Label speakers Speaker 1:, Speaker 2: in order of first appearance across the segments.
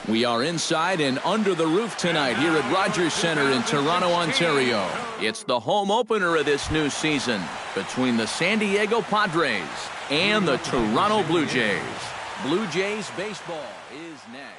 Speaker 1: We are inside and under the roof tonight here at Rogers Centre in Toronto, Ontario. It's the home opener of this new season between the San Diego Padres and the Toronto Blue Jays. Blue Jays baseball is next.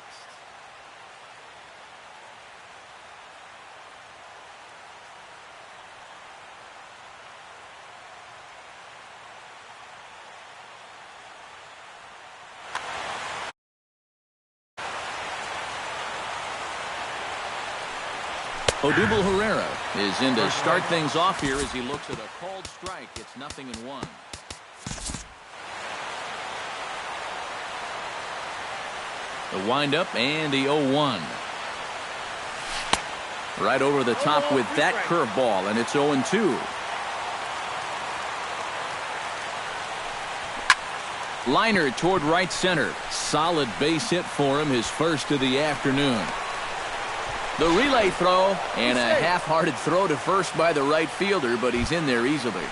Speaker 1: Odubel Herrera is in to start things off here as he looks at a called strike. It's 0-1. The windup and the 0-1. Right over the top with that curveball, and it's 0-2. Liner toward right center. Solid base hit for him, his first of the afternoon. The relay throw, and a half-hearted throw to first by the right fielder, but he's in there easily.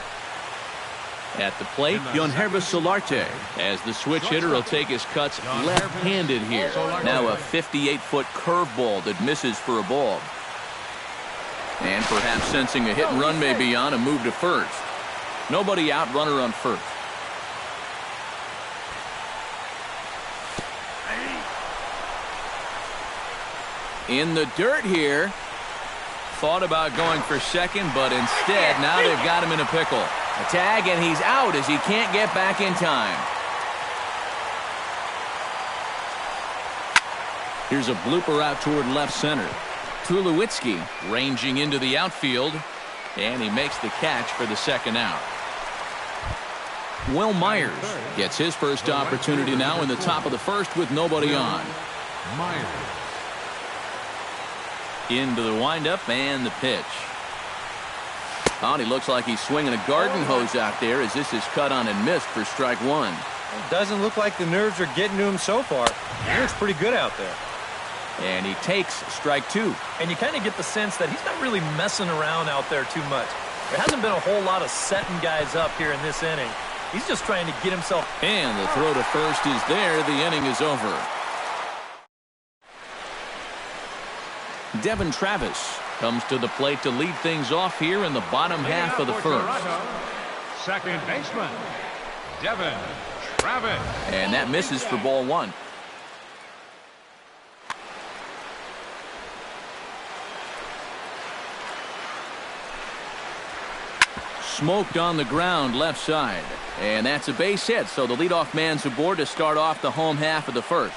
Speaker 1: At the plate, Yonhervis Solarte, as the switch hitter will take his cuts left-handed here. Now a 58-foot curveball that misses for a ball. And perhaps sensing a hit and run may be on, a move to first. Nobody out, runner on first. In the dirt here. Thought about going for second, but instead now they've got him in a pickle. A tag, and he's out as he can't get back in time. Here's a blooper out toward left center. Tulowitzki ranging into the outfield, and he makes the catch for the second out. Will Myers gets his first opportunity now in the top of the first with nobody on. Myers. Into the windup and the pitch. Oh, and he looks like he's swinging a garden hose out there as this is cut on and missed for strike one.
Speaker 2: It doesn't look like the nerves are getting to him so far. He looks pretty good out there.
Speaker 1: And he takes strike two.
Speaker 3: And you kind of get the sense that he's not really messing around out there too much. There hasn't been a whole lot of setting guys up here in this inning. He's just trying to get himself.
Speaker 1: And the throw to first is there. The inning is over. Devin Travis comes to the plate to lead things off here in the bottom half of the first.
Speaker 4: Second baseman, Devin Travis.
Speaker 1: And that misses for ball one. Smoked on the ground left side. And that's a base hit, so the leadoff man's aboard to start off the home half of the first.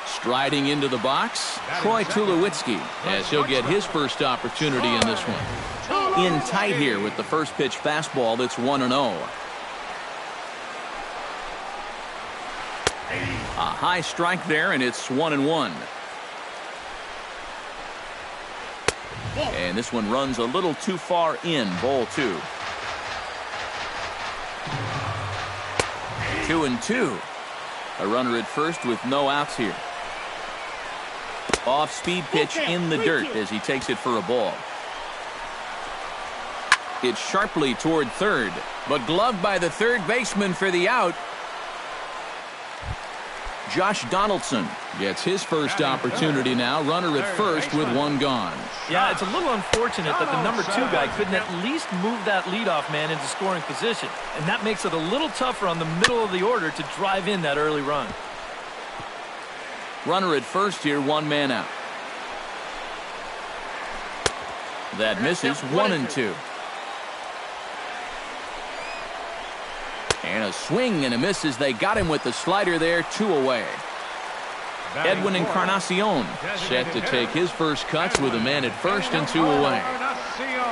Speaker 1: Striding into the box, Troy Tulowitzki, as he'll get his first opportunity in this one. In tight here with the first pitch fastball that's 1-0. A high strike there, and it's 1-1. And this one runs a little too far in, ball two. 2-2. A runner at first with no outs here. Off-speed pitch in the dirt as he takes it for a ball. It's sharply toward third, but gloved by the third baseman for the out. Josh Donaldson gets his first opportunity now. Runner at first with one gone.
Speaker 3: Yeah, it's a little unfortunate that the number 2 guy couldn't at least move that leadoff man into scoring position. And that makes it a little tougher on the middle of the order to drive in that early run.
Speaker 1: Runner at first here, one man out. That misses, 1-2. And a swing and a miss as they got him with the slider there, 2 away. Edwin Encarnacion set to take his first cuts with a man at first and 2 away.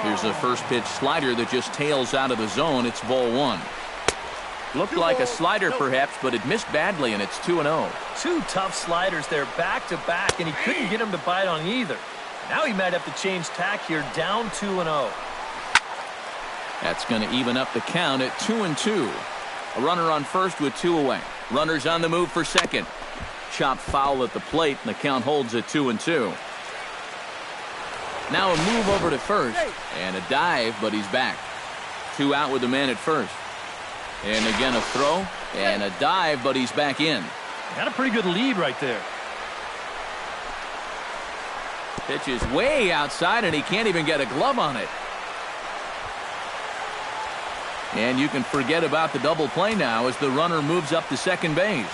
Speaker 1: Here's a first pitch slider that just tails out of the zone. It's ball one. Looked like a slider perhaps, but it missed badly, and it's 2-0.
Speaker 3: 2 tough sliders there back to back, and he couldn't get him to bite on either. Now he might have to change tack here, down 2-0.
Speaker 1: That's going to even up the count at 2-2. A runner on first with 2 away. Runners on the move for second. Chopped foul at the plate, and the count holds at 2-2. Now a move over to first, and a dive, but he's back. 2 out with the man at first. And again a throw, And a dive, but he's back in.
Speaker 3: Got a pretty good lead right there.
Speaker 1: Pitch is way outside, and he can't even get a glove on it. And you can forget about the double play now as the runner moves up to second base.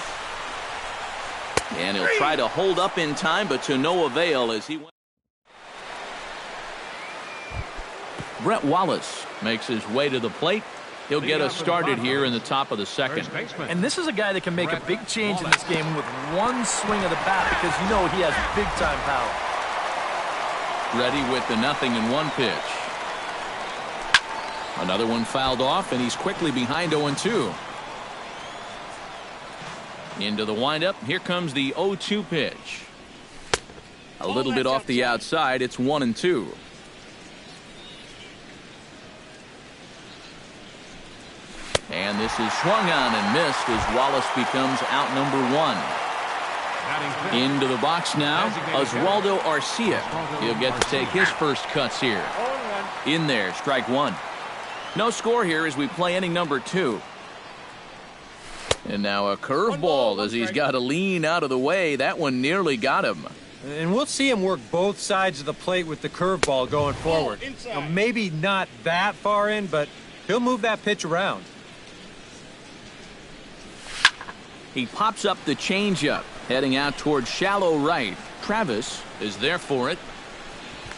Speaker 1: And he'll try to hold up in time, but to no avail as he went. Brett Wallace makes his way to the plate. He'll get us started here in the top of the second.
Speaker 3: And this is a guy that can make a big change in this game with one swing of the bat because you know he has big-time power.
Speaker 1: Ready with the 0-1 pitch. Another one fouled off, and he's quickly behind 0-2. Into the windup. Here comes the 0-2 pitch. A little bit off the outside. It's 1-2. And this is swung on and missed as Wallace becomes out number 1. Into the box now, Oswaldo Arcia. He'll get to take his first cuts here. In there, strike 1. No score here as we play inning number 2. And now a curveball as he's got to lean out of the way. That one nearly got him.
Speaker 2: And we'll see him work both sides of the plate with the curveball going forward. Now, maybe not that far in, but he'll move that pitch around.
Speaker 1: He pops up the changeup, heading out toward shallow right. Travis is there for it.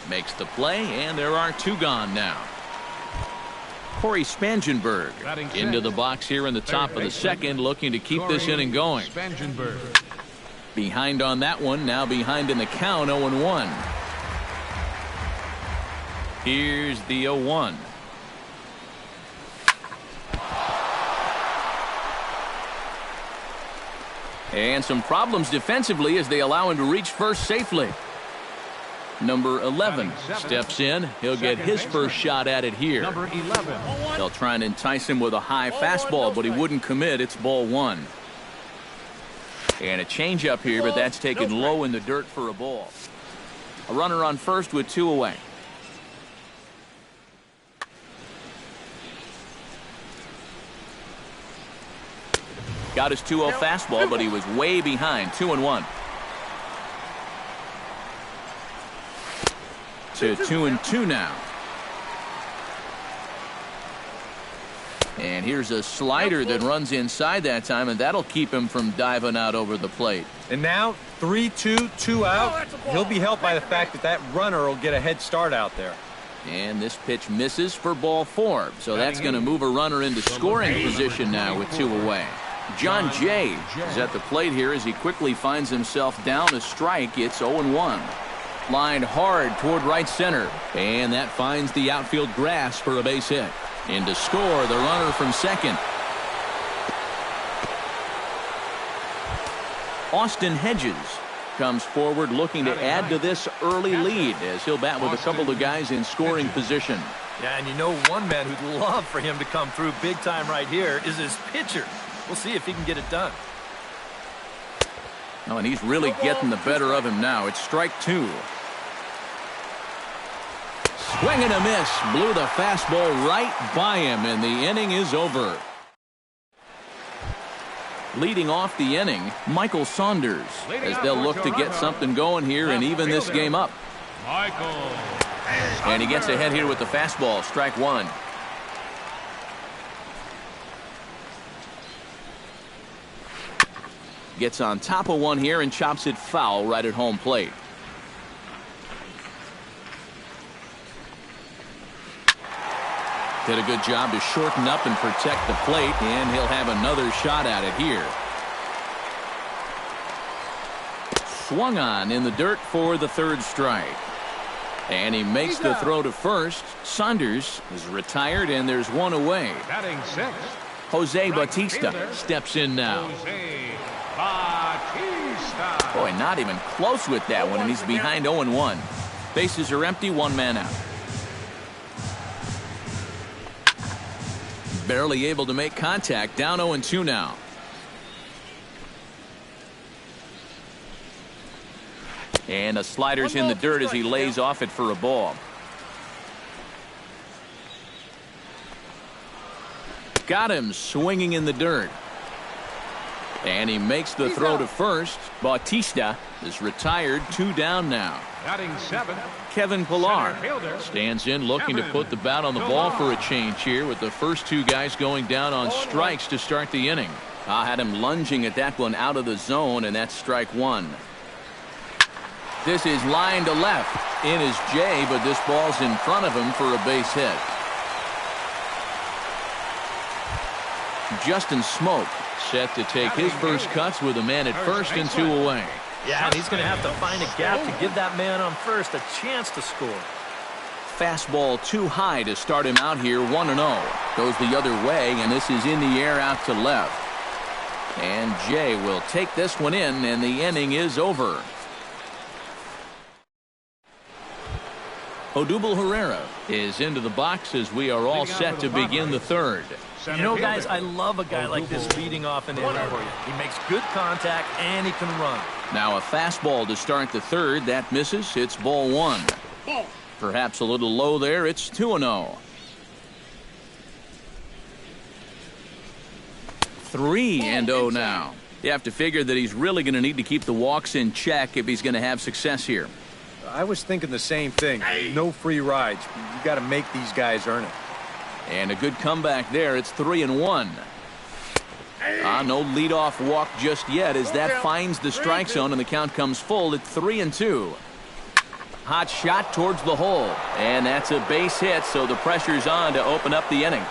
Speaker 1: Makes the play, and there are 2 gone now. Corey Spangenberg into the box here in the top of the second, looking to keep this inning going. Behind on that one, now behind in the count, 0-1. Here's the 0-1. And some problems defensively as they allow him to reach first safely. Number 11 steps in. He'll get his first shot at it here.
Speaker 4: Number 11.
Speaker 1: They'll try and entice him with a high fastball, but he wouldn't commit. It's ball 1. And a changeup here, but that's taken low in the dirt for a ball. A runner on first with 2 away. Got his 2-0 fastball, but he was way behind. 2-1. To 2-2 now. And here's a slider that runs inside that time, and that'll keep him from diving out over the plate.
Speaker 2: And now 3-2, 2 out. He'll be helped by the fact that that runner will get a head start out there.
Speaker 1: And this pitch misses for ball 4. So that's going to move a runner into scoring position now with 2 away. John Jay is at the plate here as he quickly finds himself down a strike. It's 0-1. Lined hard toward right center. And that finds the outfield grass for a base hit. In to score, the runner from second. Austin Hedges comes forward looking to add to this early lead as he'll bat with a couple of guys in scoring position.
Speaker 3: Yeah, and you know one man who'd love for him to come through big time right here is his pitcher. We'll see if he can get it done.
Speaker 1: Oh, and he's really getting the better of him now. It's strike 2. Swing and a miss. Blew the fastball right by him, and the inning is over. Leading off the inning, Michael Saunders, as they'll look to get something going here and even this game up. And he gets ahead here with the fastball. Strike 1. Gets on top of one here and chops it foul right at home plate. Did a good job to shorten up and protect the plate, and he'll have another shot at it here. Swung on in the dirt for the 3rd strike. And he makes the throw to first. Saunders is retired, and there's 1 away.
Speaker 4: Batting 6th.
Speaker 1: Jose Bautista steps in now. Boy, not even close with that one, and he's behind 0-1. Bases are empty, 1 man out. Barely able to make contact, down 0-2 now. And a slider's in the dirt as he lays off it for a ball. Got him swinging in the dirt. And he makes the throw to first. Bautista is retired, 2 down now.
Speaker 4: Batting 7.
Speaker 1: Kevin Pillar
Speaker 4: Center fielder.
Speaker 1: stands in looking to put the bat on the ball for a change here with the first 2 guys going down on strikes to start the inning. I had him lunging at that one out of the zone, and that's strike 1. This is line to left. In is Jay, but this ball's in front of him for a base hit. Justin Smoke set to take his first cuts with a man at first and 2 away.
Speaker 3: Yeah, and he's going to have to find a gap to give that man on first a chance to score.
Speaker 1: Fastball too high to start him out here, 1-0. Goes the other way, and this is in the air out to left. And Jay will take this one in, and the inning is over. Odubel Herrera is into the box as we are all set to begin the third.
Speaker 3: You know, guys, I love a guy like this leading off an inning for you. He makes good contact, and he can run.
Speaker 1: Now a fastball to start the third. That misses. It's ball 1. Perhaps a little low there. It's 2-0. 3-0 now. You have to figure that he's really going to need to keep the walks in check if he's going to have success here.
Speaker 2: I was thinking the same thing. No free rides. You got to make these guys earn it.
Speaker 1: And a good comeback there. It's 3-1. No leadoff walk just yet as that finds the strike zone and the count comes full at 3-2. Hot shot towards the hole, and that's a base hit, so the pressure's on to open up the inning.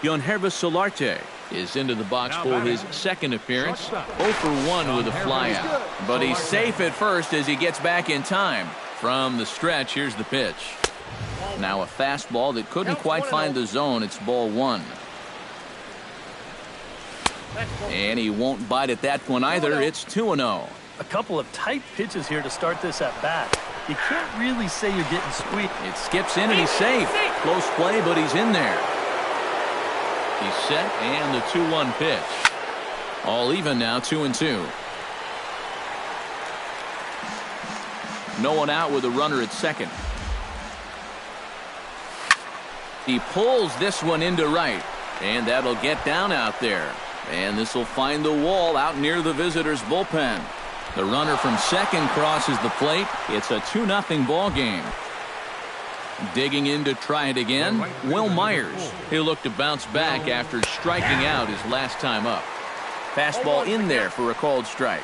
Speaker 1: Yonhervis Solarte is into the box for his second appearance. 0 for 1 with a flyout, but he's safe at first as he gets back in time. From the stretch, here's the pitch. Now a fastball that couldn't quite find the zone. It's ball 1. And he won't bite at that one either. It's 2-0.
Speaker 3: A couple of tight pitches here to start this at bat. You can't really say you're getting squeaked.
Speaker 1: It skips in and he's safe. Close play, but he's in there. He's set, and the 2-1 pitch. All even now, 2-2. No one out with a runner at second. He pulls this one into right, and that'll get down out there. And this will find the wall out near the visitors' bullpen. The runner from second crosses the plate. It's a 2-0 ball game. Digging in to try it again, Will Myers. He'll look to bounce back after striking out his last time up. Fastball in there for a called strike.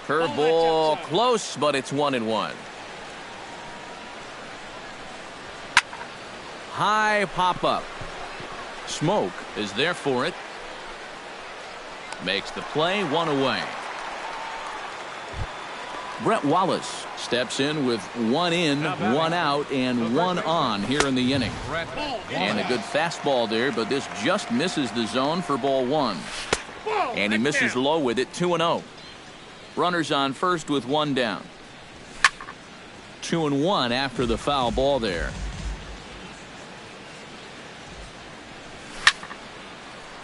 Speaker 1: Curveball close, but it's 1-1. High pop-up. Smoke is there for it. Makes the play, 1 away. Brett Wallace steps in with 1 in, 1 out, and 1 on here in the inning. And a good fastball there, but this just misses the zone for ball 1. And he misses low with it, 2-0. Runners on first with 1 down. 2-1 after the foul ball there.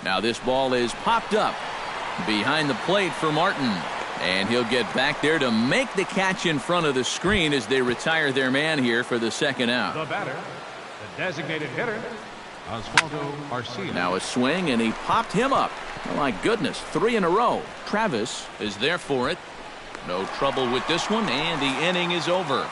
Speaker 1: Now this ball is popped up behind the plate for Martin. And he'll get back there to make the catch in front of the screen as they retire their man here for the second out.
Speaker 4: The batter, the designated hitter, Osvaldo Arcia.
Speaker 1: Now a swing, and he popped him up. Oh, my goodness, 3 in a row. Travis is there for it. No trouble with this one, and the inning is over.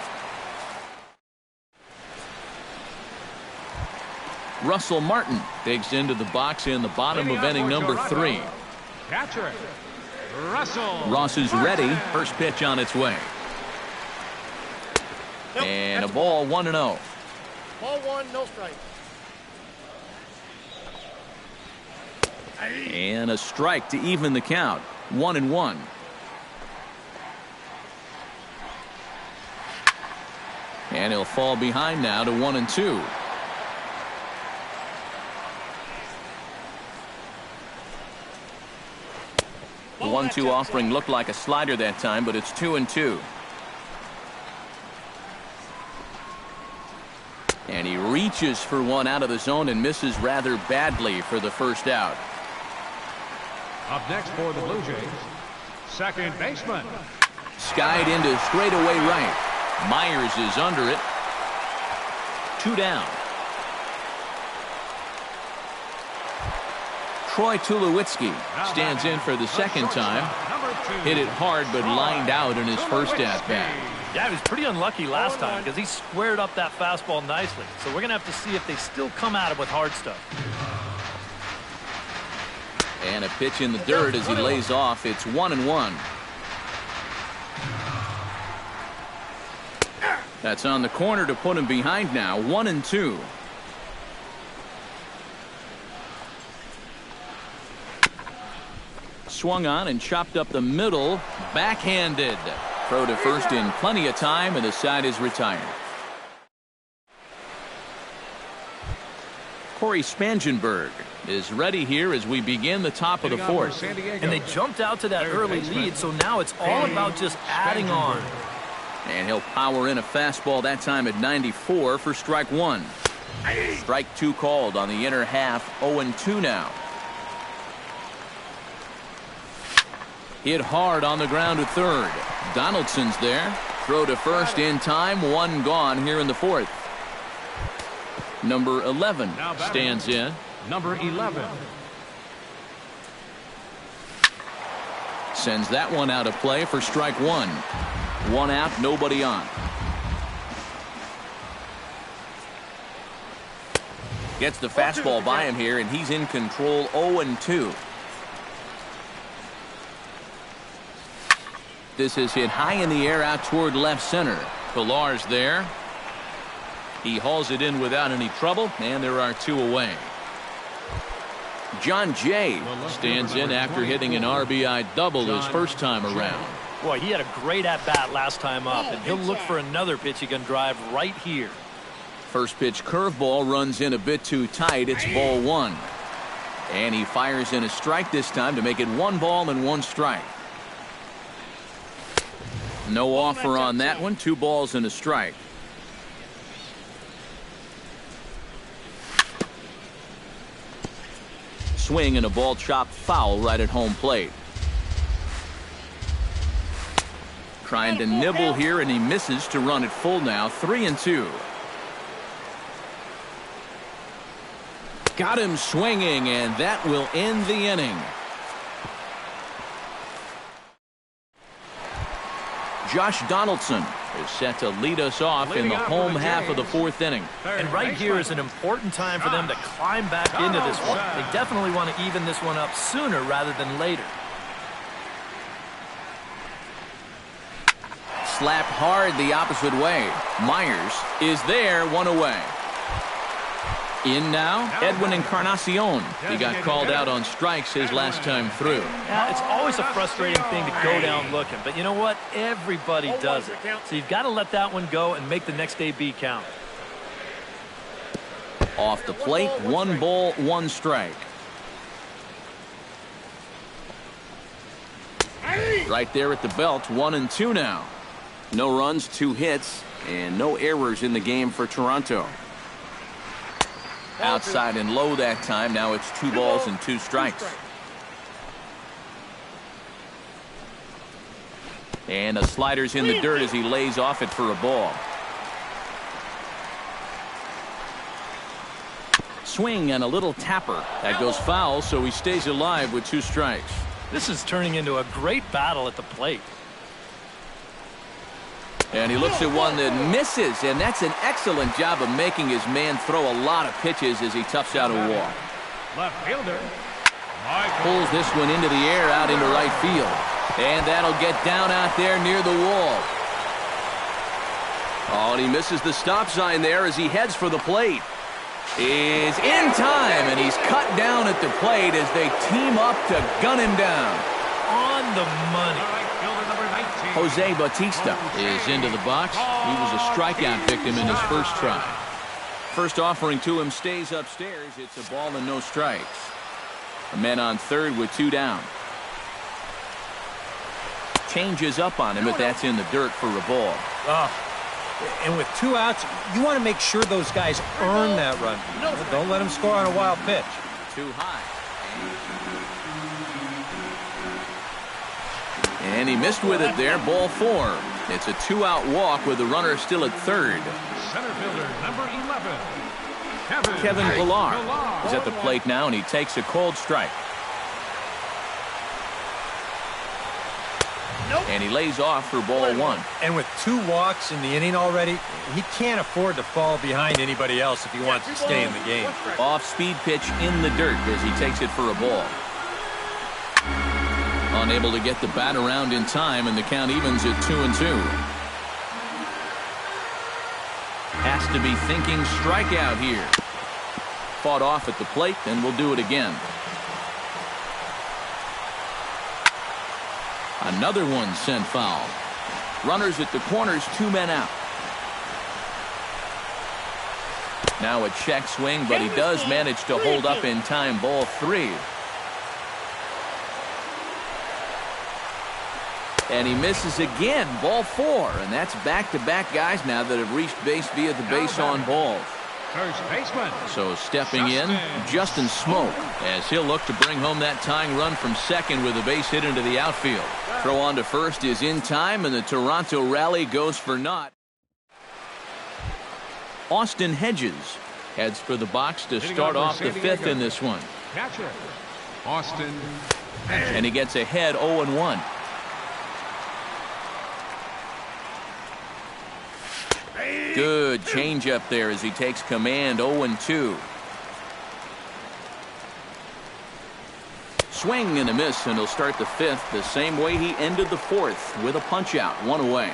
Speaker 1: Russell Martin digs into the box in the bottom of inning number 3.
Speaker 4: Catcher, Russell.
Speaker 1: Ross is ready. First pitch on its way. And a ball, 1-0.
Speaker 5: Ball 1, no strike.
Speaker 1: And a strike to even the count. 1-1. And he'll fall behind now to 1-2. 1-2 offering looked like a slider that time, but it's 2-2. And he reaches for one out of the zone and misses rather badly for the first out.
Speaker 4: Up next for the Blue Jays, second baseman.
Speaker 1: Skied into straightaway right. Myers is under it. 2 down. Troy Tulowitzki stands in for the second time. Hit it hard, but lined out in his first at-bat.
Speaker 3: Yeah, he was pretty unlucky last time because he squared up that fastball nicely. So we're going to have to see if they still come at him with hard stuff.
Speaker 1: And a pitch in the dirt as he lays off. It's 1-1. That's on the corner to put him behind now. 1-2. Swung on and chopped up the middle. Backhanded. Throw to first in plenty of time, and the side is retired. Corey Spangenberg is ready here as we begin the top of the fourth.
Speaker 3: And they jumped out to that early lead, so now it's all about just adding on.
Speaker 1: And he'll power in a fastball that time at 94 for strike one. Strike two called on the inner half. 0-2 now. Hit hard on the ground to third. Donaldson's there. Throw to first in time. One gone here in the fourth. Number 11 stands in.
Speaker 4: Number 11.
Speaker 1: Sends that one out of play for strike one. One out, nobody on. Gets the fastball by him here, and he's in control. 0-2. This is hit high in the air out toward left center. Pillar's there. He hauls it in without any trouble, and there are two away. John Jay stands in after hitting an RBI double his first time around.
Speaker 3: Boy, he had a great at-bat last time up, and he'll look for another pitch he can drive right here.
Speaker 1: First pitch curveball runs in a bit too tight. It's ball one. And he fires in a strike this time to make it 1-1 strike. No offer on that one. 2 balls and a strike. Swing and a ball chopped foul right at home plate. Trying to nibble here, and he misses to run it full now. 3-2. Got him swinging, and that will end the inning. Josh Donaldson is set to lead us off in the home half of the fourth inning.
Speaker 3: And right here is an important time for them to climb back into this one. They definitely want to even this one up sooner rather than later.
Speaker 1: Slapped hard the opposite way. Myers is there, one away. In now, Edwin Encarnacion. He got called out on strikes his last time through.
Speaker 3: Yeah, it's always a frustrating thing to go down looking, but you know what? Everybody does it. So you've got to let that one go and make the next AB count.
Speaker 1: Off the plate, 1 ball, 1 strike. Right there at the belt, 1-2 now. No runs, 2 hits, and no errors in the game for Toronto. Outside and low that time. Now it's 2 balls and 2 strikes. And a slider's in the dirt as he lays off it for a ball. Swing and a little tapper. That goes foul, so he stays alive with 2 strikes.
Speaker 3: This is turning into a great battle at the plate.
Speaker 1: And he looks at one that misses, and that's an excellent job of making his man throw a lot of pitches as he toughs out a walk.
Speaker 4: Left fielder.
Speaker 1: Pulls this one into the air out into right field. And that'll get down out there near the wall. Oh, and he misses the stop sign there as he heads for the plate. Is in time, and he's cut down at the plate as they team up to gun him down.
Speaker 3: On the money.
Speaker 1: Jose Bautista is into the box. He was a strikeout victim in his first try. First offering to him stays upstairs. It's a ball and no strikes. A man on third with 2 down. Changes up on him, but that's in the dirt for a ball.
Speaker 2: And with 2 outs, you want to make sure those guys earn that run. Don't let them score on a wild pitch.
Speaker 1: Too high. And he missed with it there. Ball 4. It's a 2-out walk with the runner still at third.
Speaker 4: Center fielder, number 11.
Speaker 1: Kevin Pillar is at the plate now, and he takes a cold strike. And he lays off for ball one.
Speaker 2: And with 2 walks in the inning already, he can't afford to fall behind anybody else if he wants to stay in the game.
Speaker 1: Off-speed pitch in the dirt as he takes it for a ball. Unable to get the bat around in time, and the count evens at 2-2. Has to be thinking strikeout here. Fought off at the plate, and will do it again. Another one sent foul. Runners at the corners, 2 men out. Now a check swing, but he does manage to hold up in time. Ball 3. And he misses again. Ball 4. And that's back-to-back guys now that have reached base via the base on balls.
Speaker 4: First baseman.
Speaker 1: So stepping in, Justin Smoke, as he'll look to bring home that tying run from second with a base hit into the outfield. Throw on to first is in time, and the Toronto rally goes for naught. Austin Hedges heads for the box to start off the 5th in this one.
Speaker 4: Catcher, Austin Hedges.
Speaker 1: And he gets ahead 0-1. Good changeup there as he takes command. 0-2. Swing and a miss, and he'll start the 5th the same way he ended the 4th with a punch out. 1 away.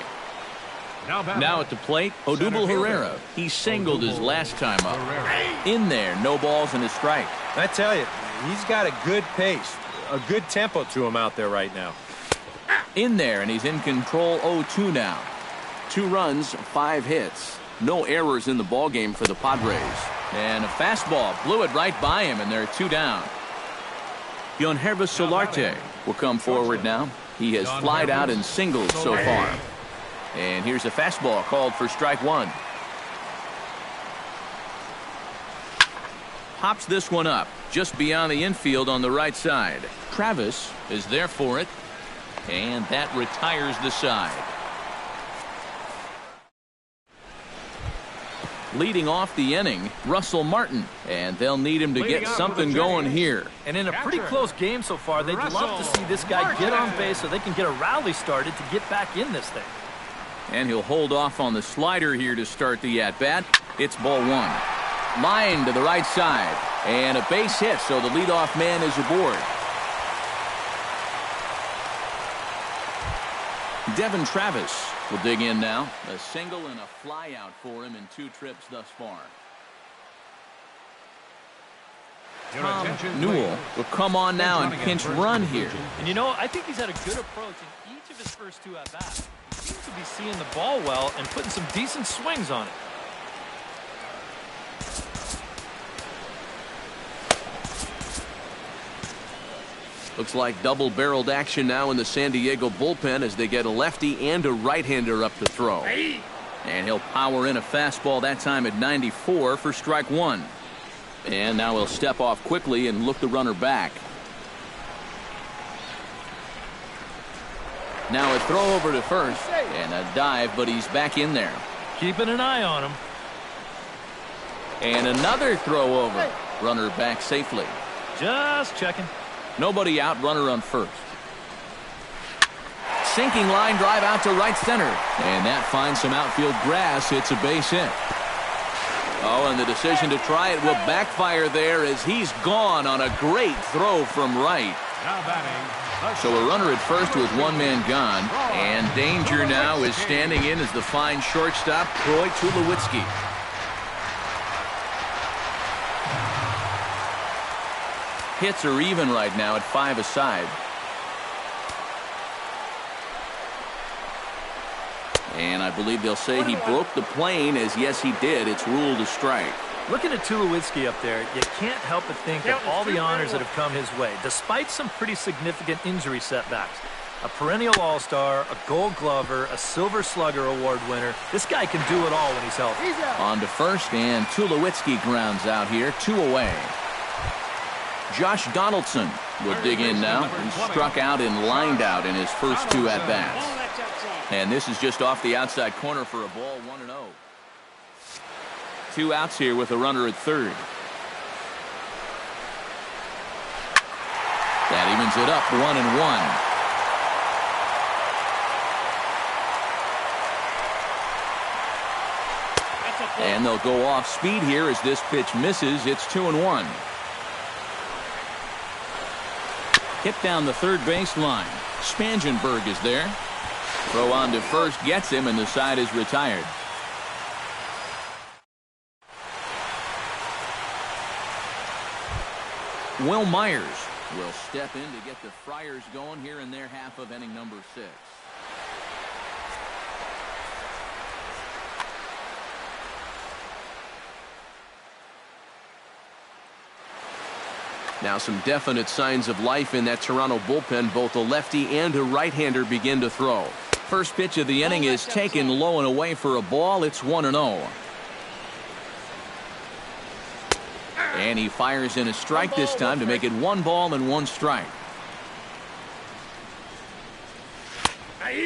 Speaker 1: Now at the plate, Odubel Herrera. He singled his last time up. In there, no balls and a strike.
Speaker 2: I tell you, he's got a good pace, a good tempo to him out there right now.
Speaker 1: In there, and he's in control. 0-2 now. 2 runs, 5 hits. No errors in the ballgame for the Padres. And a fastball blew it right by him, and there are 2 down. Yonhervis Solarte will come forward now. He has flied out and singled so far. And here's a fastball called for strike 1. Pops this one up just beyond the infield on the right side. Travis is there for it, and that retires the side. Leading off the inning, Russell Martin, and they'll need him to get something going here.
Speaker 3: And in a pretty close game so far, they'd love to see this guy get on base so they can get a rally started to get back in this thing.
Speaker 1: And he'll hold off on the slider here to start the at-bat. It's ball 1. Line to the right side, and a base hit, so the leadoff man is aboard. Devin Travis will dig in now. A single and a fly out for him in 2 trips thus far. Tom Newell will come on now and pinch run here.
Speaker 3: And you know, I think he's had a good approach in each of his first 2 at-bats. He seems to be seeing the ball well and putting some decent swings on it.
Speaker 1: Looks like double-barreled action now in the San Diego bullpen as they get a lefty and a right-hander up to throw. And he'll power in a fastball that time at 94 for strike 1. And now he'll step off quickly and look the runner back. Now a throw over to first and a dive, but he's back in there.
Speaker 3: Keeping an eye on him.
Speaker 1: And another throw over. Runner back safely.
Speaker 3: Just checking.
Speaker 1: Nobody out, runner on first. Sinking line drive out to right center. And that finds some outfield grass. It's a base hit. Oh, and the decision to try it will backfire there as he's gone on a great throw from right. So a runner at first with 1 man gone. And danger now is standing in as the fine shortstop, Troy Tulowitzki. Hits are even right now at 5 aside. And I believe they'll say he broke the plane, as yes he did. It's ruled a strike.
Speaker 3: Looking at Tulowitzki up there, you can't help but think of all the honors that have come his way, despite some pretty significant injury setbacks. A perennial all-star, a gold glover, a silver slugger award winner. This guy can do it all when he's healthy.
Speaker 1: On to first, and Tulowitzki grounds out here, 2 away. Josh Donaldson will dig in now. He struck out and lined out in his first 2 at-bats. And this is just off the outside corner for a ball, 1-0. 2 outs here with a runner at third. That evens it up 1-1. And they'll go off speed here as this pitch misses. It's 2-1. Hit down the third baseline. Spangenberg is there. Throw on to first gets him, and the side is retired. Will Myers will step in to get the Friars going here in their half of inning number 6. Now some definite signs of life in that Toronto bullpen. Both a lefty and a right-hander begin to throw. First pitch of the inning is taken low and away for a ball. It's 1-0. And he fires in a strike this time to make it 1 ball and 1 strike.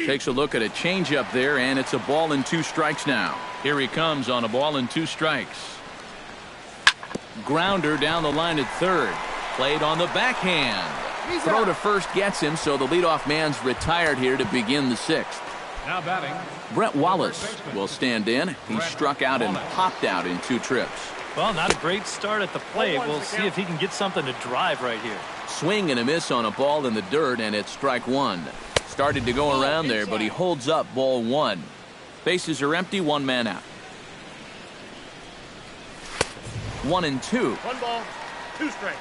Speaker 1: Takes a look at a changeup there, and it's a ball and 2 strikes now. Here he comes on a ball and 2 strikes. Grounder down the line at third. Played on the backhand. Throw to first gets him, so the leadoff man's retired here to begin the 6th.
Speaker 4: Now batting,
Speaker 1: Brett Wallace will stand in. He struck out and popped out in 2 trips.
Speaker 3: Well, not a great start at the plate. We'll see if he can get something to drive right here.
Speaker 1: Swing and a miss on a ball in the dirt, and it's strike 1. Started to go around there, but he holds up ball 1. Bases are empty, 1 man out. 1-2.
Speaker 5: 1 ball, 2 strikes.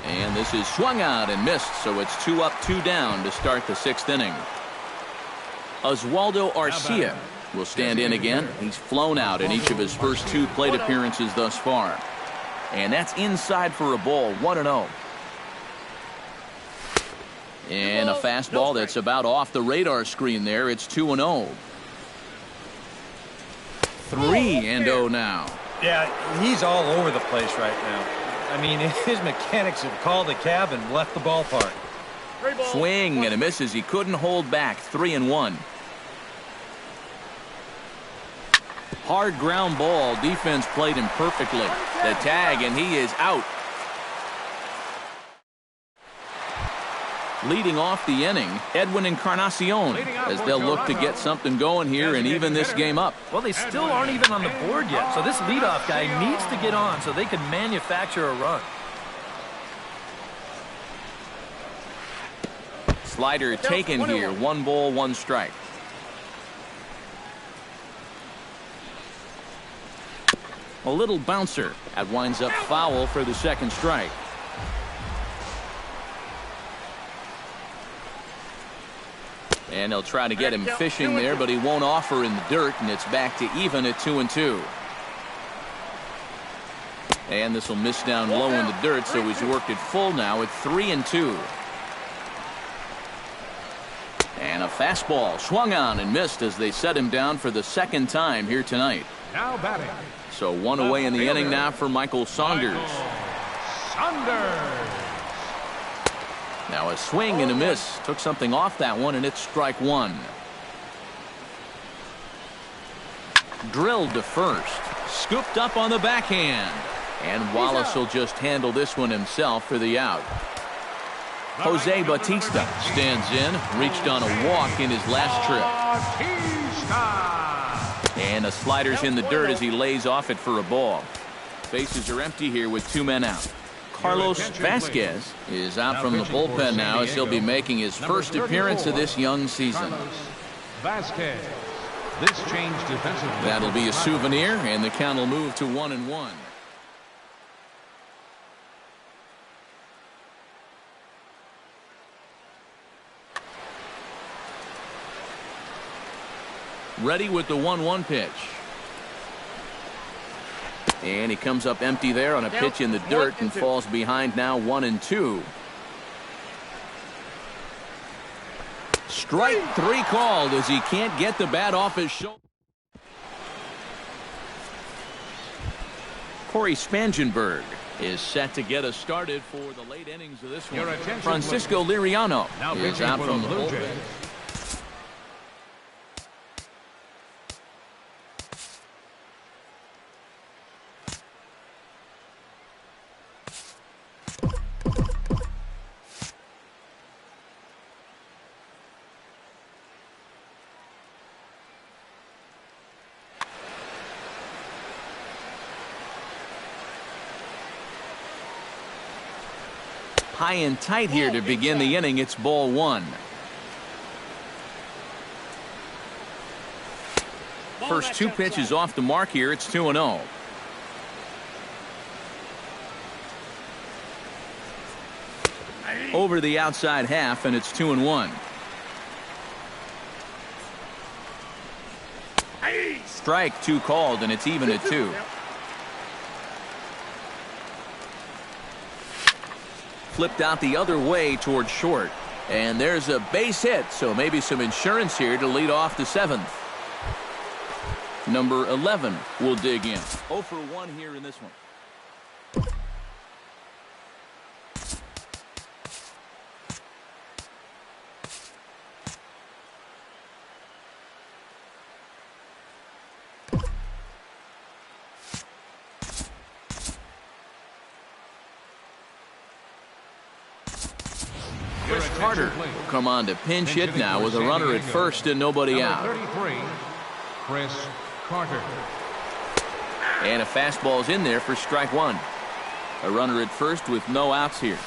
Speaker 1: And this is swung out and missed, so it's 2 up, 2 down to start the 6th inning. Oswaldo Arcia will stand in again. He's flown out in each of his first 2 plate appearances thus far. And that's inside for a ball, 1-0. And a fastball that's about off the radar screen there. It's 2-0. 3-0 now.
Speaker 2: Yeah, he's all over the place right now. I mean, his mechanics have called a cab and left the ballpark.
Speaker 1: Swing and a miss as he couldn't hold back. 3-1. Hard ground ball. Defense played him perfectly. The tag, and he is out. Leading off the inning, Edwin Encarnacion, as they'll look to get something going here and even this game up.
Speaker 3: Well, they still aren't even on the board yet, so this leadoff guy needs to get on so they can manufacture a run.
Speaker 1: Slider taken here. 1 ball, 1 strike. A little bouncer. That winds up foul for the 2nd strike. And they'll try to get him fishing there, but he won't offer in the dirt, and it's back to even at 2-2. And this will miss down low in the dirt, so he's worked it full now at 3-2. And a fastball swung on and missed as they set him down for the 2nd time here tonight.
Speaker 4: now batting.
Speaker 1: So 1 away in the inning now for Michael Saunders. Now a swing and a miss. Took something off that one, and it's strike 1. Drilled to first. Scooped up on the backhand. And Wallace will just handle this one himself for the out. Jose Bautista stands in. Reached on a walk in his last trip. And the slider's in the dirt as he lays off it for a ball. Bases are empty here with 2 men out. Carlos Vasquez is out from the bullpen now as he'll be making his first appearance of this young season.
Speaker 4: Vasquez. This change defensively.
Speaker 1: That'll be a souvenir, and the count will move to 1-1. Ready with the 1-1 pitch. And he comes up empty there on a pitch in the dirt and falls behind now 1-2. Strike 3 called as he can't get the bat off his shoulder. Corey Spangenberg is set to get us started for the late innings of this one. Francisco Liriano is out from the bullpen. high and tight here to begin the inning. It's ball one. First two pitches off the mark here. It's 2-0. Over the outside half, and it's 2-1. Strike two called, and it's even at 2. Flipped out the other way towards short. And there's a base hit, so maybe some insurance here to lead off the 7th. Number 11 will dig in. 0 for 1 here in this one. Carter will come on to pinch hit now with a runner at first and nobody out.
Speaker 4: 33, Chris Carter.
Speaker 1: And a fastball's in there for strike one. A runner at first with no outs here.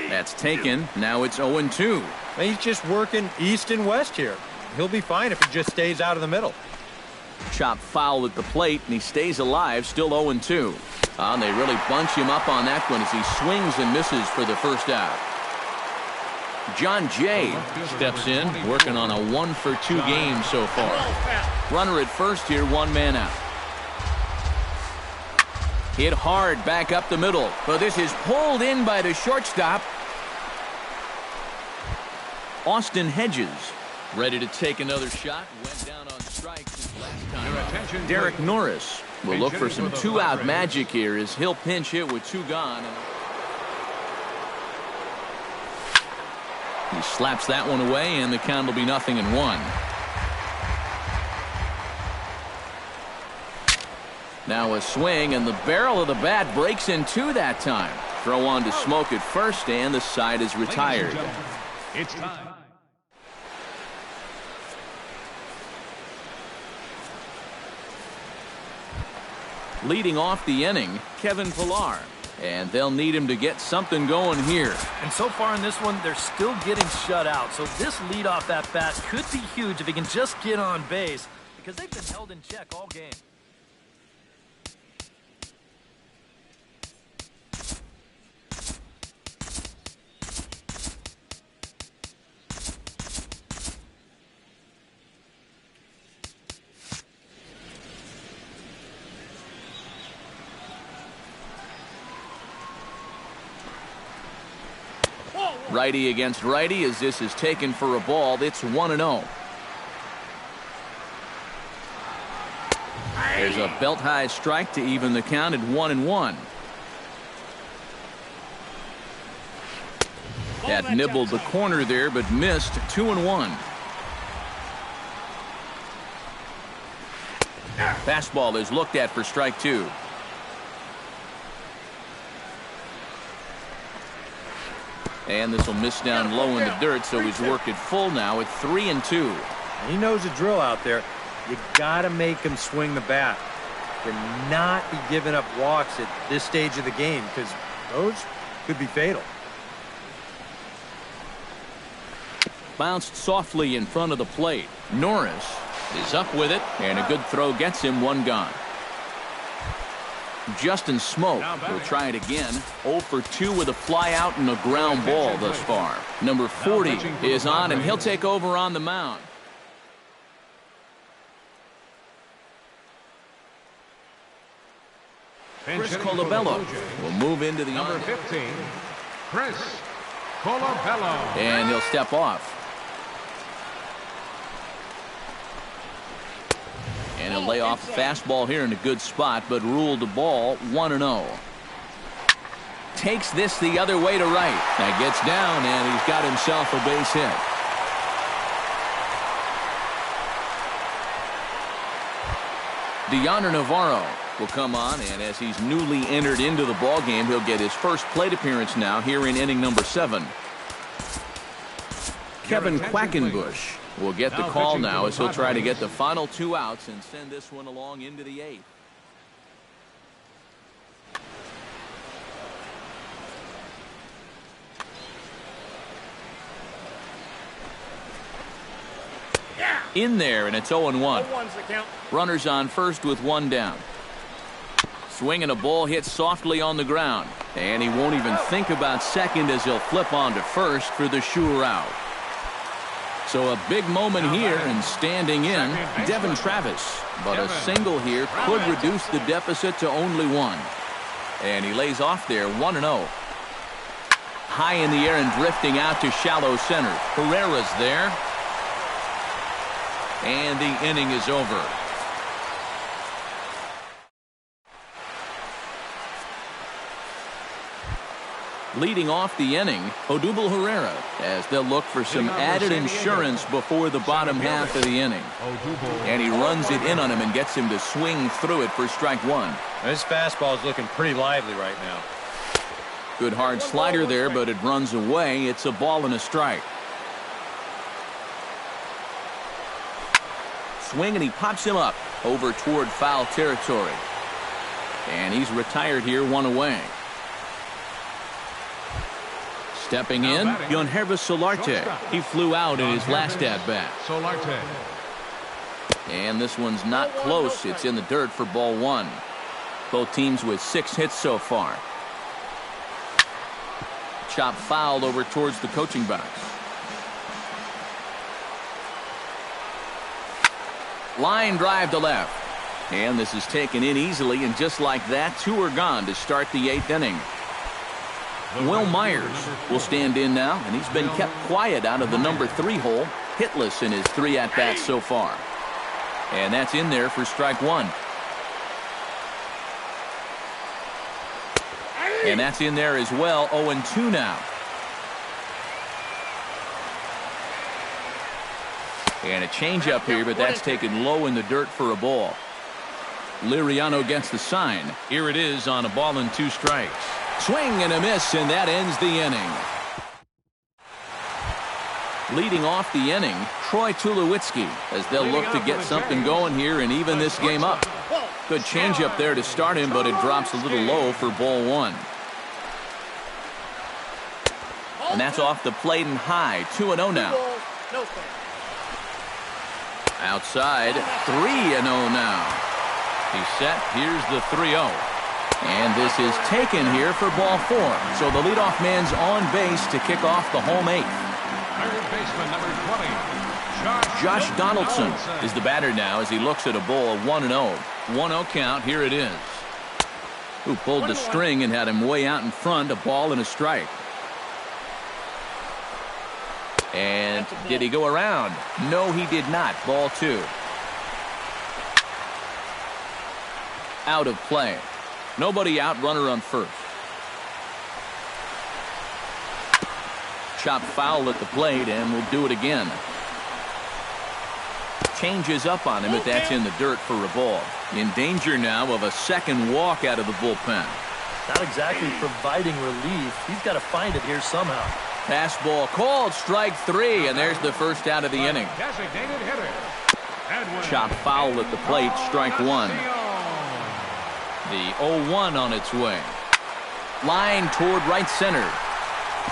Speaker 1: That's taken. Now it's 0-2.
Speaker 2: He's just working east and west here. He'll be fine if he just stays out of the middle.
Speaker 1: Chop foul at the plate, and he stays alive, still 0-2. And they really bunch him up on that one as he swings and misses for the first out. John Jay steps in, working on a 1-for-2 game so far. Runner at first here, one man out. Hit hard back up the middle, but this is pulled in by the shortstop. Austin Hedges ready to take another shot. Went down on strikes his last time. Derek Norris will look for some two-out magic here as he'll pinch hit with 2 gone. He slaps that one away, and the count will be 0-1. Now a swing, and the barrel of the bat breaks in 2 that time. Throw on to Smoke at first, and the side is retired.
Speaker 4: It's time.
Speaker 1: Leading off the inning, Kevin Pillar. And they'll need him to get something going here.
Speaker 3: And so far in this one, they're still getting shut out. So this leadoff at bat could be huge if he can just get on base, because they've been held in check all game.
Speaker 1: Righty against righty as this is taken for a ball. It's 1-0. There's a belt-high strike to even the count at 1-1. That nibbled the corner there, but missed. 2-1. Fastball is looked at for strike 2. And this will miss down low in the dirt, so he's worked it full now at 3-2.
Speaker 2: He knows the drill out there. You got to make him swing the bat. Cannot be giving up walks at this stage of the game, because those could be fatal.
Speaker 1: Bounced softly in front of the plate. Norris is up with it, and a good throw gets him 1 gone. Justin Smoke will try it again. 0 for 2 with a fly out and a ground ball thus far. Number 40 is on, and he'll take over on the mound. Chris Colabello will move into the
Speaker 4: Number 15, Chris Colabello.
Speaker 1: And he'll step off. And he'll lay off a fastball here in a good spot, but ruled the ball 1-0. Takes this the other way to right. That gets down, and he's got himself a base hit. DeYonder Navarro will come on, and as he's newly entered into the ballgame, he'll get his first plate appearance now here in inning number 7. Kevin Quackenbush will get the call now as he'll try to get the final 2 outs and send this one along into the 8th. In there, and it's 0-1.
Speaker 5: 0-1's the count.
Speaker 1: Runners on first with one down. Swinging a ball hit softly on the ground. And he won't even think about second as he'll flip on to first for the sure out. So a big moment here, and standing in, Devin Travis. But a single here could reduce the deficit to only one. And he lays off there 1-0. High in the air and drifting out to shallow center. Herrera's there. And the inning is over. Leading off the inning, Odubel Herrera, as they'll look for some added insurance before the bottom half of the inning. And he runs it in on him and gets him to swing through it for strike one.
Speaker 2: This fastball is looking pretty lively right now.
Speaker 1: Good hard slider there, but it runs away. It's a ball and a strike. Swing, and he pops him up over toward foul territory. And he's retired here, one away. Stepping in, Yonhervis Solarte. He flew out in his last at-bat. And this one's not close. It's in the dirt for ball one. Both teams with 6 hits so far. Chop fouled over towards the coaching box. Line drive to left. And this is taken in easily, and just like that, 2 are gone to start the 8th inning. Will Myers will stand in now, and he's been kept quiet out of the number 3 hole, hitless in his 3 at-bats so far. And that's in there for strike one. And that's in there as well, 0-2 now. And a changeup here, but that's taken low in the dirt for a ball. Liriano gets the sign. Here it is on a ball and 2 strikes. Swing and a miss, and that ends the inning. Leading off the inning, Troy Tulowitzki, as they'll look to get something going here and even this game up. Good changeup there to start him, but it drops a little low for ball one. And that's off the plate and high, 2-0 now. Outside, 3-0 now. He's set. Here's the 3-0. And this is taken here for ball 4. So the leadoff man's on base to kick off the home 8th.
Speaker 4: Third baseman number 20,
Speaker 1: Josh Donaldson is the batter now as he looks at a ball 1-0. 1-0 count. Here it is. Who pulled the string and had him way out in front, a ball and a strike. And did he go around? No, he did not. Ball 2. Out of play. Nobody out, runner on first. Chop foul at the plate, and we'll do it again. Changes up on him, but that's in the dirt for a ball. In danger now of a second walk out of the bullpen.
Speaker 3: Not exactly providing relief. He's got to find it here somehow.
Speaker 1: Fastball called, strike 3, and there's the first out of the inning.
Speaker 4: designated hitter.
Speaker 1: Chop foul at the plate, strike 1. The 0-1 on its way. Line toward right center.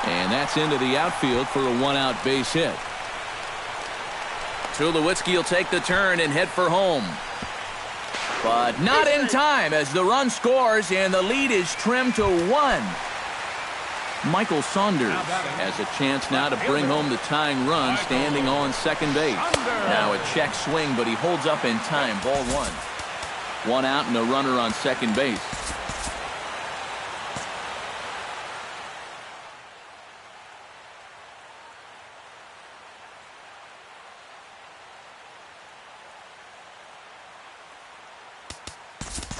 Speaker 1: And that's into the outfield for a 1-out base hit. Tulowitzki will take the turn and head for home. But not in time as the run scores and the lead is trimmed to 1. Michael Saunders has a chance now to bring home the tying run standing on second base. Now a check swing, but he holds up in time. Ball 1. 1 out and a runner on second base.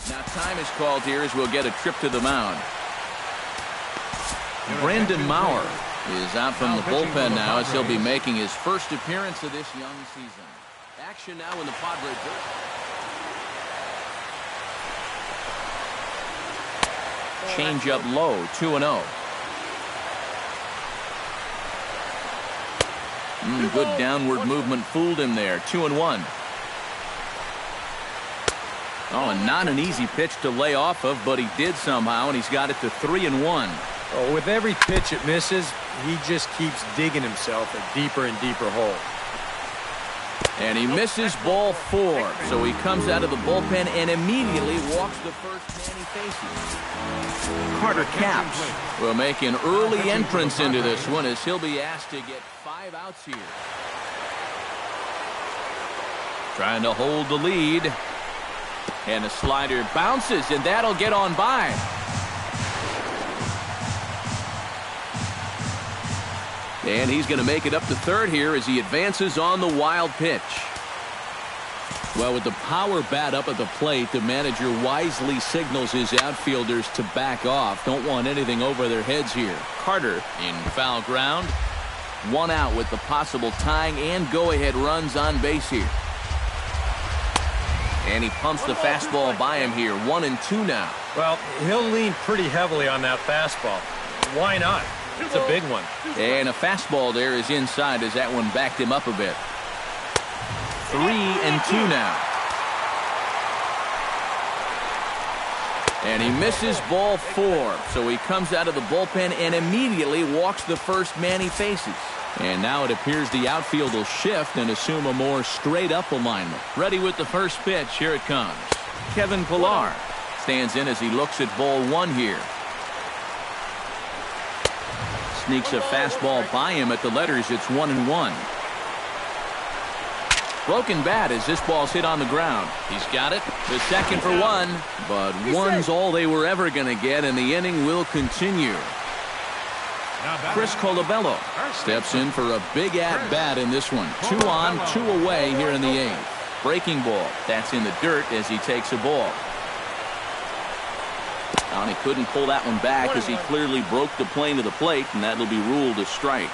Speaker 1: Now time is called here as we'll get a trip to the mound. Brandon Maurer is out from the bullpen now as he'll be making his first appearance of this young season. Action now in the Padre dirt. Change up low, 2-0. Good downward movement fooled him there, 2-1. Oh, and not an easy pitch to lay off of, but he did somehow, and he's got it to 3-1.
Speaker 2: Oh, with every pitch it misses, he just keeps digging himself a deeper and deeper hole.
Speaker 1: And he misses ball 4. So he comes out of the bullpen and immediately walks the first man he faces. Carter Capps will make an early entrance into this one as he'll be asked to get 5 outs here. Trying to hold the lead. And the slider bounces, and that'll get on by. And he's going to make it up to third here as he advances on the wild pitch. Well, with the power bat up at the plate, the manager wisely signals his outfielders to back off. Don't want anything over their heads here. Carter in foul ground. 1 out with the possible tying and go-ahead runs on base here. And he pumps the fastball by him here. 1-2 now.
Speaker 2: Well, he'll lean pretty heavily on that fastball. Why not? It's a big one.
Speaker 1: And a fastball there is inside as that one backed him up a bit. 3-2 now. And he misses ball 4. So he comes out of the bullpen and immediately walks the first man he faces. And now it appears the outfield will shift and assume a more straight-up alignment. Ready with the first pitch. Here it comes. Kevin Pillar stands in as he looks at ball 1 here. Sneaks a fastball by him at the letters. It's 1-1. Broken bat as this ball's hit on the ground. He's got it. The second for 1. But 1's all they were ever going to get, and the inning will continue. Chris Colabello steps in for a big at-bat in this one. 2 on, 2 away here in the 8th. Breaking ball. That's in the dirt as he takes a ball. And he couldn't pull that one back as he clearly broke the plane to the plate, and that'll be ruled a strike.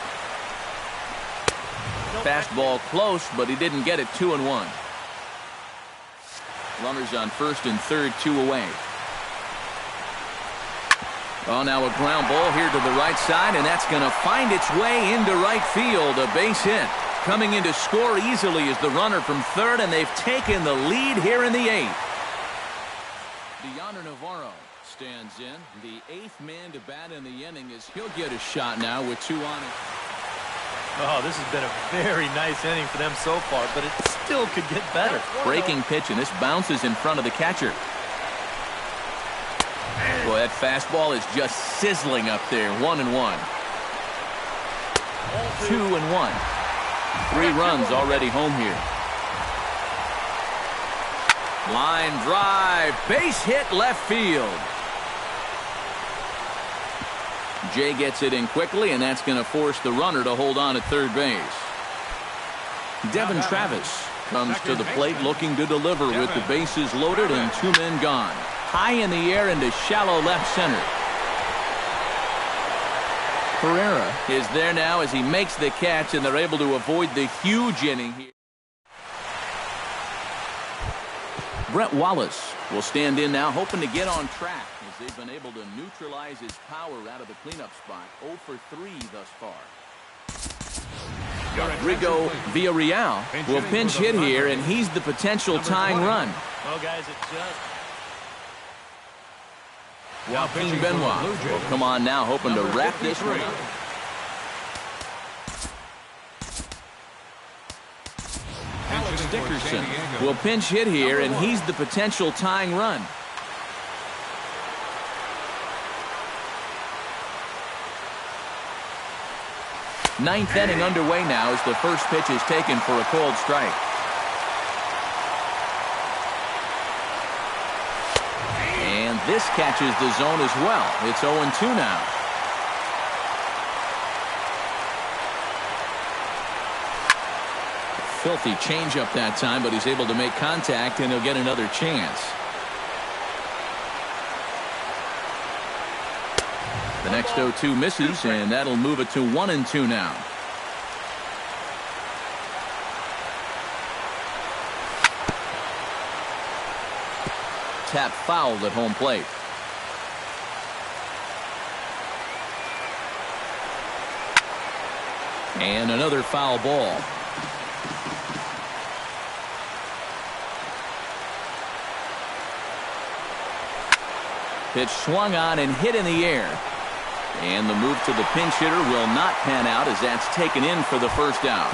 Speaker 1: Fastball close, but he didn't get it. 2-1. Runners on first and third, 2 away. Well, now a ground ball here to the right side, and that's going to find its way into right field. A base hit. Coming in to score easily is the runner from third, and they've taken the lead here in the 8th. DeYonder Navarro stands in. The 8th man to bat in the inning as he'll get a shot now with 2 on it.
Speaker 3: Oh, this has been a very nice inning for them so far, but it still could get better.
Speaker 1: Breaking pitch, and this bounces in front of the catcher. Boy, that fastball is just sizzling up there. 1-1. 2-1. 3 runs already home here. Line drive. Base hit left field. Jay gets it in quickly, and that's going to force the runner to hold on at third base. Devin Travis comes to the plate looking to deliver with the bases loaded and 2 men gone. High in the air into shallow left center. Pereira is there now as he makes the catch, and they're able to avoid the huge inning here. Brett Wallace will stand in now, hoping to get on track as they've been able to neutralize his power out of the cleanup spot. 0 for 3 thus far. Rodrigo Villarreal will pinch hit here, and he's the potential tying run.
Speaker 3: Well, guys, it just...
Speaker 1: Joaquin Benoit will come on now, hoping to wrap this one up. Alex Dickerson will pinch hit here, and he's the potential tying run. Ninth inning underway now as the first pitch is taken for a called strike. And this catches the zone as well. It's 0-2 now. Filthy changeup that time, but he's able to make contact, and he'll get another chance. The next 0-2 misses, and that'll move it to 1-2 now. Tap fouled at home plate. And another foul ball. Pitch swung on and hit in the air. And the move to the pinch hitter will not pan out as that's taken in for the first out.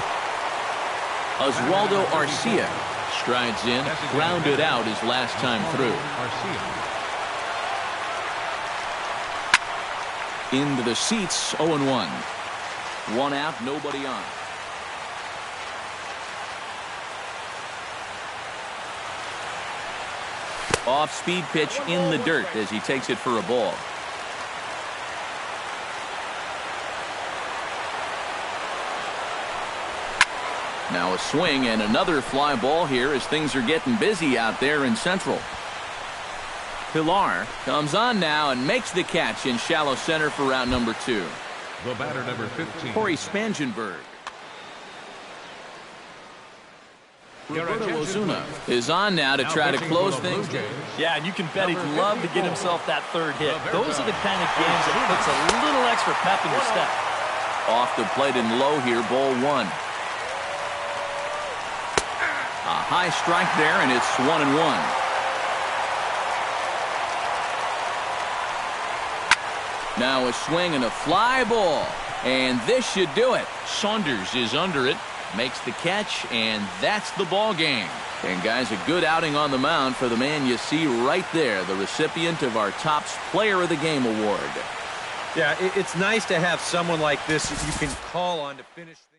Speaker 1: Oswaldo Arcia strides in, grounded out his last time through. Into the seats, 0-1. One out, nobody on. Off-speed pitch in the dirt as he takes it for a ball. Now a swing and another fly ball here as things are getting busy out there in Central. Pilar comes on now and makes the catch in shallow center for round number 2.
Speaker 4: The batter, number 15.
Speaker 1: Corey Spangenberg. Roberto Ozuna is on now to try to close things.
Speaker 3: Yeah, and you can bet he'd love to get himself that third hit. Those are the kind of games that puts a little extra pep in your step.
Speaker 1: Off the plate and low here, ball 1. A high strike there, and it's 1-1. Now a swing and a fly ball, and this should do it. Saunders is under it, makes the catch, and that's the ball game. And guys, a good outing on the mound for the man you see right there, the recipient of our Topps Player of the Game award.
Speaker 2: Yeah, it's nice to have someone like this that you can call on to finish things.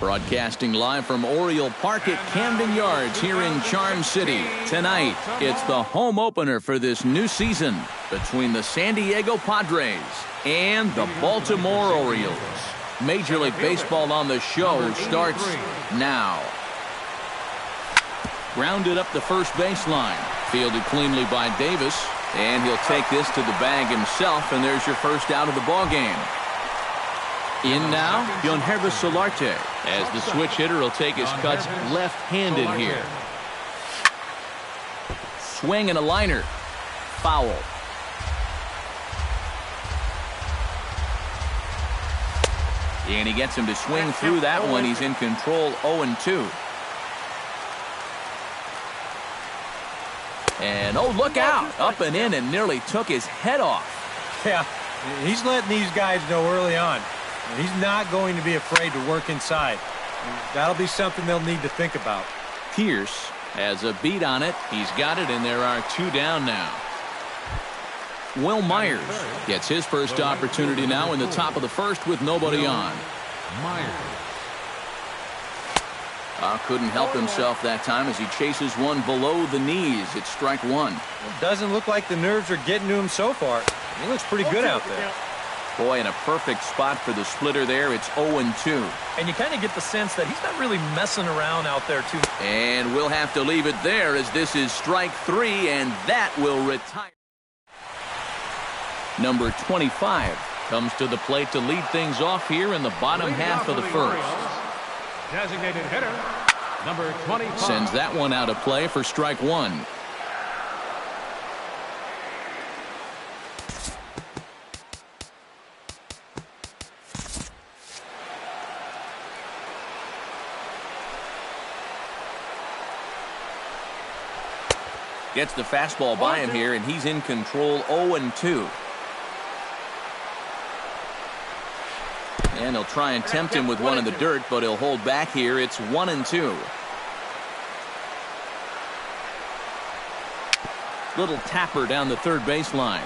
Speaker 1: Broadcasting live from Oriole Park at Camden Yards here in Charm City. Tonight, it's the home opener for this new season between the San Diego Padres and the Baltimore Orioles. Major League Baseball on the show starts now. Grounded up the first baseline. Fielded cleanly by Davis. And he'll take this to the bag himself, and there's your first out of the ball game. In now, Yonhervis Solarte, as the switch hitter will take his cuts left-handed here. Swing and a liner. Foul. And he gets him to swing through that one. He's in control 0-2. And, oh, look out. Up and in and nearly took his head off.
Speaker 2: Yeah, he's letting these guys know early on. He's not going to be afraid to work inside. That'll be something they'll need to think about.
Speaker 1: Pierce has a beat on it. He's got it, and there are 2 down now. Will Myers gets his first opportunity now in the top of the first with nobody on. Couldn't help himself that time as he chases one below the knees. It's strike 1.
Speaker 2: It doesn't look like the nerves are getting to him so far. He looks pretty good out there.
Speaker 1: Boy, in a perfect spot for the splitter there. It's 0-2.
Speaker 3: And you kind of get the sense that he's not really messing around out there too.
Speaker 1: And we'll have to leave it there as this is strike 3, and that will retire. Number 25 comes to the plate to lead things off here in the bottom half of the first.
Speaker 4: Designated hitter, number 25.
Speaker 1: Sends that one out of play for strike 1. Gets the fastball by him here, and he's in control 0-2. And he'll try and tempt him with one in the dirt, but he'll hold back here. It's 1-2. Little tapper down the third baseline.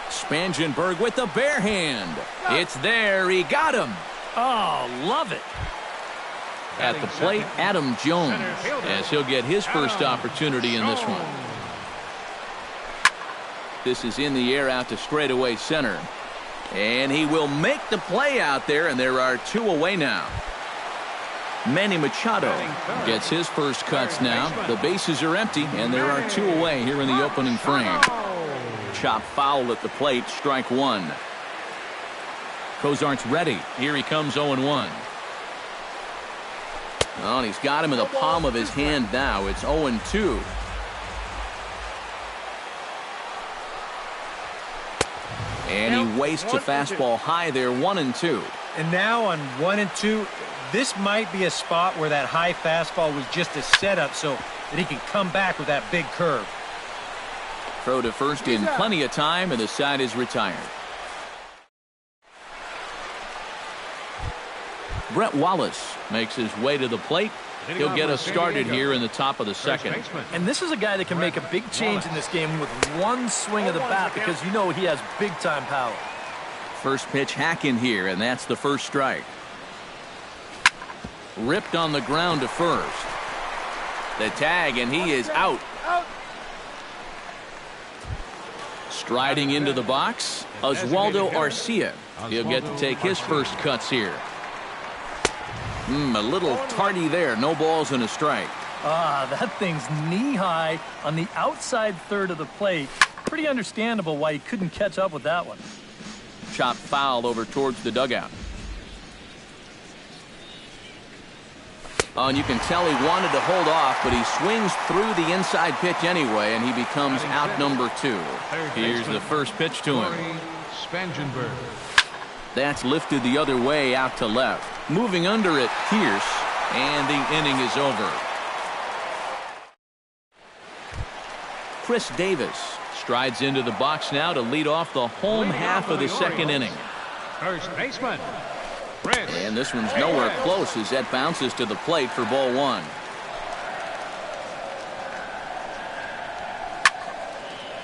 Speaker 1: Spangenberg with the bare hand. It's there. He got him.
Speaker 3: Oh, love it.
Speaker 1: At the plate, Adam Jones, as he'll get his first opportunity in this one. This is in the air out to straightaway center. And he will make the play out there, and there are 2 away now. Manny Machado gets his first cuts now. The bases are empty, and there are 2 away here in the opening frame. Chop foul at the plate, strike 1. Cozart's ready. Here he comes 0-1. Oh, and he's got him in the palm of his hand now. It's 0-2. And he wastes a fastball high there, 1-2.
Speaker 2: And now on 1-2, this might be a spot where that high fastball was just a setup so that he can come back with that big curve.
Speaker 1: Throw to first in plenty of time, and the side is retired. Brett Wallace makes his way to the plate. He'll get us started here in the top of the second.
Speaker 3: And this is a guy that can make a big change in this game with one swing of the bat because you know he has big-time power.
Speaker 1: First pitch hack in here, and that's the first strike. Ripped on the ground to first. The tag, and he is out. Striding into the box, Oswaldo Arcia. He'll get to take his first cuts here. A little tardy there. No balls and a strike.
Speaker 3: That thing's knee-high on the outside third of the plate. Pretty understandable why he couldn't catch up with that one.
Speaker 1: Chopped foul over towards the dugout. Oh, and you can tell he wanted to hold off, but he swings through the inside pitch anyway, and he becomes out number 2. Here's the first pitch to him.
Speaker 4: Spangenberg.
Speaker 1: That's lifted the other way out to left. Moving under it, Pierce, and the inning is over. Chris Davis strides into the box now to lead off the home half of the second inning.
Speaker 4: First baseman.
Speaker 1: And this one's nowhere close as that bounces to the plate for ball 1.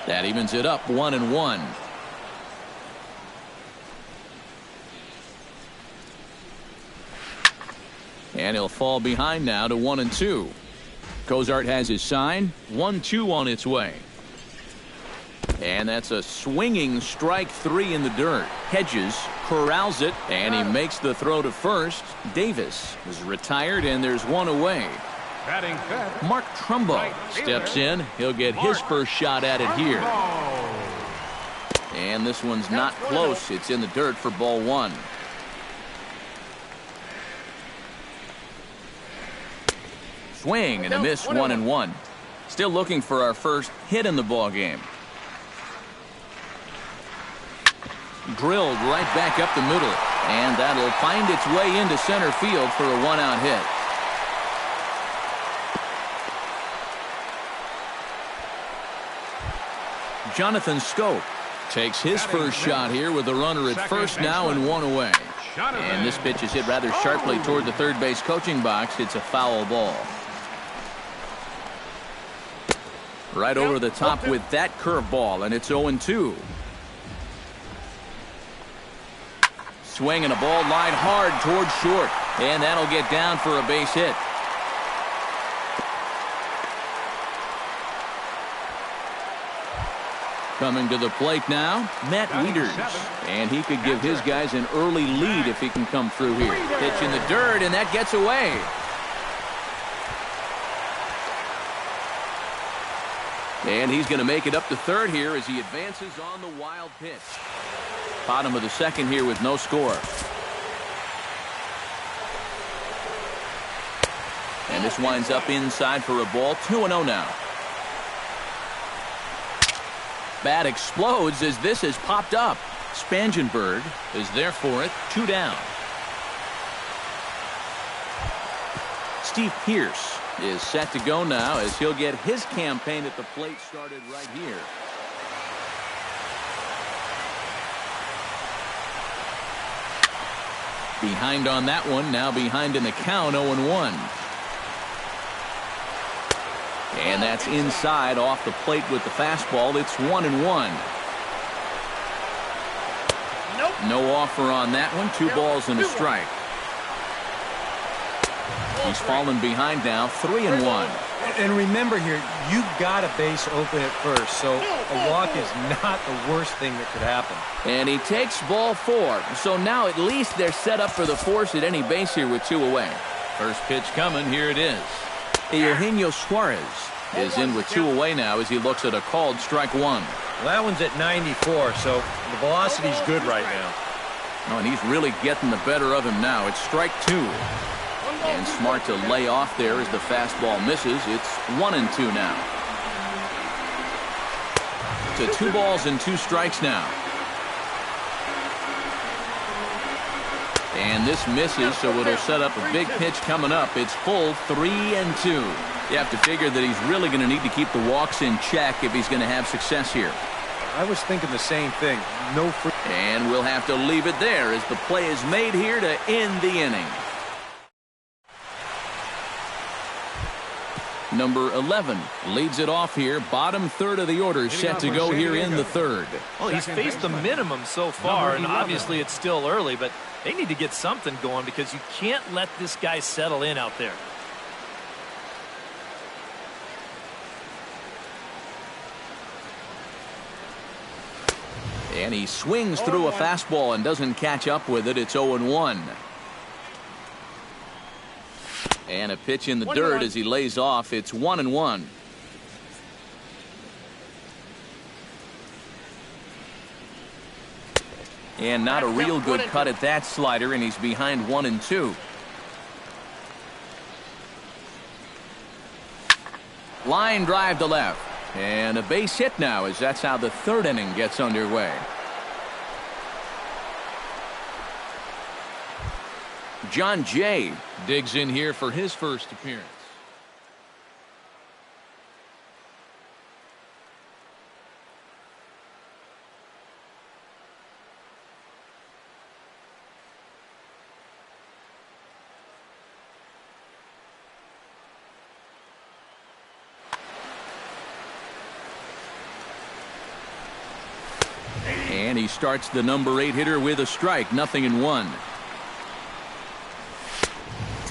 Speaker 1: That evens it up 1-1. And he'll fall behind now to 1-2. Cozart has his sign. 1-2 on its way. And that's a swinging strike 3 in the dirt. Hedges corrals it, and he makes the throw to first. Davis is retired, and there's one away.
Speaker 4: Batting fifth,
Speaker 1: Mark Trumbo steps in. He'll get his first shot at it here. And this one's not close. It's in the dirt for ball 1. Swing and a miss, 1-1. Still looking for our first hit in the ball game. Drilled right back up the middle, and that'll find its way into center field for a 1-out hit. Jonathan Scope takes his first shot here with a runner at first now and 1 away. And this pitch is hit rather sharply toward the third base coaching box. It's a foul ball. Right over the top with that curveball, and it's 0-2. Swing and a ball line hard toward short, and that'll get down for a base hit. Coming to the plate now, Matt Wieters, and he could give his guys an early lead if he can come through here. Pitch in the dirt, and that gets away. And he's going to make it up to third here as he advances on the wild pitch. Bottom of the second here with no score. And this winds up inside for a ball. 2-0 now. Bat explodes as this has popped up. Spangenberg is there for it. 2 down. Steve Pearce is set to go now as he'll get his campaign at the plate started right here. Behind on that one, now behind in the count, 0-1. And that's inside off the plate with the fastball. It's 1-1.
Speaker 5: Nope.
Speaker 1: No offer on that one. 2 balls and a strike. He's fallen behind now, 3-1.
Speaker 2: And remember here, you got a base open at first, so a walk is not the worst thing that could happen.
Speaker 1: And he takes ball 4. So now at least they're set up for the force at any base here with 2 away. First pitch coming. Here it is. Eugenio Suarez is in with 2 away now as he looks at a called strike 1.
Speaker 2: Well, that one's at 94, so the velocity's good right now.
Speaker 1: Oh, and he's really getting the better of him now. It's strike 2. And smart to lay off there as the fastball misses. It's 1-2 now. To 2 balls and 2 strikes now. And this misses, so it'll set up a big pitch coming up. It's full 3-2. You have to figure that he's really going to need to keep the walks in check if he's going to have success here.
Speaker 2: I was thinking the same thing. No free.
Speaker 1: And we'll have to leave it there as the play is made here to end the inning. Number 11 leads it off here. Bottom third of the order set to go here in the third.
Speaker 3: Well, he's faced the minimum so far, and obviously it's still early, but they need to get something going because you can't let this guy settle in out there.
Speaker 1: And he swings through a fastball and doesn't catch up with it. It's 0-1. And a pitch in the dirt as he lays off. It's 1-1. And not a real good cut at that slider, and he's behind 1-2. Line drive to left. And a base hit now as that's how the third inning gets underway. John Jay digs in here for his first appearance. And he starts the number 8 hitter with a strike. 0-1.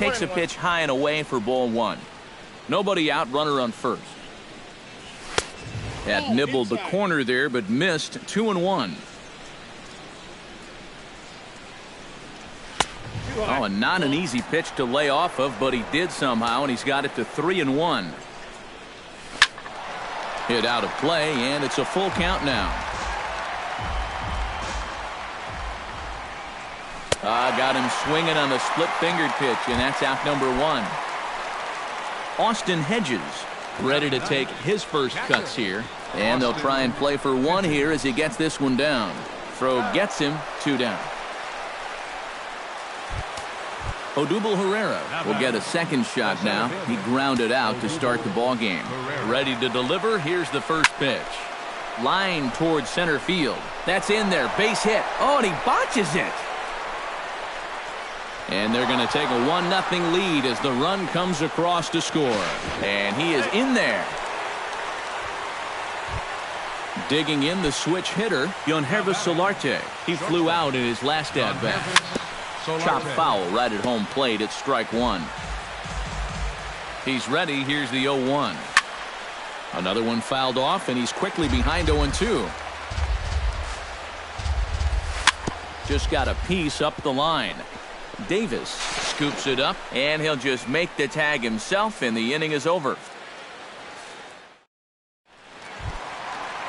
Speaker 1: takes a pitch high and away for ball one. Nobody out, runner on first. Had nibbled the corner there, but missed. 2-1. Oh, and not an easy pitch to lay off of, but he did somehow, and he's got it to 3-1. Hit out of play, and it's a full count now. Got him swinging on the split-fingered pitch, and that's out number one. Austin Hedges ready to take his first cuts here, and they'll try and play for one here as he gets this one down. Throw gets him, 2 down. Odubel Herrera will get a second shot now. He grounded out to start the ball game. Ready to deliver. Here's the first pitch. Line towards center field. That's in there. Base hit. Oh, and he botches it. And they're going to take a 1-0 lead as the run comes across to score. And he is in there. Digging in the switch hitter, Yonhervis Solarte. He flew out in his last at-bat. Chop foul right at home plate at strike one. He's ready. Here's the 0-1. Another one fouled off, and he's quickly behind 0-2. Just got a piece up the line. Davis scoops it up, and he'll just make the tag himself, and the inning is over.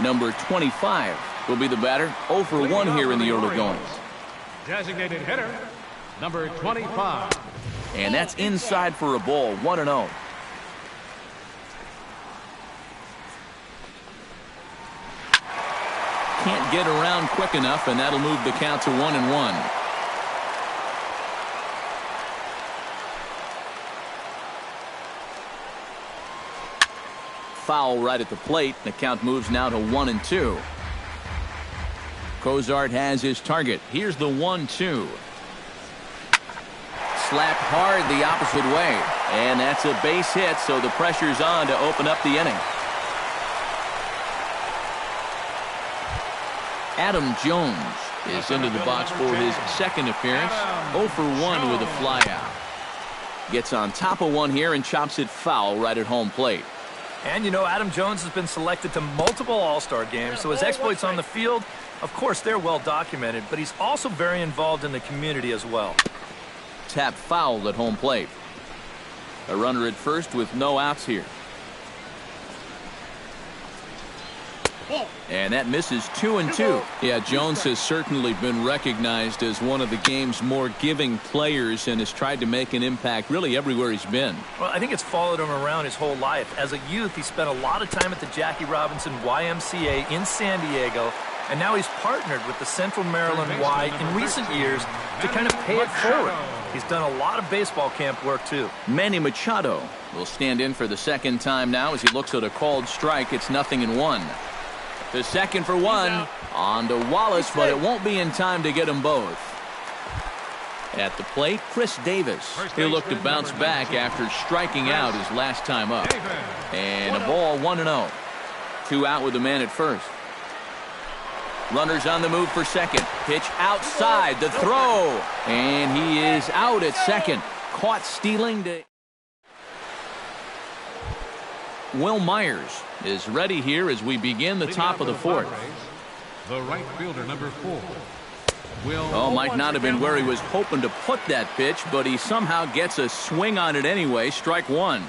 Speaker 1: Number 25 will be the batter. 0 for 1 here in the early goings.
Speaker 4: Designated hitter, number 25.
Speaker 1: And that's inside for a ball, 1-0. Can't get around quick enough, and that'll move the count to 1-1. Foul right at the plate. The count moves now to 1-2. Cozart has his target. Here's the 1-2. Slapped hard the opposite way. And that's a base hit, so the pressure's on to open up the inning. Adam Jones is into the box for his second appearance. 0 for 1 with a flyout. Gets on top of one here and chops it foul right at home plate.
Speaker 3: And, you know, Adam Jones has been selected to multiple All-Star games, so his exploits on the field, of course, they're well documented, but he's also very involved in the community as well.
Speaker 1: Tap foul at home plate. A runner at first with no outs here. And that misses 2-2. Yeah, Jones has certainly been recognized as one of the game's more giving players and has tried to make an impact really everywhere he's been.
Speaker 3: Well, I think it's followed him around his whole life. As a youth, he spent a lot of time at the Jackie Robinson YMCA in San Diego, and now he's partnered with the Central Maryland Y in recent years to kind of pay it forward. He's done a lot of baseball camp work, too.
Speaker 1: Manny Machado will stand in for the second time now as he looks at a called strike. It's 0-1. The second for one on to Wallace, but it won't be in time to get them both. At the plate, Chris Davis. He'll look to bounce back after striking out his last time up. And a ball, 1-0. 2 out with the man at first. Runners on the move for second. Pitch outside, the throw. And he is out at second. Caught stealing to... Will Myers is ready here as we begin the top of the fourth.
Speaker 4: The right fielder, number 4.
Speaker 1: Might not have been where he was hoping to put that pitch, but he somehow gets a swing on it anyway. Strike one.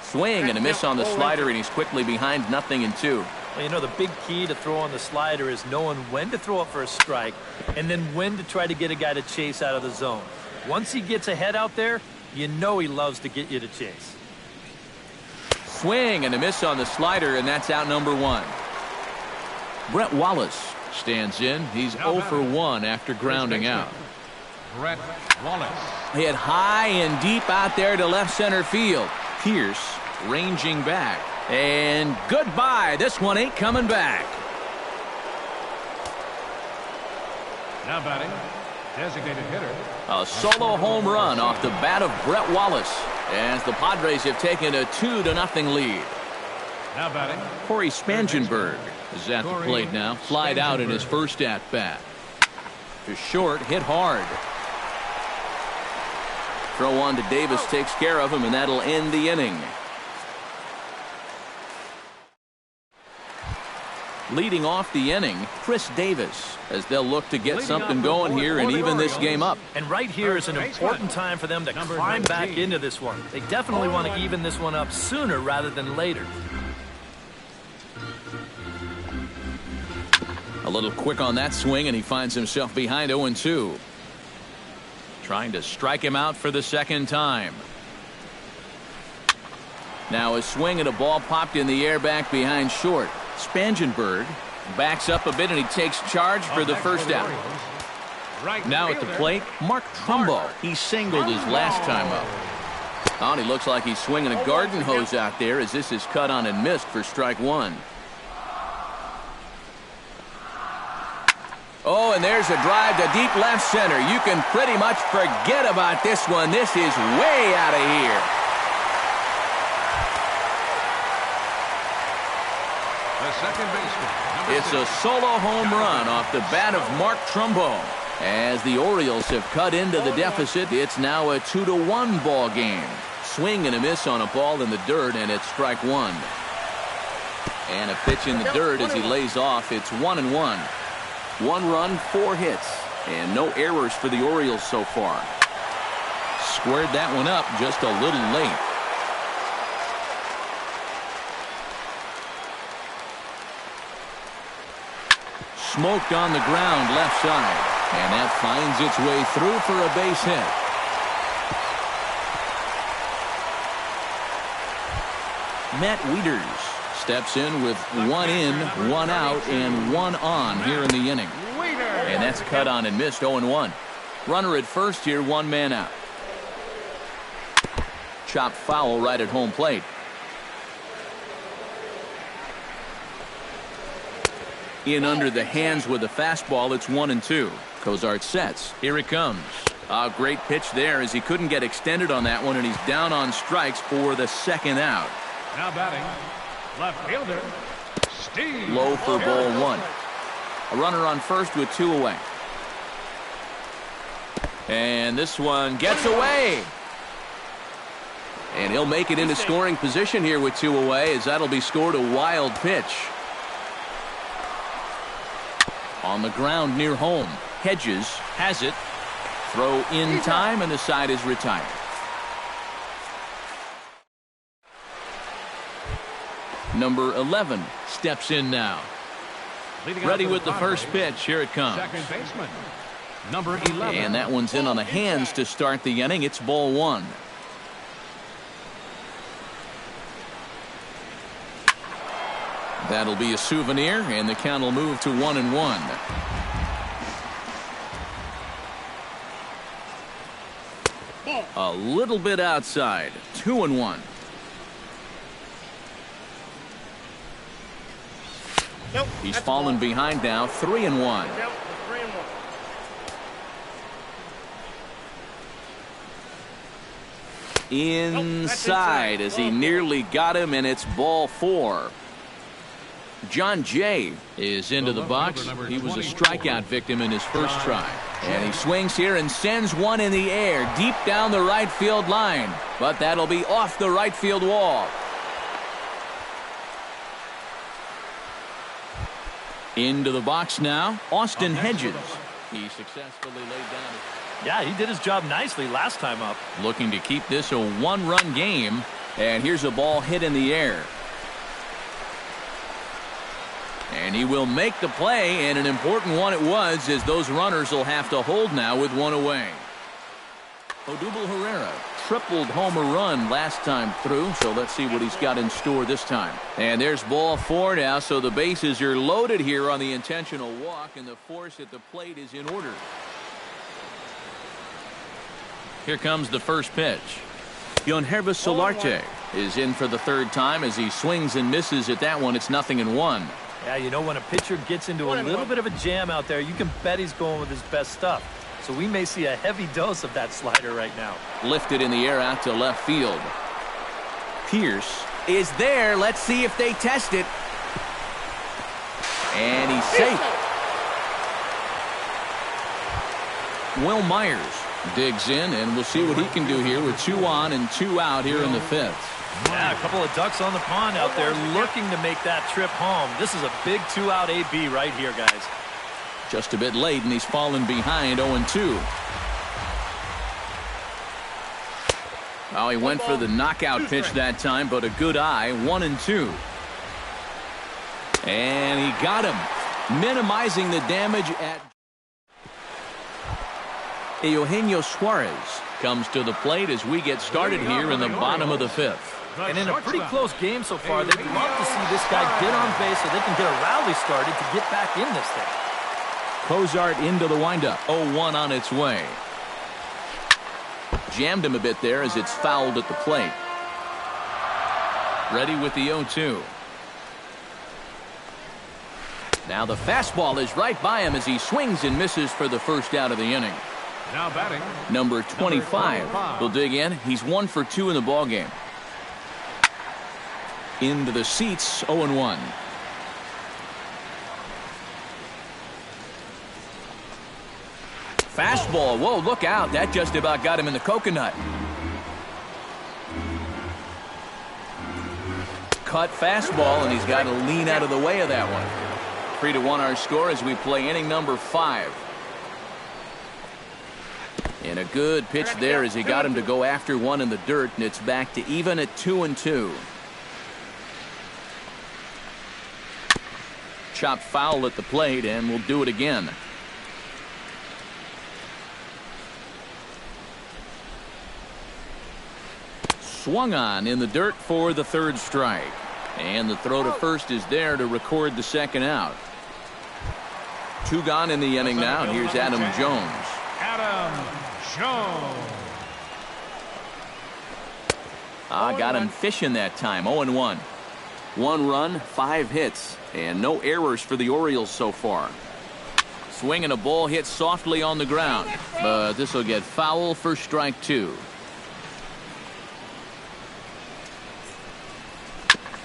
Speaker 1: Swing and a miss on the slider, and he's quickly behind 0-2.
Speaker 3: Well, you know, the big key to throwing the slider is knowing when to throw it for a strike and then when to try to get a guy to chase out of the zone. Once he gets ahead out there, you know he loves to get you to chase.
Speaker 1: Swing and a miss on the slider, and that's out number 1. Brett Wallace stands in. He's 0 for 1 after grounding out.
Speaker 4: Brett Wallace.
Speaker 1: Hit high and deep out there to left center field. Pierce ranging back. And goodbye. This one ain't coming back.
Speaker 4: Now batting, designated hitter.
Speaker 1: A solo home run off the bat of Brett Wallace as the Padres have taken a 2-0 lead.
Speaker 4: Now batting,
Speaker 1: Corey Spangenberg is at the plate now. Flied out in his first at-bat. To short, hit hard. throw on to Davis takes care of him, and that'll end the inning. Leading off the inning, Chris Davis, as they'll look to get something going here and even this game up.
Speaker 3: And right here is an important time for them to climb back into this one. They definitely want to even this one up sooner rather than later.
Speaker 1: A little quick on that swing, and he finds himself behind 0-2. Trying to strike him out for the second time. Now a swing and a ball popped in the air back behind short. Spangenberg backs up a bit, and he takes charge for the first out. Now at the plate, Mark Trumbo. He singled his last time up. Oh, and he looks like he's swinging a garden hose out there as this is cut on and missed for strike one. Oh, and there's a drive to deep left center. You can pretty much forget about this one. This is way out of here.
Speaker 4: The second baseman.
Speaker 1: It's a solo home run off the bat of Mark Trumbo. As the Orioles have cut into the deficit, it's now a 2-1 ball game. Swing and a miss on a ball in the dirt, and it's strike one. And a pitch in the dirt as he lays off. It's 1-1. 1 run, 4 hits, and no errors for the Orioles so far. Squared that one up just a little late. Smoked on the ground left side, and that finds its way through for a base hit. Matt Wieters steps in with 1 in, 1 out, and 1 on here in the inning. And that's cut on and missed. 0-1. Runner at first here, 1 man out. Chopped foul right at home plate. In under the hands with a fastball. It's 1-2. Cozart sets. Here it comes. A great pitch there as he couldn't get extended on that one, and he's down on strikes for the second out.
Speaker 4: Now batting, left fielder, Steve.
Speaker 1: Low for ball 1. A runner on first with 2 away. And this one gets away. And he'll make it into scoring position here with 2 away, as that'll be scored a wild pitch. On the ground near home. Hedges has it. Throw in time, and the side is retired. Number 11 steps in now. Ready with the first pitch. Here it comes.
Speaker 4: Second baseman, number 11.
Speaker 1: And that one's in on the hands to start the inning. It's ball 1. That'll be a souvenir, and the count will move to 1-1. A little bit outside. 2-1.
Speaker 5: Nope,
Speaker 1: He's
Speaker 5: that's
Speaker 1: fallen
Speaker 5: a ball.
Speaker 1: behind now. 3-1.
Speaker 5: Yep, 3-1.
Speaker 1: Inside as he nearly got him, and it's ball 4. John Jay is into the box. He was a strikeout victim in his first try. And he swings here and sends one in the air deep down the right field line. But that'll be off the right field wall. Into the box now, Austin Hedges. He successfully laid down.
Speaker 3: Yeah, he did his job nicely last time up.
Speaker 1: Looking to keep this a 1-run game. And here's a ball hit in the air. And he will make the play, and an important one it was, as those runners will have to hold now with 1 away. Odubel Herrera tripled homer run last time through, so let's see what he's got in store this time. And there's ball 4 now, so the bases are loaded here on the intentional walk, and the force at the plate is in order. Here comes the first pitch. Yonhervis Solarte is in for the 3rd time as he swings and misses at that one. It's 0-1.
Speaker 3: Yeah, you know, when a pitcher gets into a little bit of a jam out there, you can bet he's going with his best stuff. So we may see a heavy dose of that slider right now.
Speaker 1: Lifted in the air out to left field. Pierce is there. Let's see if they test it. And he's safe. Will Myers Digs in, and we'll see what he can do here with 2 on and 2 out here in the 5th.
Speaker 3: Yeah, a couple of ducks on the pond out there looking to make that trip home. This is a big 2-out AB right here, guys.
Speaker 1: Just a bit late, and he's fallen behind 0-2. Oh, he went for the knockout pitch that time, but a good eye, 1-2. And he got him, minimizing the damage at... Eugenio Suarez comes to the plate as we get started here in the bottom of the 5th.
Speaker 3: And in a pretty close game so far, they'd love to see this guy get on base so they can get a rally started to get back in this thing.
Speaker 1: Cozart into the windup, 0-1 on its way. Jammed him a bit there as it's fouled at the plate. Ready with the 0-2. Now the fastball is right by him as he swings and misses for the first out of the inning.
Speaker 4: Now batting,
Speaker 1: Number 25 will dig in. He's 1 for 2 in the ballgame. Into the seats, 0-1. Fastball. Whoa, look out. That just about got him in the coconut. Cut fastball, and he's got to lean out of the way of that one. 3-1 our score as we play inning number 5. And a good pitch there as he got him to go after one in the dirt, and it's back to even at 2-2. Chopped foul at the plate, and we'll do it again. Swung on in the dirt for the 3rd strike. And the throw to first is there to record the 2nd out. 2 gone in the inning now. Here's Adam Jones.
Speaker 4: Adam Jones.
Speaker 1: Got him fishing that time. 0-1. 1 run, 5 hits, and no errors for the Orioles so far. Swinging a ball hit softly on the ground, but this will get foul for strike 2.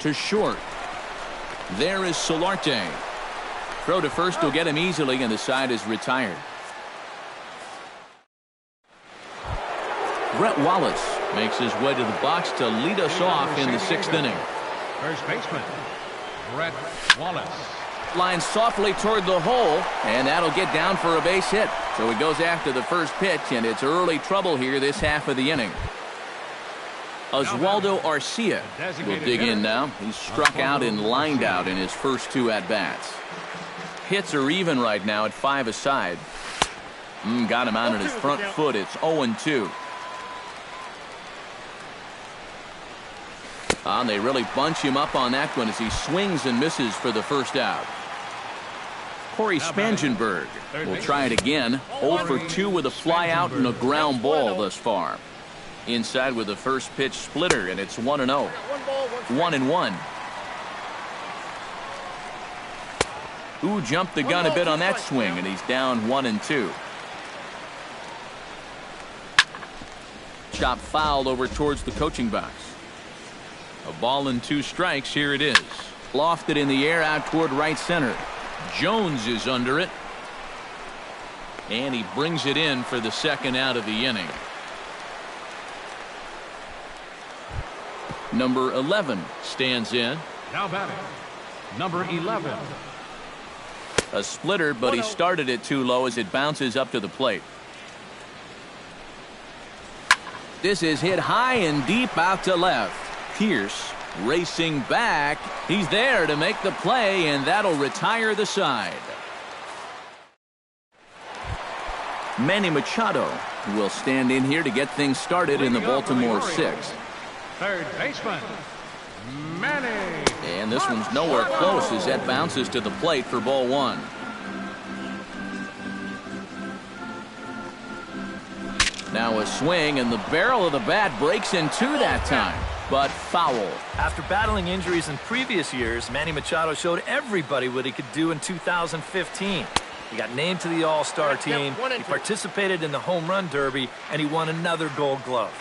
Speaker 1: To short. There is Solarte. Throw to first will get him easily, and the side is retired. Brett Wallace makes his way to the box to lead us off in the 6th inning.
Speaker 4: First baseman, Brett Wallace.
Speaker 1: Lines softly toward the hole, and that'll get down for a base hit. So he goes after the first pitch, and it's early trouble here this half of the inning. Oswaldo Arcia will dig in now. He's struck out and lined out in his first 2 at-bats. Hits are even right now at 5 aside. Got him out on his front foot. It's 0-2. They really bunch him up on that one as he swings and misses for the first out. Corey Spangenberg will try it again. 0 for 2 with a fly out and a ground ball thus far. Inside with the first pitch splitter, and it's 1-0. 1-1. Ooh, jumped the gun a bit on that swing, and he's down 1-2. Chop fouled over towards the coaching box. A ball and 2 strikes. Here it is. Lofted in the air out toward right center. Jones is under it. And he brings it in for the 2nd out of the inning. Number 11 stands in.
Speaker 4: Now batting, number 11.
Speaker 1: A splitter, but he started it too low as it bounces up to the plate. This is hit high and deep out to left. Pierce racing back. He's there to make the play, and that'll retire the side. Manny Machado will stand in here to get things started in the Baltimore 6th.
Speaker 4: Third baseman, Manny.
Speaker 1: And this one's nowhere close as that bounces to the plate for ball 1. Now a swing, and the barrel of the bat breaks in 2 that time, but foul.
Speaker 3: After battling injuries in previous years, Manny Machado showed everybody what he could do in 2015. He got named to the All-Star team, he participated in the Home Run Derby, and he won another Gold Glove.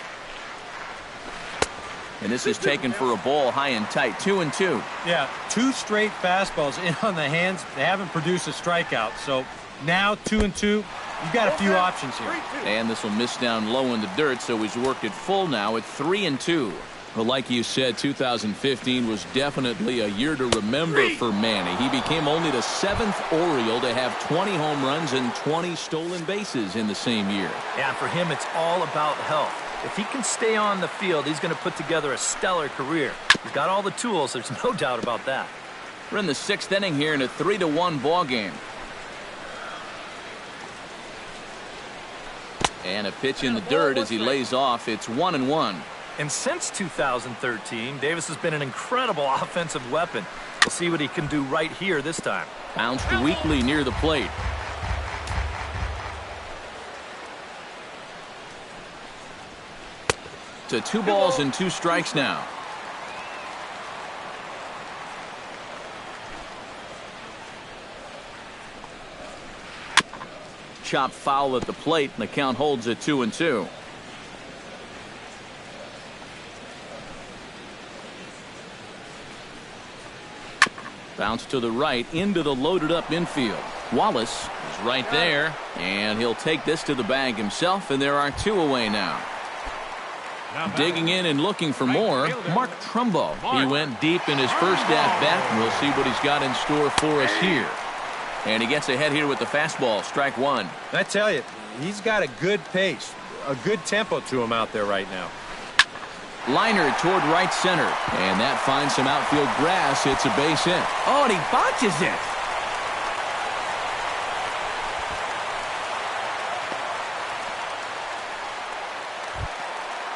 Speaker 1: And this is taken for a ball high and tight. 2-2.
Speaker 2: Yeah, 2 straight fastballs in on the hands. They haven't produced a strikeout, so Now 2-2. You've got a few options here.
Speaker 1: And this will miss down low in the dirt, so he's worked it full now at 3-2. Well, like you said, 2015 was definitely a year to remember for Manny. He became only the 7th Oriole to have 20 home runs and 20 stolen bases in the same year.
Speaker 3: Yeah, for him, it's all about health. If he can stay on the field, he's going to put together a stellar career. He's got all the tools. There's no doubt about that.
Speaker 1: We're in the 6th inning here in a 3-1 ball game. And a pitch in the dirt as he lays off. It's 1-1.
Speaker 3: And since 2013, Davis has been an incredible offensive weapon. We'll see what he can do right here this time.
Speaker 1: Bounced weakly near the plate. To 2 balls and 2 strikes now. Chopped foul at the plate, and the count holds at 2-2. Bounce to the right into the loaded up infield. Wallace is right there, and he'll take this to the bag himself, and there are 2 away now. Digging in and looking for more, Mark Trumbo. He went deep in his first at-bat, and we'll see what he's got in store for us here. And he gets ahead here with the fastball, strike 1.
Speaker 2: I tell you, he's got a good pace, a good tempo to him out there right now.
Speaker 1: Liner toward right center, and that finds some outfield grass. It's a base hit. Oh, and he botches it.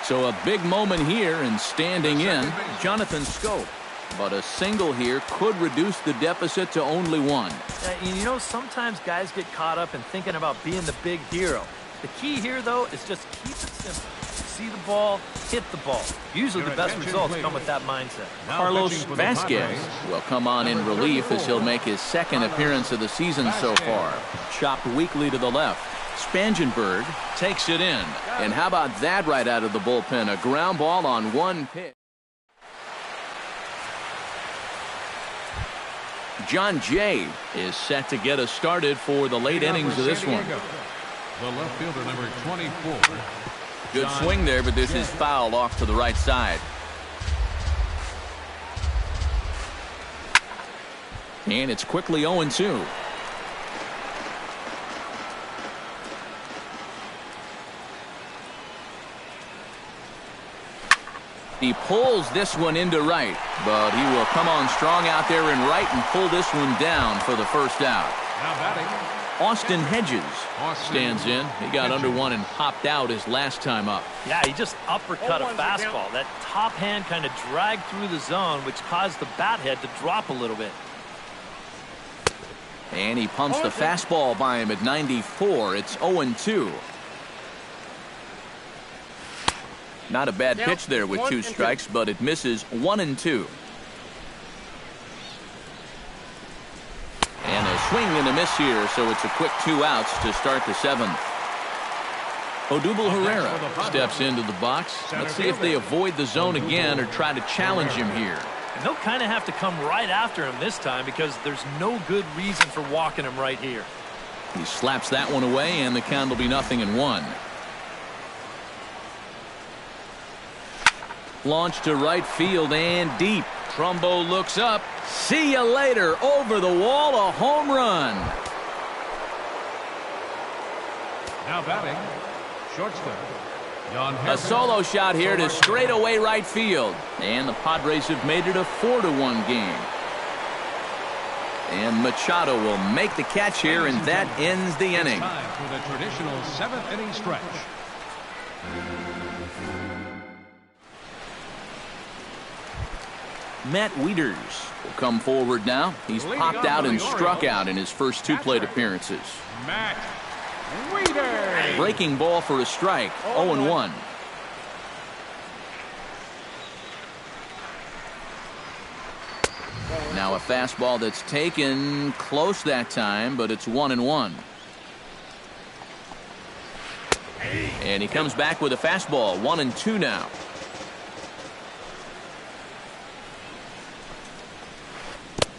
Speaker 1: So a big moment here, and standing in, Jonathan Scope. But a single here could reduce the deficit to only 1.
Speaker 3: You know, sometimes guys get caught up in thinking about being the big hero. The key here, though, is just keep it simple. See the ball, hit the ball. Usually the best results come with that mindset.
Speaker 1: Carlos Vasquez will come on in relief as he'll make his 2nd appearance of the season so far. Chopped weakly to the left. Spangenberg takes it in. And how about that right out of the bullpen? A ground ball on 1 pitch. John Jay is set to get us started for the late innings of this one.
Speaker 4: The left fielder, number 24.
Speaker 1: Good swing there, but this is fouled off to the right side. And it's quickly 0-2. He pulls this one into right, but he will come on strong out there in right and pull this one down for the first out.
Speaker 4: Now batting,
Speaker 1: Austin Hedges stands in. He got under one and popped out his last time up.
Speaker 3: Yeah, he just uppercut a fastball. That top hand kind of dragged through the zone, which caused the bat head to drop a little bit.
Speaker 1: And he pumps the fastball by him at 94. It's 0-2. Not a bad pitch there with 2 strikes, but it misses 1-2. And a swing and a miss here, so it's a quick 2 outs to start the 7th. Odubel Herrera steps into the box. Let's see if they avoid the zone again or try to challenge him here.
Speaker 3: And they'll kind of have to come right after him this time because there's no good reason for walking him right here.
Speaker 1: He slaps that one away, and the count will be 0-1. Launch to right field and deep. Trumbo looks up. See you later. Over the wall, a home run.
Speaker 4: now batting, shortstop.
Speaker 1: A solo shot here to straightaway right field. And the Padres have made it a 4-1 game. And Machado will make the catch here, and that ends the inning.
Speaker 4: Time for the traditional 7th inning stretch.
Speaker 1: Matt Wieters will come forward now. He's popped out and struck out in his first 2 plate appearances.
Speaker 4: Matt Wieters.
Speaker 1: Breaking ball for a strike. 0-1. Now a fastball that's taken close that time, but it's 1-1. And he comes back with a fastball. 1-2 now.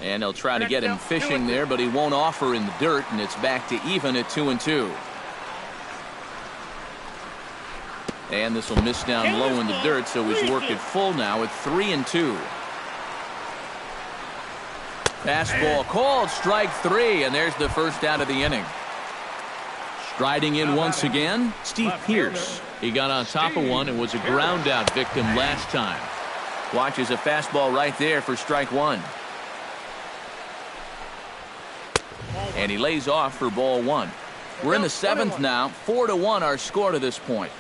Speaker 1: And they'll try to get him fishing there, but he won't offer in the dirt, and it's back to even at 2-2. And this will miss down low in the dirt, so he's worked it full now at 3-2. Fastball called, strike 3, and there's the first out of the inning. Striding in once again, Steve Pearce. He got on top of one and was a ground out victim last time. Watches a fastball right there for strike 1. And he lays off for ball 1. We're in the 7th now. 4-1 our score to this point.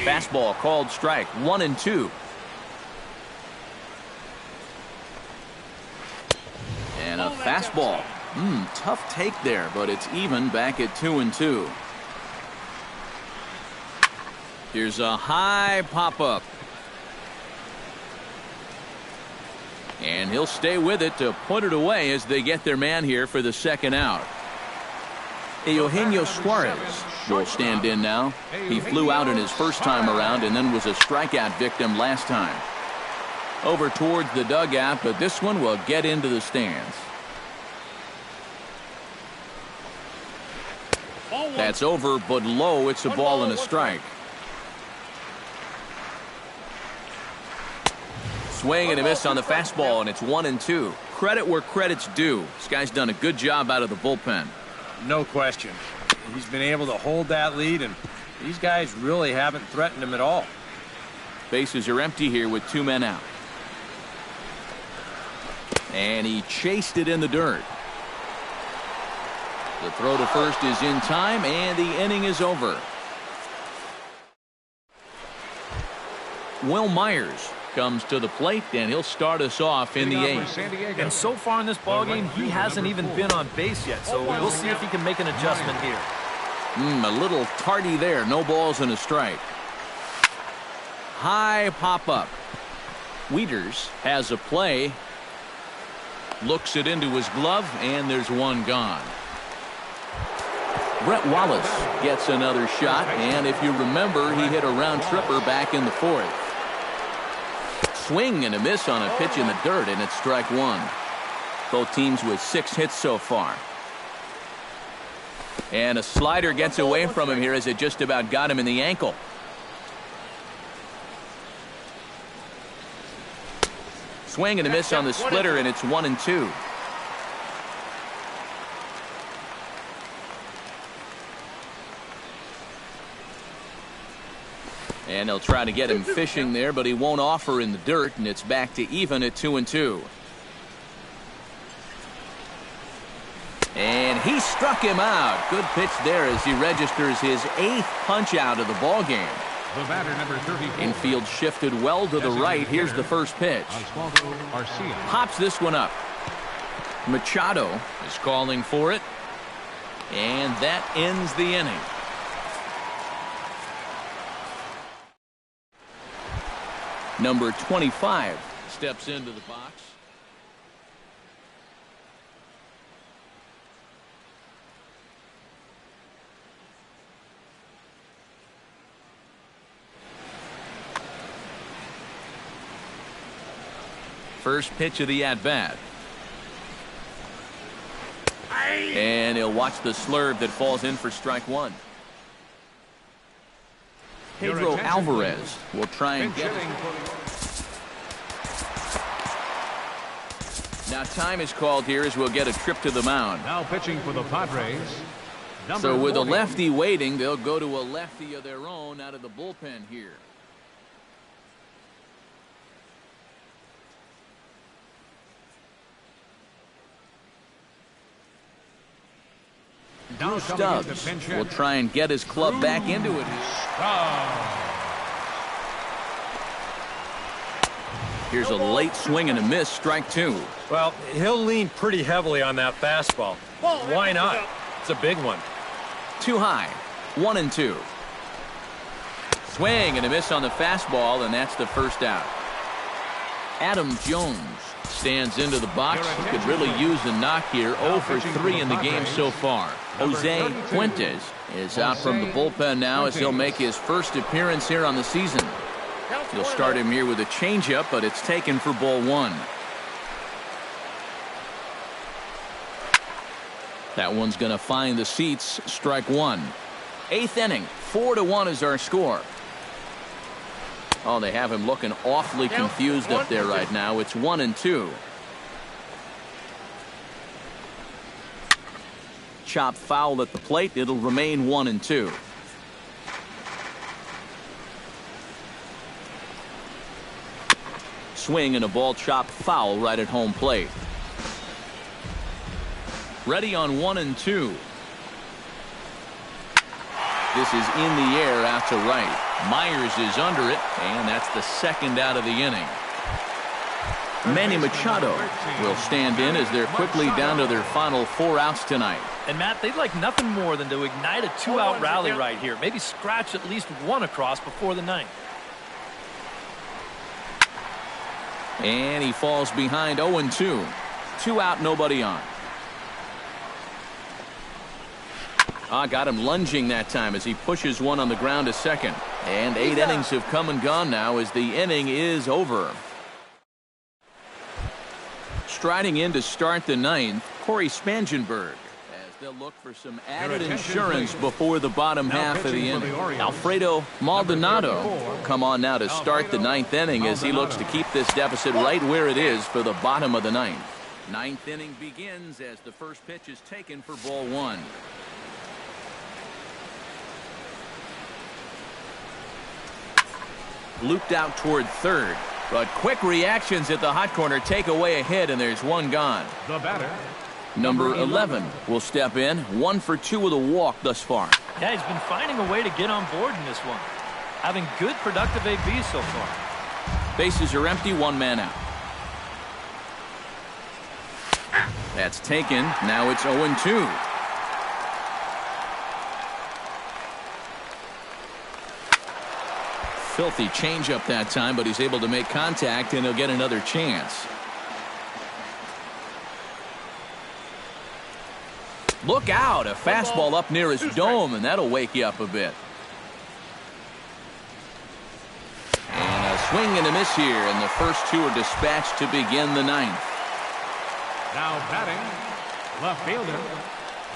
Speaker 1: Fastball called strike 1-2. And a fastball. Tough take there, but it's even back at 2-2. Here's a high pop-up. And he'll stay with it to put it away as they get their man here for the second out. Eugenio Suarez will stand in now. He flew out in his first time around and then was a strikeout victim last time. Over towards the dugout, but this one will get into the stands. That's over, but low. It's a ball and a strike. Swing and a miss on the fastball, and it's 1-2. Credit where credit's due. This guy's done a good job out of the bullpen.
Speaker 2: No question. He's been able to hold that lead, and these guys really haven't threatened him at all.
Speaker 1: Bases are empty here with 2 men out. And he chased it in the dirt. The throw to first is in time, and the inning is over. Will Myers comes to the plate, and he'll start us off in the 8th.
Speaker 3: And so far in this ballgame, he hasn't even been on base yet, so we'll see if he can make an adjustment here.
Speaker 1: A little tardy there. No balls and a strike. High pop-up. Wieters has a play. Looks it into his glove, and there's one gone. Brett Wallace gets another shot, and if you remember, he hit a round tripper back in the 4th. Swing and a miss on a pitch in the dirt, and it's strike 1. Both teams with 6 hits so far. And a slider gets away from him here as it just about got him in the ankle. Swing and a miss on the splitter, and it's 1-2. And they'll try to get him fishing there, but he won't offer in the dirt, and it's back to even at 2-2. And he struck him out. Good pitch there as he registers his 8th punch out of the ball game.
Speaker 4: The batter, number 34.
Speaker 1: Infield shifted well to the right. Here's the first pitch. Pops this one up. Machado is calling for it. And that ends the inning. Number 25 steps into the box. First pitch of the at-bat. And he'll watch the slurve that falls in for strike 1. Pedro Alvarez will try and get it. Now time is called here as we'll get a trip to the mound.
Speaker 4: Now pitching for the Padres.
Speaker 1: So with a lefty waiting, they'll go to a lefty of their own out of the bullpen here. Drew Stubbs will try and get his club back into it. Here's a late swing and a miss, strike 2.
Speaker 2: Well, he'll lean pretty heavily on that fastball. Why not? It's a big one.
Speaker 1: Too high. 1-2. Swing and a miss on the fastball, and that's the first out. Adam Jones stands into the box. He could really use a knock here. 0 for 3 in the game so far. Jose Fuentes is out from the bullpen now as he'll make his first appearance here on the season. He'll start him here with a changeup, but it's taken for ball one. That one's going to find the seats. Strike one. Eighth inning. 4-1 is our score. Oh, they have him looking awfully confused up there right now. It's 1-2. Chop foul at the plate. It'll remain 1-2. Swing and a ball chopped foul right at home plate. Ready on 1-2. This is in the air out to right. Myers is under it, and that's the second out of the inning. Manny Machado will stand in as they're quickly down to their final 4 outs tonight.
Speaker 3: And Matt, they'd like nothing more than to ignite a 2-out rally right here. Maybe scratch at least one across before the ninth.
Speaker 1: And he falls behind 0-2. 2 out, nobody on. Got him lunging that time as he pushes one on the ground to second. And 8 innings have come and gone now as the inning is over. Striding in to start the ninth, Corey Spangenberg. As they'll look for some added insurance before the bottom half of the inning. Alfredo Maldonado will come on now to start the ninth inning as he looks to keep this deficit right where it is for the bottom of the ninth. Ninth inning begins as the first pitch is taken for ball one. Looped out toward third, but quick reactions at the hot corner take away a hit, and there's one gone.
Speaker 4: The batter,
Speaker 1: Number 11 will step in. 1 for 2 with a walk thus far.
Speaker 3: Yeah, he's been finding a way to get on board in this one. Having good productive AB so far.
Speaker 1: Bases are empty, 1 man out. That's taken. Now it's 0-2. Filthy changeup that time, but he's able to make contact, and he'll get another chance. Look out, a fastball up near his dome, and that'll wake you up a bit. And a swing and a miss here, and the first 2 are dispatched to begin the ninth.
Speaker 4: now batting, left fielder,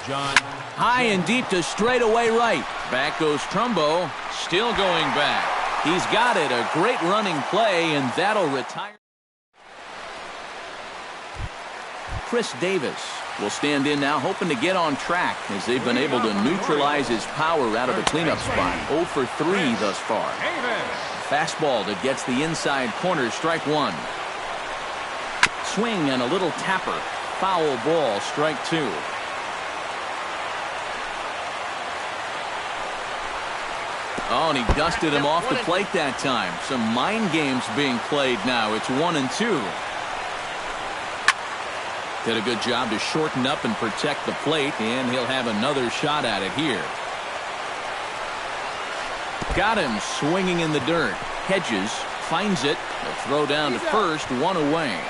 Speaker 4: John.
Speaker 1: High and deep to straightaway right. Back goes Trumbo, still going back. He's got it, a great running play, and that'll retire. Chris Davis will stand in now, hoping to get on track as they've been able to neutralize his power out of the cleanup spot. 0 for 3 thus far. Fastball that gets the inside corner, strike 1. Swing and a little tapper. Foul ball, strike 2. Oh, and he dusted him off the plate that time. Some mind games being played now. It's 1-2. Did a good job to shorten up and protect the plate, and he'll have another shot at it here. Got him swinging in the dirt. Hedges finds it. The throw down to first, 1 away.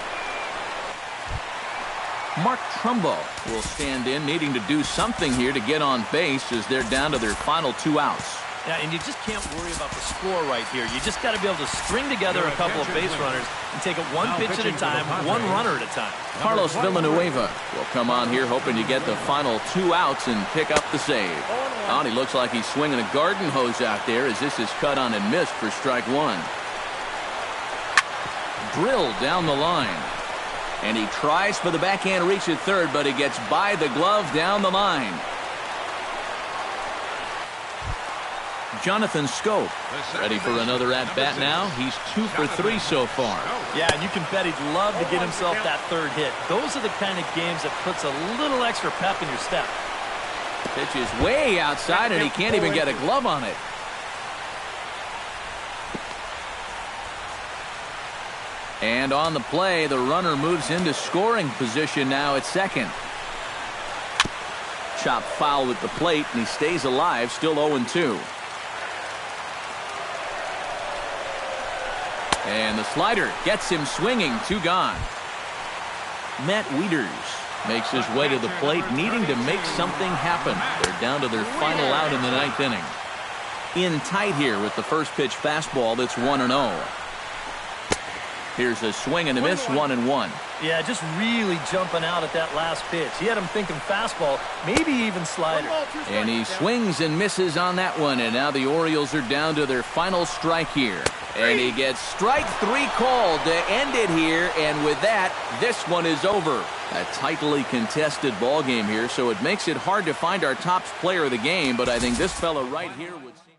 Speaker 1: Mark Trumbo will stand in, needing to do something here to get on base as they're down to their final 2 outs.
Speaker 3: Yeah, and you just can't worry about the score right here. You just got to be able to string together a couple of base runners and take it one pitch at a time, one runner at a time.
Speaker 1: Carlos Villanueva will come on here hoping to get the final 2 outs and pick up the save. Oh, and he looks like he's swinging a garden hose out there as this is cut on and missed for strike 1. Drilled down the line. And he tries for the backhand reach at third, but he gets by the glove down the line. Jonathan Scope ready for another at-bat now. He's 2 for 3 so far.
Speaker 3: Yeah, and you can bet he'd love to get himself that third hit. Those are the kind of games that puts a little extra pep in your step.
Speaker 1: Pitch is way outside, and he can't even get a glove on it. And on the play, the runner moves into scoring position now at second. Chop foul at the plate, and he stays alive, still 0-2. And the slider gets him swinging, 2 gone. Matt Wieters makes his way to the plate, needing to make something happen. They're down to their final out in the 9th inning. in tight here with the first pitch fastball that's 1-0. Here's a swing and a miss, 1-1.
Speaker 3: Yeah, just really jumping out at that last pitch. He had him thinking fastball, maybe even slider.
Speaker 1: And he swings and misses on that one, and now the Orioles are down to their final strike here. And he gets strike 3 called to end it here, and with that, this one is over. A tightly contested ball game here, so it makes it hard to find our top player of the game, but I think this fella right here would seem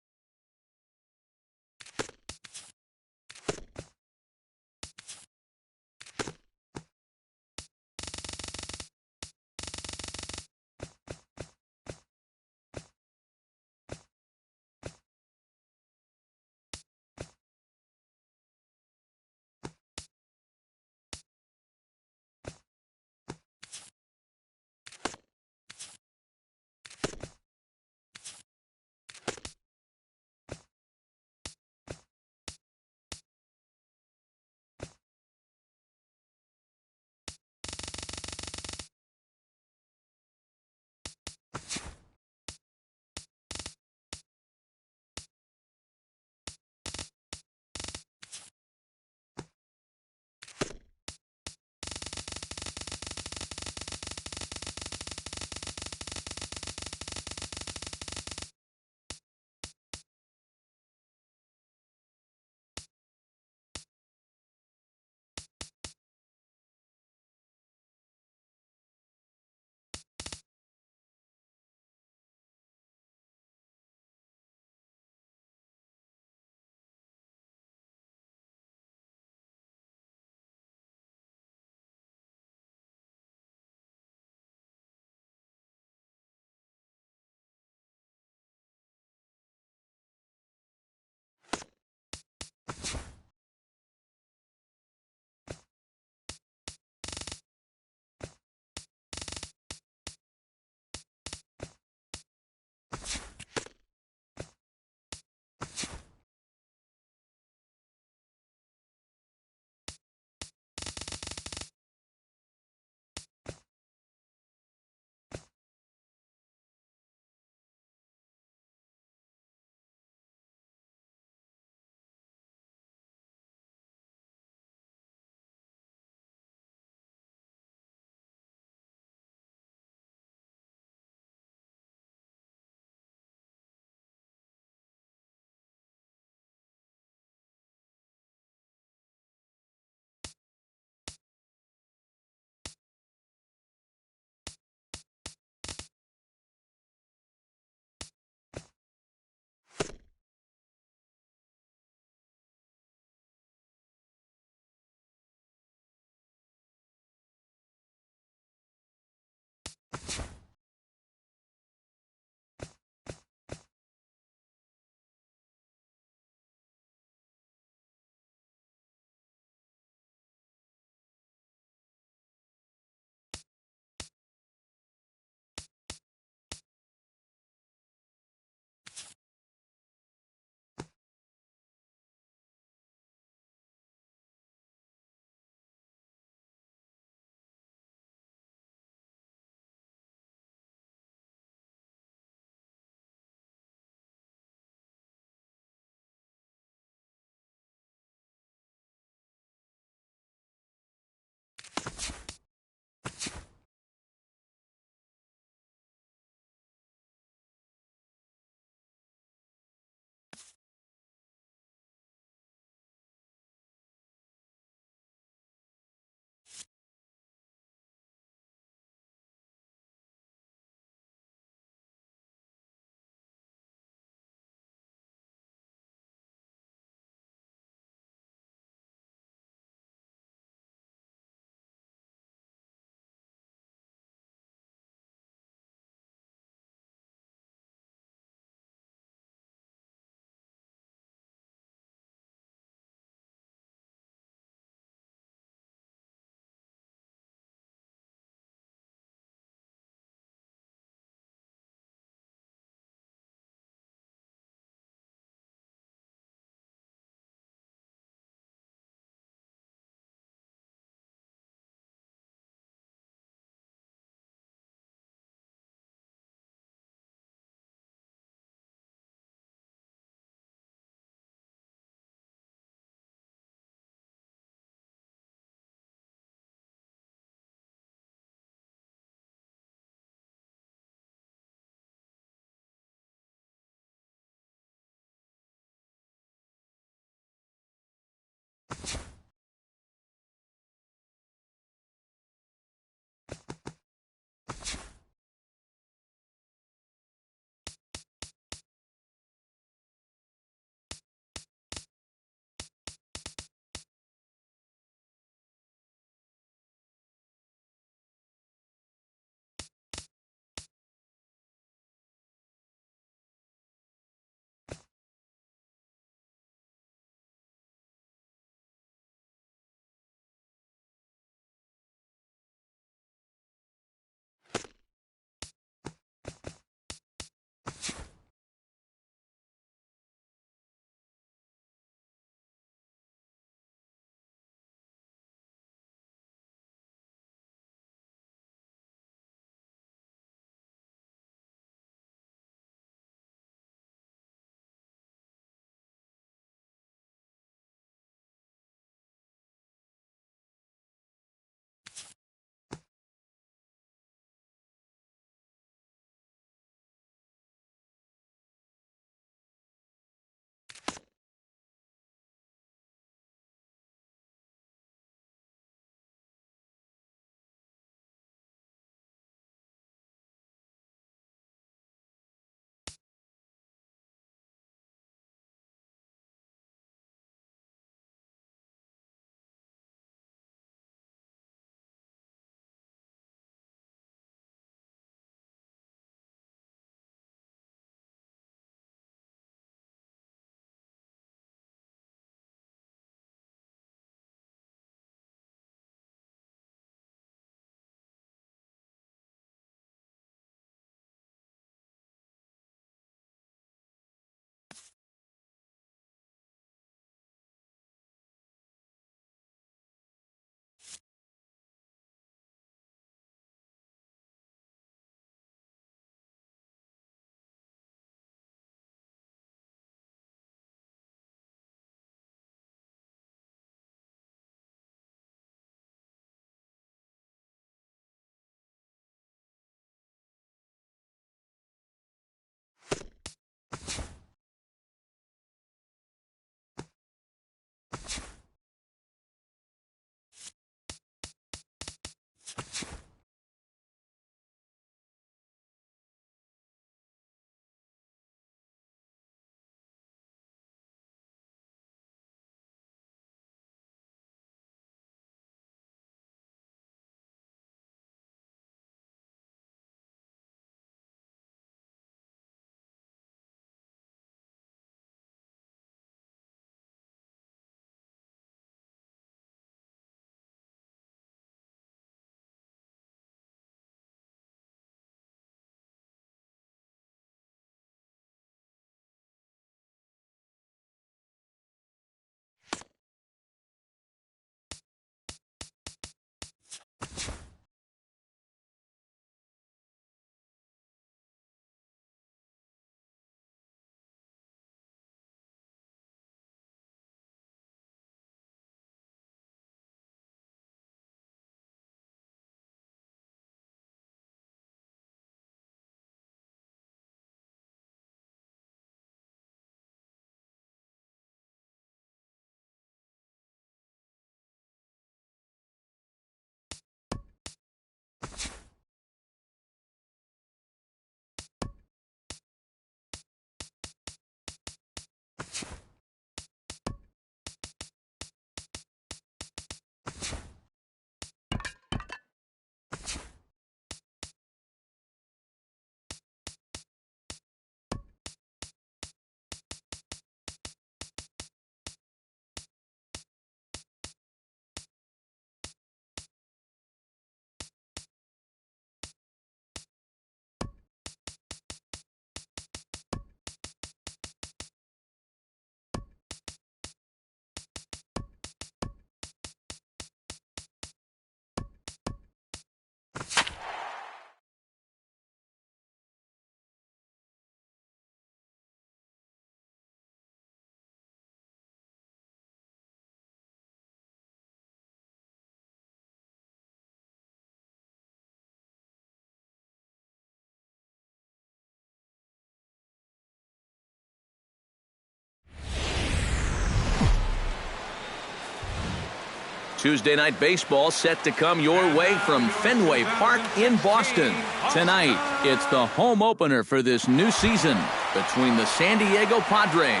Speaker 1: Tuesday night baseball set to come your way from Fenway Park in Boston. Tonight, it's the home opener for this new season between the San Diego Padres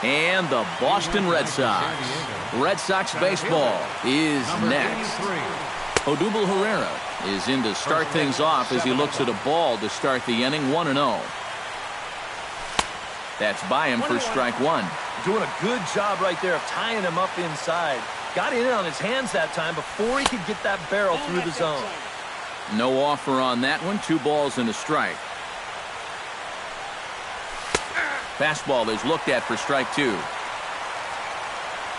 Speaker 1: and the Boston Red Sox. Red Sox baseball is next. Odubel Herrera is in to start things off as he looks at a ball to start the inning 1-0. That's by him for strike one.
Speaker 3: Doing a good job right there of tying him up inside. Got in on his hands that time before he could get that barrel through the zone.
Speaker 1: No offer on that one. 2 balls and a strike. Fastball is looked at for strike 2.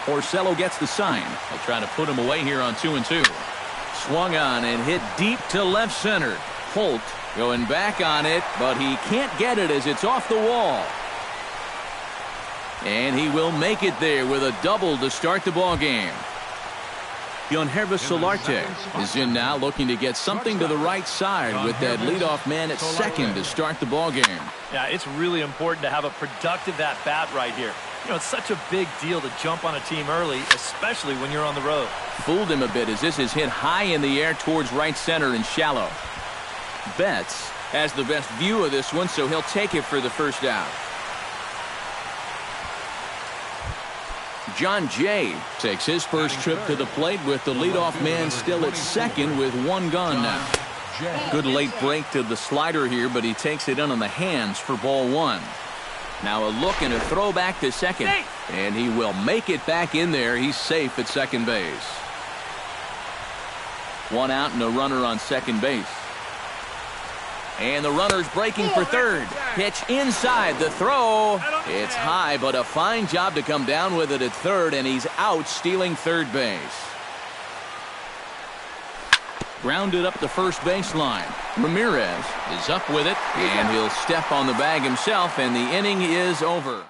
Speaker 1: Porcello gets the sign. They'll try to put him away here on 2-2. Swung on and hit deep to left center. Holt going back on it, but he can't get it as it's off the wall. And he will make it there with a double to start the ball game. Yonhervis Solarte is in now, looking to get something to the right side with that leadoff man at second to start the ball game.
Speaker 3: Yeah, it's really important to have a productive at-bat right here. You know, it's such a big deal to jump on a team early, especially when you're on the road.
Speaker 1: Fooled him a bit as this is hit high in the air towards right center and shallow. Betts has the best view of this one, so he'll take it for the first out. John Jay takes his first trip to the plate with the leadoff man still at second with 1 gone now. Good late break to the slider here, but he takes it in on the hands for ball 1. Now a look and a throw back to second, and he will make it back in there. He's safe at second base. 1 out and a runner on second base. And the runner's breaking for third. Pitch inside. The throw. It's high, but a fine job to come down with it at third, and he's out stealing third base. Grounded up the first baseline. Ramirez is up with it, and he'll step on the bag himself, and the inning is over.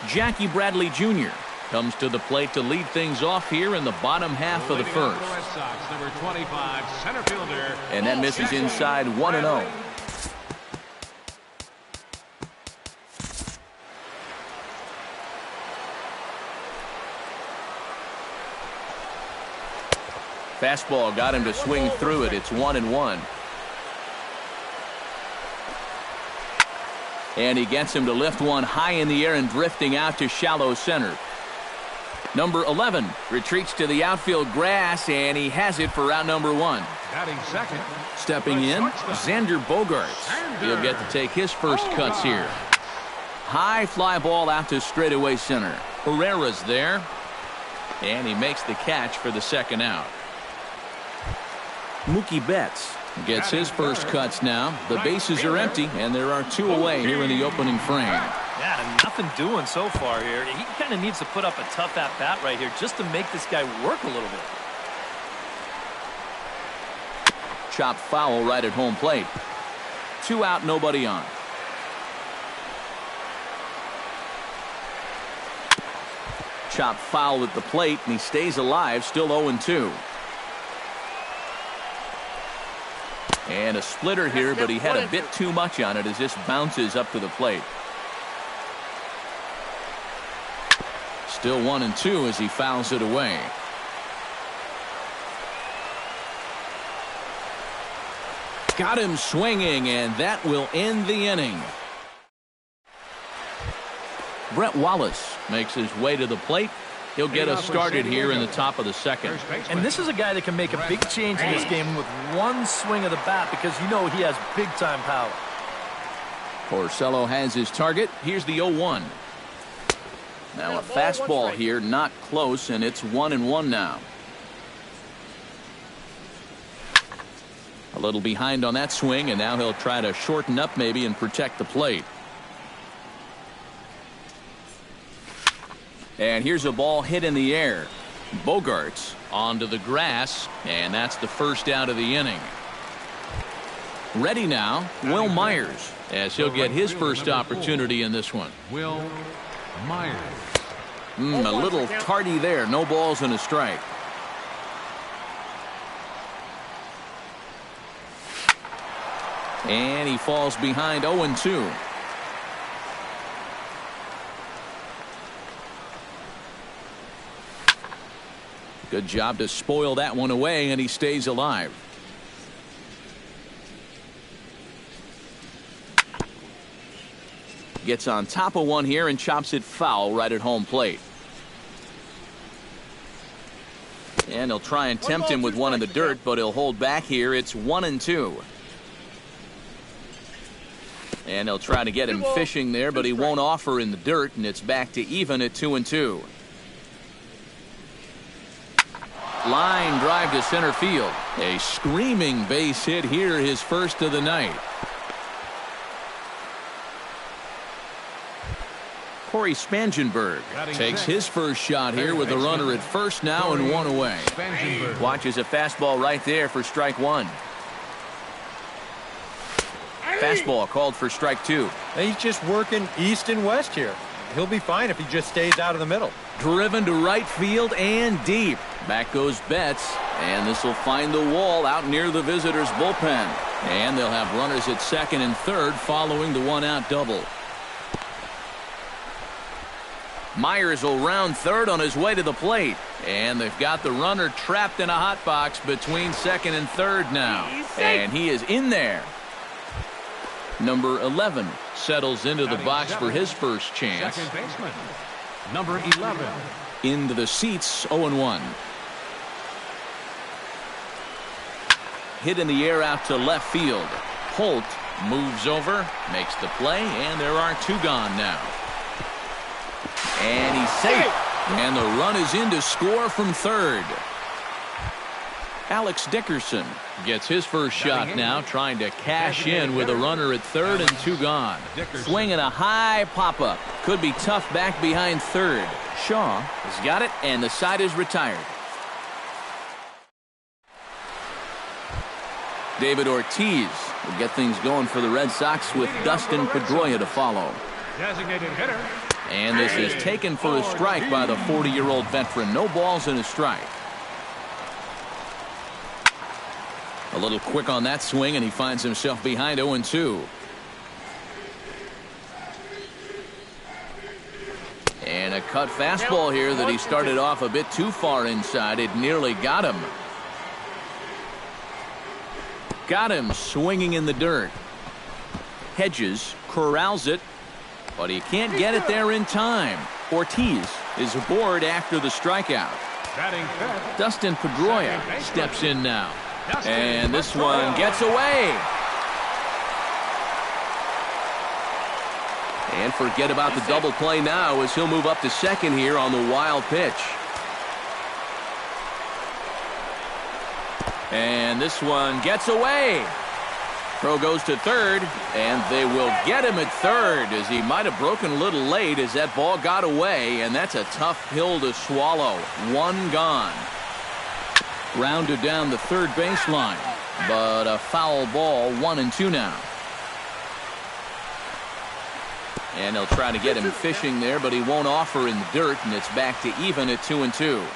Speaker 1: Jackie Bradley Jr. comes to the plate to lead things off here in the bottom half of the first.
Speaker 4: Number 25, center fielder.
Speaker 1: And that misses inside 1-0. Fastball got him to swing through it. It's 1-1. And he gets him to lift one high in the air and drifting out to shallow center. Number 11 retreats to the outfield grass, and he has it for out number 1.
Speaker 4: Batting second.
Speaker 1: Stepping in, Xander Bogaerts. He'll get to take his first cuts here. High fly ball out to straightaway center. Herrera's there, and he makes the catch for the second out. Mookie Betts gets his first cuts now. The bases are empty, and there are 2 away here in the opening frame.
Speaker 3: Yeah, nothing doing so far here. He kind of needs to put up a tough at-bat right here just to make this guy work a little bit.
Speaker 1: Chopped foul right at home plate. 2 out, nobody on. Chopped foul at the plate, and he stays alive, still 0-2. And a splitter here, but he had a bit too much on it as this bounces up to the plate. Still 1-2 as he fouls it away. Got him swinging, and that will end the inning. Brett Wallace makes his way to the plate. He'll get us started here in the top of the second.
Speaker 3: And this is a guy that can make a big change in this game with one swing of the bat because you know he has big-time power.
Speaker 1: Porcello has his target. Here's the 0-1. Now a fastball here, not close, and it's 1-1 now. A little behind on that swing, and now he'll try to shorten up maybe and protect the plate. And here's a ball hit in the air. Bogaerts onto the grass, and that's the first out of the inning. Ready now, Will Myers, as he'll get his first opportunity in this one.
Speaker 4: Will Myers.
Speaker 1: A little tardy there. No balls and a strike. And he falls behind 0-2. Good job to spoil that one away, and he stays alive. Gets on top of one here and chops it foul right at home plate. And he'll try and tempt him with one in the dirt, but he'll hold back here. It's 1-2. And he'll try to get him fishing there, but he won't offer in the dirt, and it's back to even at 2-2. Line drive to center field. A screaming base hit here, his first of the night. Corey Spangenberg takes his first shot here with a runner at first now and 1 away. Watches a fastball right there for strike 1. Fastball called for strike 2.
Speaker 2: He's just working east and west here. He'll be fine if he just stays out of the middle.
Speaker 1: Driven to right field and deep. Back goes Betts, and this will find the wall out near the visitors' bullpen. And they'll have runners at second and third following the 1-out double. Myers will round third on his way to the plate. And they've got the runner trapped in a hot box between second and third now. And he is in there. Number 11 settles into the box for his first chance.
Speaker 4: Second baseman, number 11.
Speaker 1: Into the seats, 0-1. Hit in the air out to left field. Holt moves over, makes the play, and there are 2 gone now. And he's safe. And the run is in to score from third. Alex Dickerson gets his first shot now, trying to cash in with a runner at third and 2 gone. Swinging a high pop-up. Could be tough back behind third. Shaw has got it, and the side is retired. David Ortiz will get things going for the Red Sox with Dustin Pedroia to follow.
Speaker 4: Designated hitter.
Speaker 1: And this is taken for a strike by the 40-year-old veteran. No balls and a strike. A little quick on that swing, and he finds himself behind 0-2. And a cut fastball here that he started off a bit too far inside. It nearly got him. got him swinging in the dirt. Hedges corrals it, but he can't get it there in time. Ortiz is aboard after the strikeout.
Speaker 4: Batting fifth.
Speaker 1: Dustin Pedroia steps in now. And this one gets away. And forget about the double play now as he'll move up to second here on the wild pitch. And this one gets away. Throw goes to third, and they will get him at third as he might have broken a little late as that ball got away, and that's a tough pill to swallow. One gone. Grounded down the third baseline, but a foul ball, 1-2 now. And they'll try to get him fishing there, but he won't offer in the dirt, and it's back to even at 2-2.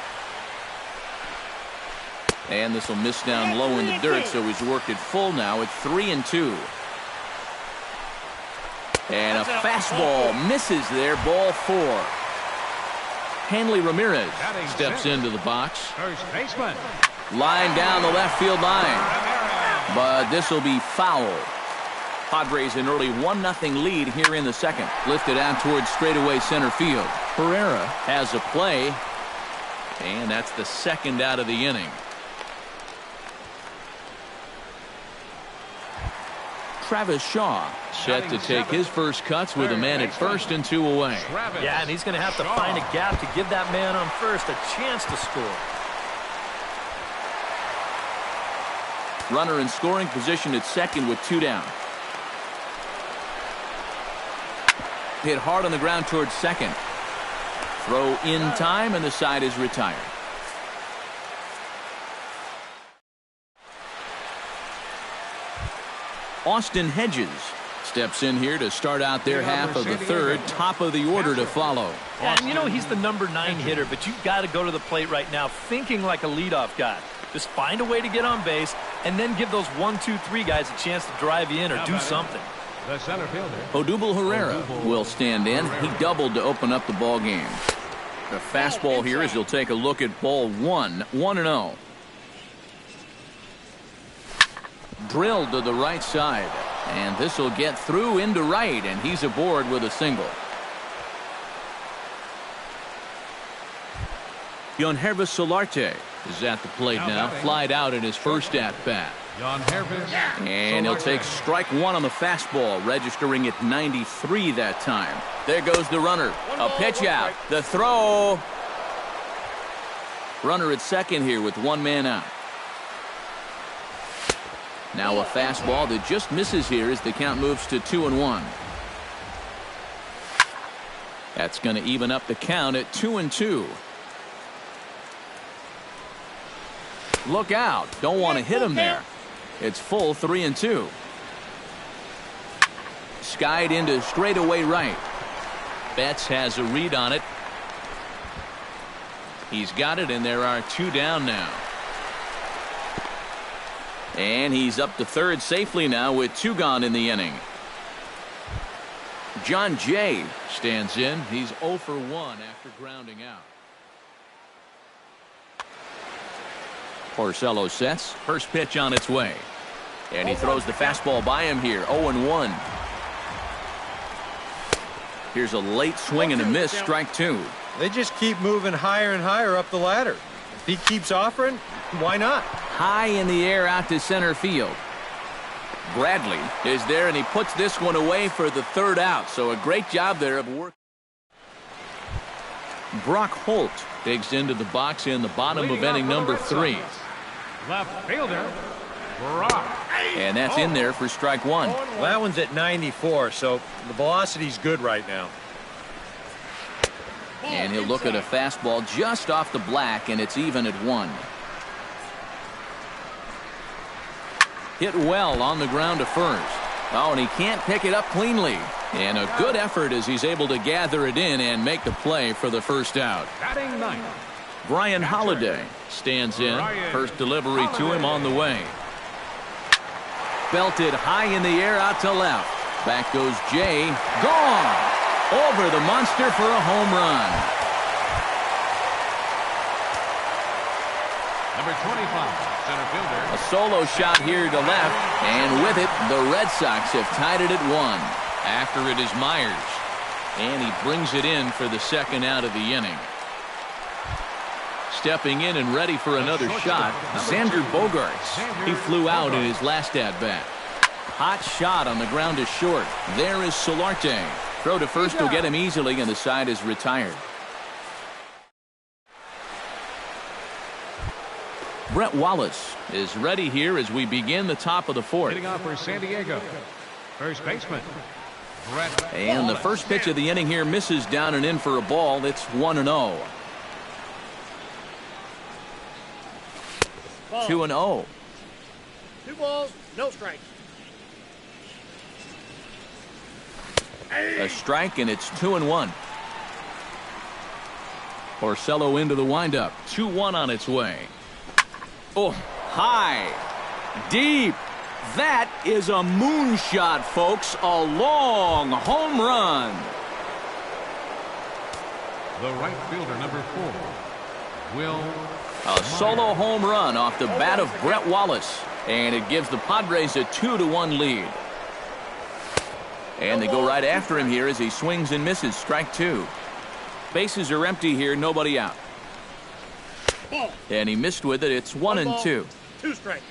Speaker 1: And this will miss down low in the dirt, so he's worked it full now at 3-2. And a fastball misses there, ball 4. Hanley Ramirez steps into the box.
Speaker 4: First baseman.
Speaker 1: Line down the left field line. But this will be foul. Padres an early 1-0 lead here in the second. Lifted out towards straightaway center field. Herrera has a play. And that's the second out of the inning. Travis Shaw set to take his first cuts with a man at first and 2 away.
Speaker 3: Yeah, and he's going to have to find a gap to give that man on first a chance to score.
Speaker 1: Runner in scoring position at second with 2 down. Hit hard on the ground towards second. Throw in time, and the side is retired. Austin Hedges steps in here to start out their half of the third. Top of the order to follow.
Speaker 3: Yeah, and you know he's the number 9 hitter, but you've got to go to the plate right now thinking like a leadoff guy. Just find a way to get on base and then give those 1, 2, 3 guys a chance to drive you in or do something.
Speaker 4: The center fielder.
Speaker 1: Odubel Herrera will stand in. He doubled to open up the ball game. The fastball here as he'll take a look at ball 1. 1-0. Drilled to the right side, and this will get through into right, and he's aboard with a single. Yonhervis Solarte is at the plate now, flied out in his first at bat. And he'll take strike 1 on the fastball, registering at 93 that time. There goes the runner. A pitch out. The throw. Runner at second here with 1 man out. Now a fastball that just misses here as the count moves to 2-1. That's going to even up the count at 2-2. Look out. Don't want to hit him there. It's full 3-2. Skied into straightaway right. Betts has a read on it. He's got it, and there are 2 down now. And he's up to third safely now with 2 gone in the inning. John Jay stands in. He's 0 for 1 after grounding out. Porcello sets. First pitch on its way. And he throws the fastball by him here. 0-1. Here's a late swing and a miss. Strike 2.
Speaker 2: They just keep moving higher and higher up the ladder. If he keeps offering, why not?
Speaker 1: High in the air out to center field. Bradley is there, and he puts this one away for the 3rd out. So a great job there of work. Brock Holt digs into the box in the bottom of inning number 3.
Speaker 4: Left fielder, Brock.
Speaker 1: And that's in there for strike 1.
Speaker 2: Well, that one's at 94, so the velocity's good right now.
Speaker 1: And he'll look at a fastball just off the black, and it's even at 1. Hit well on the ground to first. Oh, and he can't pick it up cleanly. And a good effort as he's able to gather it in and make the play for the 1st out.
Speaker 4: Batting 9th.
Speaker 1: Brian Holiday stands in. First delivery to him on the way. Belted high in the air out to left. Back goes Jay. Gone. Over the monster for a home run.
Speaker 4: Number 25. Center fielder.
Speaker 1: A solo shot here to left, and with it, the Red Sox have tied it at 1. After it is Myers, and he brings it in for the second out of the inning. Stepping in and ready for another shot, Xander Bogaerts. He flew out in his last at-bat. Hot shot on the ground to short. There is Solarte. Throw to first will get him easily, and the side is retired. Brett Wallace is ready here as we begin the top of the fourth.
Speaker 4: Hitting off for San Diego. First baseman, Brett
Speaker 1: And the first pitch of the inning here misses down and in for a ball. It's 1-0. 2-0.
Speaker 5: 2 balls, no strikes.
Speaker 1: A strike, and it's 2-1. Porcello into the windup. 2-1 on its way. Oh, high, deep. That is a moonshot, folks. A long home run.
Speaker 4: The right fielder, number 4, Will.
Speaker 1: A solo home run off the bat of Brett Wallace, and it gives the Padres a 2-1 lead. And they go right after him here as he swings and misses. Strike 2. Bases are empty here, nobody out. And he missed with it. It's 1-2.
Speaker 5: 2 strikes.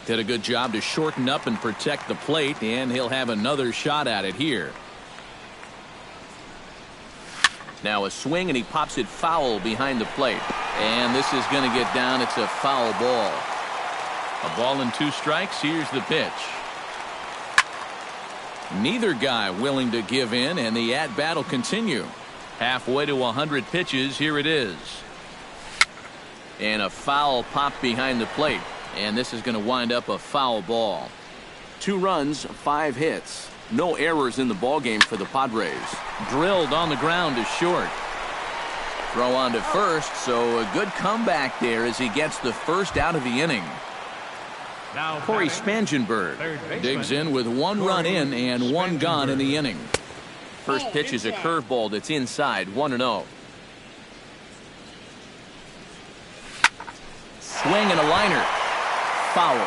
Speaker 1: Did a good job to shorten up and protect the plate, and he'll have another shot at it here. Now a swing, and he pops it foul behind the plate. And this is going to get down. It's a foul ball. A ball and 2 strikes. Here's the pitch. Neither guy willing to give in, and the at-bat will continue. Halfway to 100 pitches. Here it is. And a foul pop behind the plate. And this is going to wind up a foul ball. 2 runs, 5 hits. No errors in the ballgame for the Padres. Drilled on the ground to short. Throw on to first, so a good comeback there as he gets the first out of the inning.
Speaker 4: Now
Speaker 1: Corey
Speaker 4: batting,
Speaker 1: Spangenberg digs in with 1 run in and 1 gone in the inning. First pitch is a curveball that's inside. 1-0. Swing and a liner. Foul.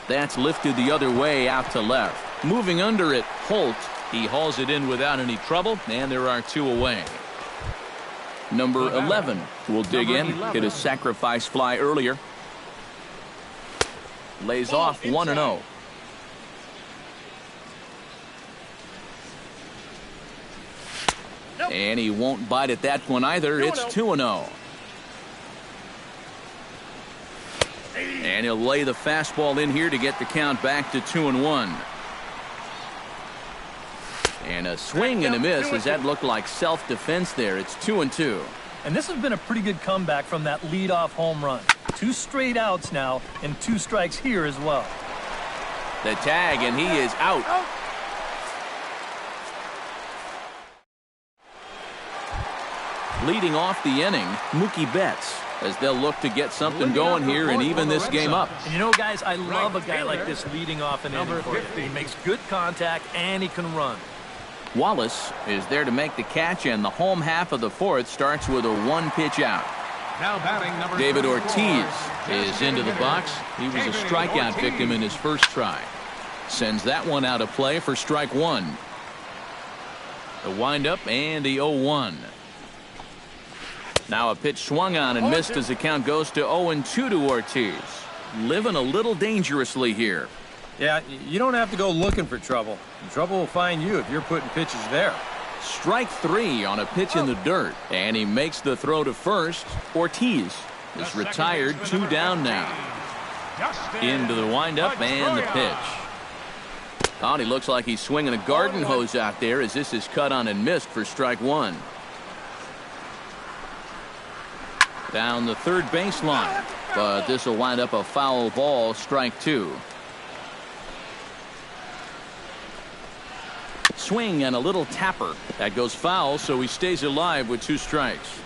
Speaker 1: That's lifted the other way out to left. Moving under it, Holt. He hauls it in without any trouble, and there are 2 away. Number 11 will dig in. Hit a sacrifice fly earlier. Lays off 1-0. And he won't bite at that one either. It's 2-0. And he'll lay the fastball in here to get the count back to 2-1. And a swing and a miss as that looked like self-defense there. It's 2-2.
Speaker 3: And this has been a pretty good comeback from that leadoff home run. 2 straight outs now and 2 strikes here as well.
Speaker 1: The tag, and he is out. Leading off the inning, Mookie Betts, as they'll look to get something going here and even this game up.
Speaker 3: And you know, guys, I love a guy like this leading off an inning for you. He makes good contact and he can run.
Speaker 1: Wallace is there to make the catch, and the home half of the fourth starts with a 1-pitch out.
Speaker 4: now batting number
Speaker 1: David
Speaker 4: 34,
Speaker 1: Ortiz is into the box. He was a strikeout victim in his first try. Sends that one out of play for strike 1. The windup and the 0-1. Now a pitch swung on and missed as the count goes to 0-2 to Ortiz. Living a little dangerously here.
Speaker 2: Yeah, you don't have to go looking for trouble. Trouble will find you if you're putting pitches there.
Speaker 1: Strike 3 on a pitch in the dirt, and he makes the throw to first. Ortiz is retired, 2 down now. Into the windup and the pitch. Oh, and he looks like he's swinging a garden hose out there as this is cut on and missed for strike 1. Down the third baseline, but this will wind up a foul ball, strike 2. Swing and a little tapper. That goes foul, so he stays alive with 2 strikes.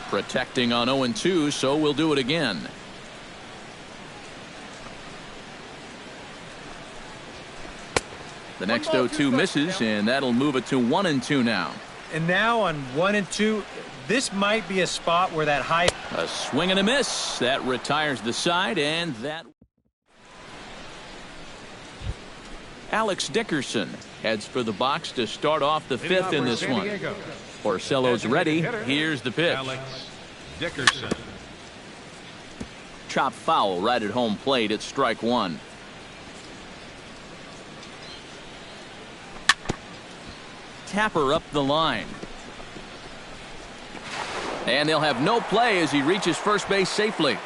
Speaker 1: Protecting on 0-2, so we'll do it again. The next 0-2 misses, and that'll move it to 1-2 now.
Speaker 2: And now on 1-2, this might be a spot where that high...
Speaker 1: A swing and a miss. That retires the side, and that... Alex Dickerson heads for the box to start off the fifth in this one. Porcello's ready. Here's the pitch.
Speaker 4: Alex Dickerson.
Speaker 1: Chop foul right at home plate. It's strike one. Tapper up the line. And they'll have no play as he reaches first base safely.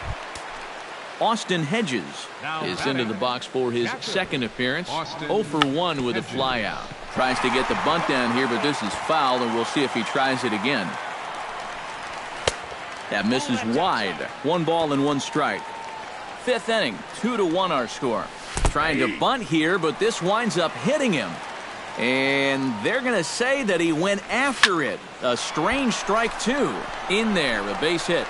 Speaker 1: Austin Hedges is into the box for his second appearance. 0 for 1 with a flyout. Tries to get the bunt down here, but this is foul, and we'll see if he tries it again. That misses wide. 1 ball and 1 strike. Fifth inning, 2-1 our score. Trying to bunt here, but this winds up hitting him. And they're going to say that he went after it. A strange strike, too. In there, a base hit.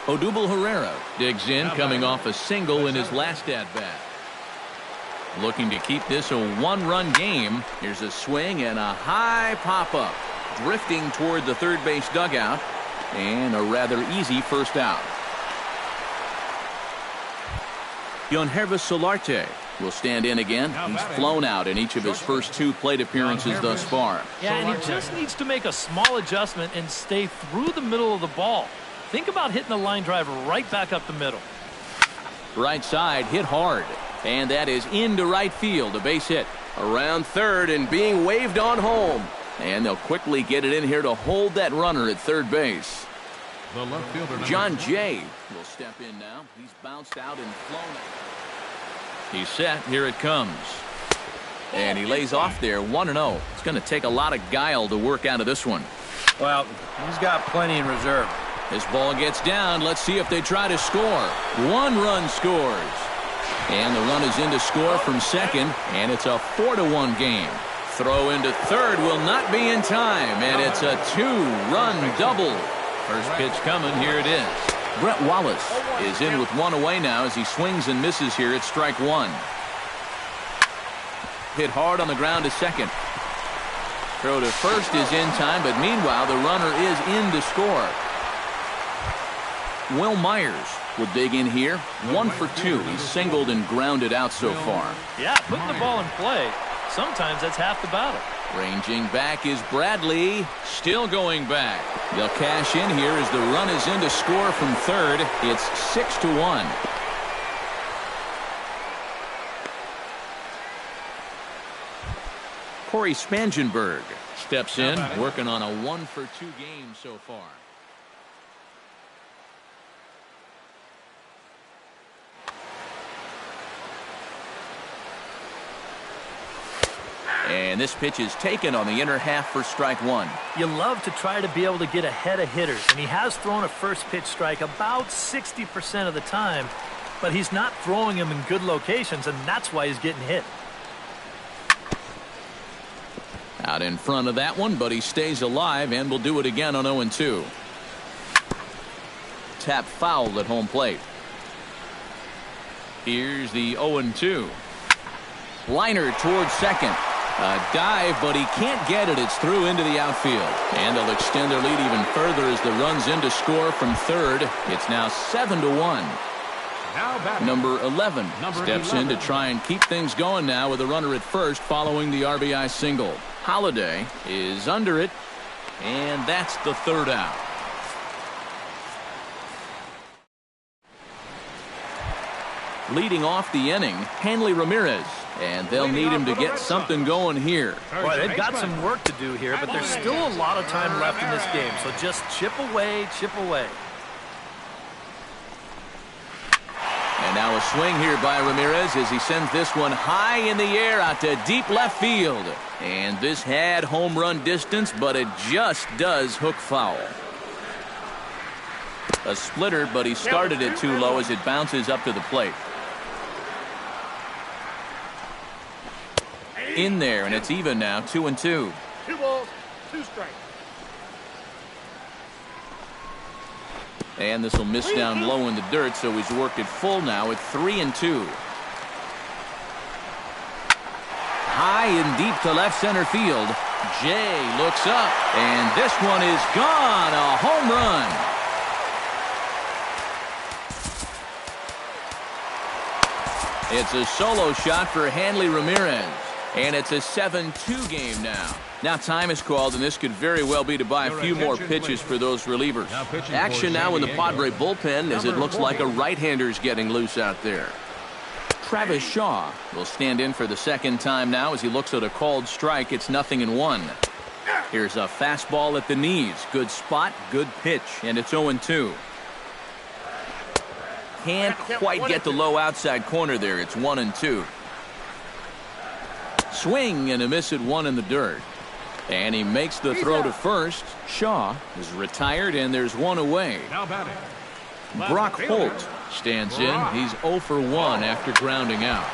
Speaker 1: Odubel Herrera digs in, coming off a single in his last at-bat. Looking to keep this a 1-run game. Here's a swing and a high pop-up. Drifting toward the third base dugout. And a rather easy first out. Yonhervis Solarte will stand in again. He's flown out in each of his first 2 plate appearances thus far.
Speaker 3: Yeah, and he just needs to make a small adjustment and stay through the middle of the ball. Think about hitting the line drive right back up the middle.
Speaker 1: Right side hit hard. And that is into right field. A base hit. Around third and being waved on home. And they'll quickly get it in here to hold that runner at third base.
Speaker 4: The left fielder,
Speaker 1: John Jay will step in now. He's bounced out and flown it. He's set. Here it comes. And he lays off there 1-0. It's going to take a lot of guile to work out of this one.
Speaker 2: Well, he's got plenty in reserve.
Speaker 1: This ball gets down. Let's see if they try to score. 1 run scores. And the run is in to score from second. And it's a 4-1 game. Throw into third will not be in time. And it's a 2-run double. First pitch coming. Here it is. Brett Wallace is in with 1 away now as he swings and misses here at strike 1. Hit hard on the ground to second. Throw to first is in time, but meanwhile the runner is in to score. Will Myers will dig in here. 1 for 2. He's singled and grounded out so far.
Speaker 3: Yeah, putting the ball in play. Sometimes that's half the battle.
Speaker 1: Ranging back is Bradley. Still going back. They'll cash in here as the run is in to score from third. It's 6-1. Corey Spangenberg steps in, working on a 1 for 2 game so far. And this pitch is taken on the inner half for strike 1.
Speaker 3: You love to try to be able to get ahead of hitters, and he has thrown a first pitch strike about 60% of the time, but he's not throwing them in good locations, and that's why he's getting hit.
Speaker 1: Out in front of that one, but he stays alive and will do it again on 0-2. Tap foul at home plate. Here's the 0-2. Liner towards second. A dive, but he can't get it. It's through into the outfield. And they'll extend their lead even further as the run's in to score from third. It's now 7-1. Number 11 steps in to try and keep things going now with a runner at first following the RBI single. Holiday is under it, and that's the third out. Leading off the inning, Hanley Ramirez. And they'll need him to get something going here.
Speaker 3: Boy, they've got some work to do here, but there's still a lot of time left in this game. So just chip away, chip away.
Speaker 1: And now a swing here by Ramirez as he sends this one high in the air out to deep left field. And this had home run distance, but it just does hook foul. A splitter, but he started it too low as it bounces up to the plate. In there, and it's even now, 2-2.
Speaker 5: 2 balls, 2 strikes.
Speaker 1: And this will miss down low in the dirt, so he's worked it full now at 3-2. High and deep to left center field. Jay looks up, and this one is gone. A home run. It's a solo shot for Hanley Ramirez, and it's a 7-2 game now. Now time is called, and this could very well be to buy a few more pitches for those relievers. Action now in the Padre bullpen as it looks like a right-hander's getting loose out there. Travis Shaw will stand in for the second time now as he looks at a called strike. It's 0-1. Here's a fastball at the knees. Good spot, good pitch, and it's 0-2. Can't quite get the low outside corner there. It's 1-2. Swing and a miss at 1 in the dirt. And he makes the throw to first. Shaw is retired, and there's 1 away.
Speaker 4: Now batting.
Speaker 1: Brock Holt stands in. He's 0 for 1 after grounding out.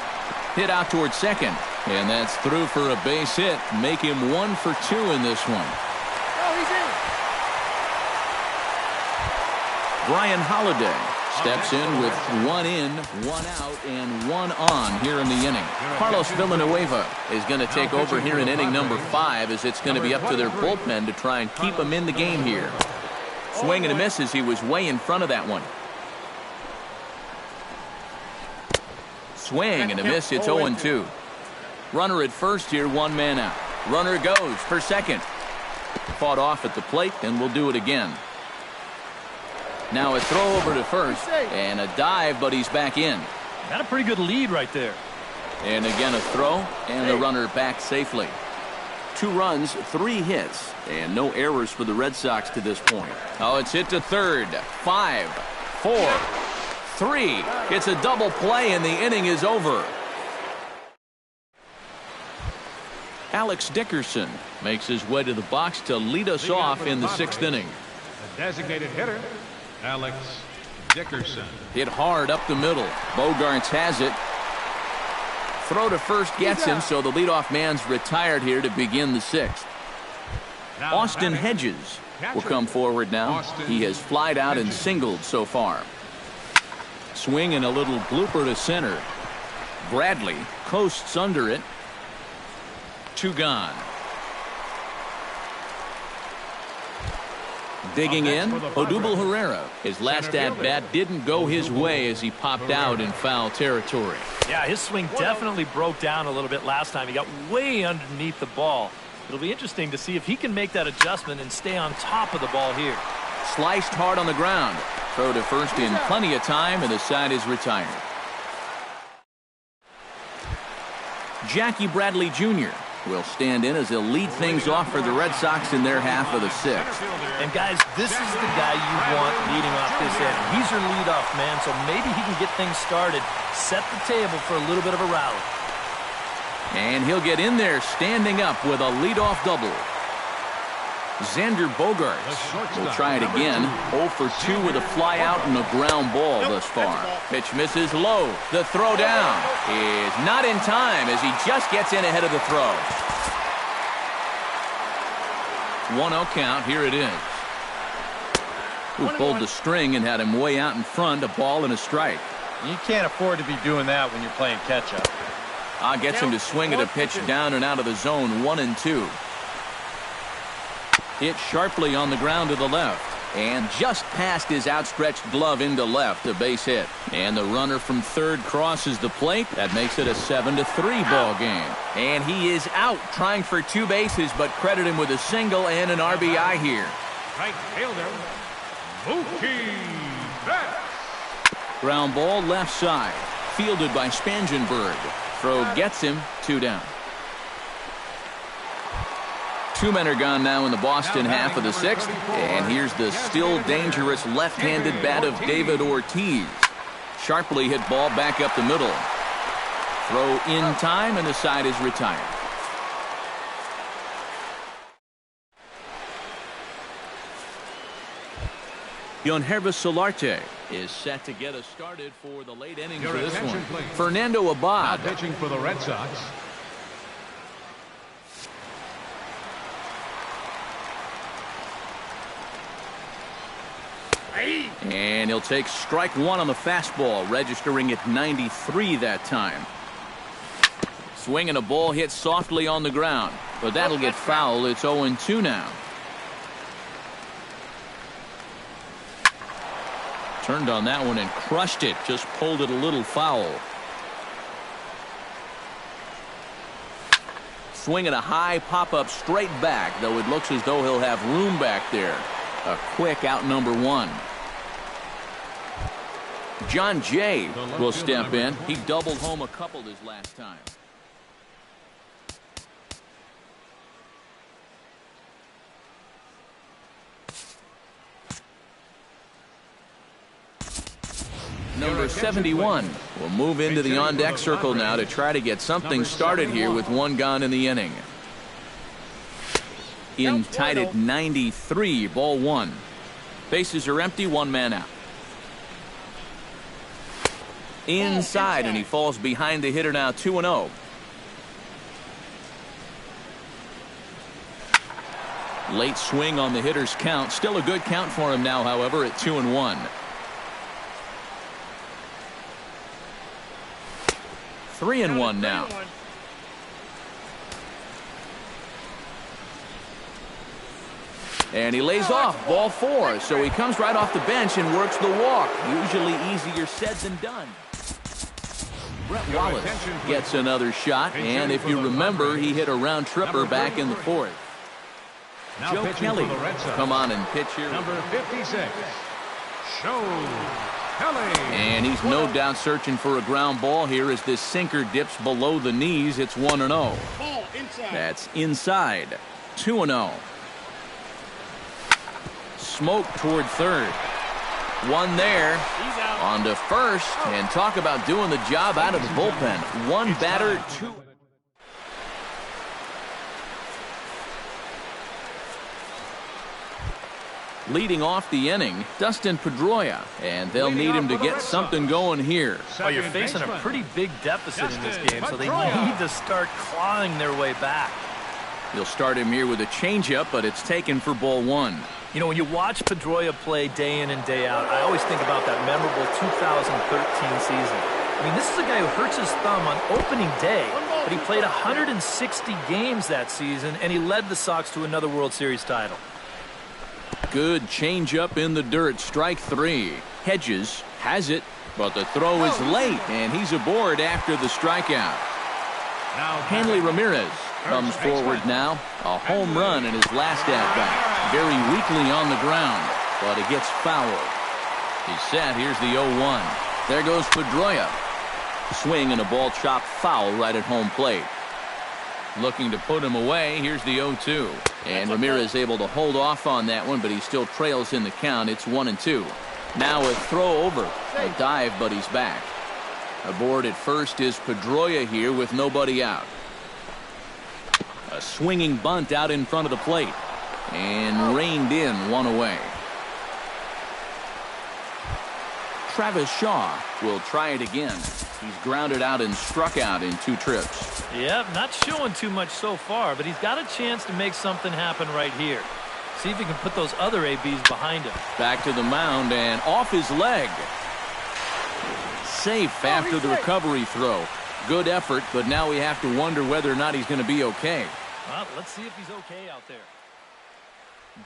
Speaker 1: Hit out towards second, and that's through for a base hit. Make him 1 for 2 in this one.
Speaker 5: Oh, he's in.
Speaker 1: Brian Holiday steps in with 1 in, 1 out, and 1 on here in the inning. Carlos Villanueva is going to take over here in inning number 5 as it's going to be up to their bullpen to try and keep him in the game here. Swing and a miss as he was way in front of that one. Swing and a miss. It's 0-2. Runner at first here, 1 man out. Runner goes for second. Fought off at the plate, and we'll do it again. Now a throw over to first and a dive, but he's back in.
Speaker 3: Got a pretty good lead right there.
Speaker 1: And again a throw, and the runner back safely. 2 runs, 3 hits, and no errors for the Red Sox to this point. Oh, it's hit to third. 5, 4, 3. It's a double play, and the inning is over. Alex Dickerson makes his way to the box to lead us off in the 6th inning.
Speaker 4: The designated hitter, Alex Dickerson.
Speaker 1: Hit hard up the middle. Bogarts has it. Throw to first gets him, so the leadoff man's retired here to begin the 6th. Austin Hedges will come forward now. He has flied out and singled so far. Swing and a little blooper to center. Bradley coasts under it. 2 gone. Digging in, Odubel Herrera. His last at-bat didn't go his way as he popped out in foul territory.
Speaker 3: Yeah, his swing definitely broke down a little bit last time. He got way underneath the ball. It'll be interesting to see if he can make that adjustment and stay on top of the ball here.
Speaker 1: Sliced hard on the ground. Throw to first in plenty of time, and the side is retired. Jackie Bradley Jr. will stand in as he'll lead things off for the Red Sox in their half of the 6th.
Speaker 3: And guys, this is the guy you want leading off this inning. He's your leadoff man, so maybe he can get things started, set the table for a little bit of a rally.
Speaker 1: And he'll get in there standing up with a leadoff double. Xander Bogaerts will try it again. 0 for 2 with a fly out and a ground ball thus far. Pitch misses low. The throw down is not in time as he just gets in ahead of the throw. 1-0 count. Here it is. Who pulled the string and had him way out in front. A ball and a strike.
Speaker 2: You can't afford to be doing that when you're playing catch-up.
Speaker 1: Gets him to swing at a pitch down and out of the zone. 1-2. Hit sharply on the ground to the left. And just past his outstretched glove into left, a base hit. And the runner from third crosses the plate. That makes it a 7-3 ball game. And he is out trying for 2 bases, but credit him with a single and an RBI here.
Speaker 4: Right fielder, Mookie Betts.
Speaker 1: Ground ball left side. Fielded by Spangenberg. Throw gets him. 2 down. 2 men are gone now in the Boston half of the 6th. And here's the still dangerous left-handed bat of David Ortiz. Sharply hit ball back up the middle. Throw in time, and the side is retired. Yonhervis Solarte is set to get us started for the late innings of this one. Fernando Abad
Speaker 4: pitching for the Red Sox.
Speaker 1: And he'll take strike one on the fastball, registering at 93 that time. Swinging a ball hit softly on the ground, but that'll get foul. It's 0-2 now. Turned on that one and crushed it. Just pulled it a little foul. Swinging a high pop-up straight back, though it looks as though he'll have room back there. A quick out number one. John Jay will step in. He doubled home a couple this last time. Number 71 will move into the on-deck circle now to try to get something started here with one gone in the inning. In tied at 93, ball one. Bases are empty, one man out. Inside, and he falls behind the hitter now, 2-0. Late swing on the hitter's count. Still a good count for him now, however, at 2-1. 3-1 now. And he lays off, ball four. So he comes right off the bench and works the walk. Usually easier said than done. Brett Wallace gets another shot, and if you remember, he hit a round tripper back in the fourth. Joe Kelly come on and pitch here.
Speaker 4: Number 56, Joe Kelly.
Speaker 1: And he's no doubt searching for a ground ball here as this sinker dips below the knees. It's 1-0.
Speaker 5: Ball inside.
Speaker 1: That's inside. 2-0. Smoke toward third. One there. On to first. And talk about doing the job out of the bullpen. One batter, two. Leading off the inning, Dustin Pedroia, and they'll need him to get something going here.
Speaker 3: Well, you're facing a pretty big deficit in this game, so they need to start clawing their way back.
Speaker 1: He'll start him here with a changeup, but it's taken for ball one.
Speaker 3: You know, when you watch Pedroia play day in and day out, I always think about that memorable 2013 season. I mean, this is a guy who hurts his thumb on opening day, but he played 160 games that season, and he led the Sox to another World Series title.
Speaker 1: Good changeup in the dirt, strike three. Hedges has it, but the throw is late, and he's aboard after the strikeout. Hanley Ramirez comes forward now. A home run in his last at-bat. Very weakly on the ground, but it gets fouled. He's set. Here's the 0-1. There goes Pedroia. Swing and a ball chopped foul right at home plate. Looking to put him away. Here's the 0-2. And Ramirez able to hold off on that one, but he still trails in the count. It's 1-2. Now a throw over. A dive, but he's back. Aboard at first is Pedroia here with nobody out. A swinging bunt out in front of the plate. And reined in, one away. Travis Shaw will try it again. He's grounded out and struck out in 2 trips.
Speaker 3: Yep, not showing too much so far, but he's got a chance to make something happen right here. See if he can put those other ABs behind him.
Speaker 1: Back to the mound and off his leg. Safe after the recovery throw. Good effort, but now we have to wonder whether or not he's going to be okay.
Speaker 3: Well, let's see if he's okay out there.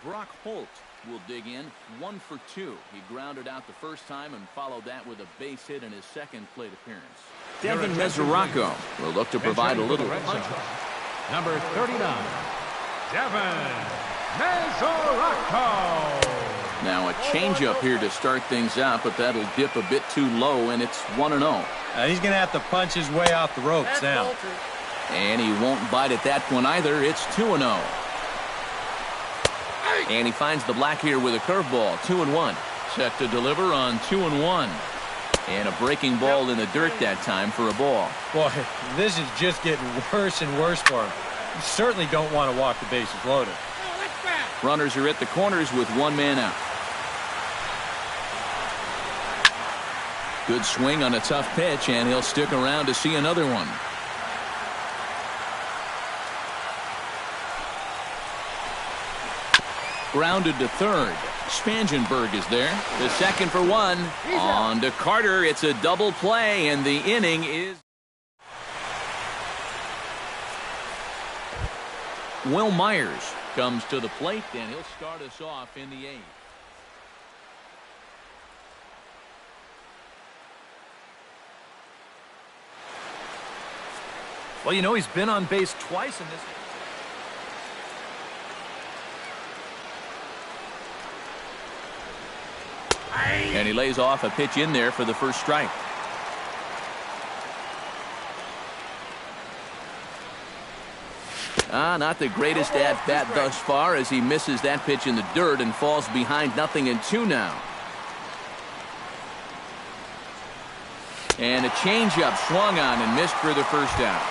Speaker 1: Brock Holt will dig in, 1 for 2. He grounded out the first time and followed that with a base hit in his second plate appearance. Devin Mesoraco will look to provide a little punch.
Speaker 4: Number 39, Devin Mesoraco.
Speaker 1: Now a changeup here to start things out, but that'll dip a bit too low, and it's 1-0.
Speaker 2: He's going to have to punch his way off the ropes now.
Speaker 1: And he won't bite at that one either. It's 2-0. And he finds the black here with a curveball. 2-1. Set to deliver on 2-1. And a breaking ball in the dirt that time for a ball.
Speaker 2: Boy, this is just getting worse and worse for him. You certainly don't want to walk the bases loaded.
Speaker 1: Runners are at the corners with one man out. Good swing on a tough pitch, and he'll stick around to see another one. Grounded to third. Spangenberg is there. The second for one. On to Carter. It's a double play, and the inning is... Will Myers comes to the plate, and he'll start us off in the 8th.
Speaker 3: Well, you know, he's been on base twice in this.
Speaker 1: And he lays off a pitch in there for the first strike. Not the greatest at-bat thus far as he misses that pitch in the dirt and falls behind 0-2 now. And a changeup swung on and missed for the first out.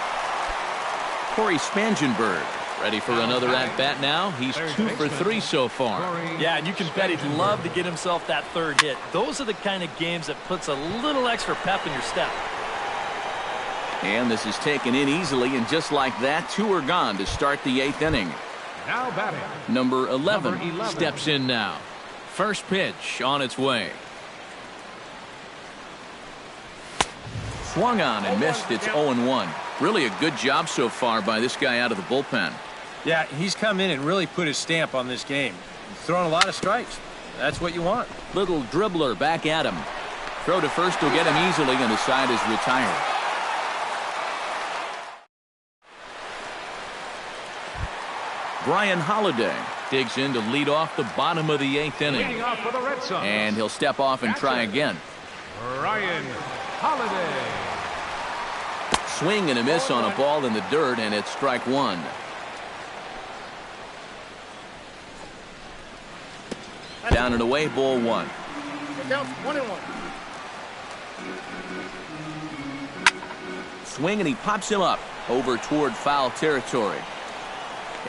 Speaker 1: Corey Spangenberg ready for another at-bat now. He's 2 for 3 so far.
Speaker 3: Yeah, and you can bet he'd love to get himself that third hit. Those are the kind of games that puts a little extra pep in your step.
Speaker 1: And this is taken in easily, and just like that, 2 are gone to start the 8th inning.
Speaker 4: Now batting.
Speaker 1: Number 11 steps in now. First pitch on its way. Swung on and missed. It's 0-1. Really a good job so far by this guy out of the bullpen.
Speaker 2: Yeah, he's come in and really put his stamp on this game. He's thrown a lot of strikes. That's what you want.
Speaker 1: Little dribbler back at him. Throw to first will get him easily, and the side is retired. Brian Holliday digs in to lead off the bottom of the 8th inning.
Speaker 4: Leading off for the Red Sox.
Speaker 1: And he'll step off and try again.
Speaker 4: Brian Holliday.
Speaker 1: Swing and a miss on a ball in the dirt, and it's strike 1. Down and away, ball 1.
Speaker 5: Count 1-1.
Speaker 1: Swing, and he pops him up over toward foul territory.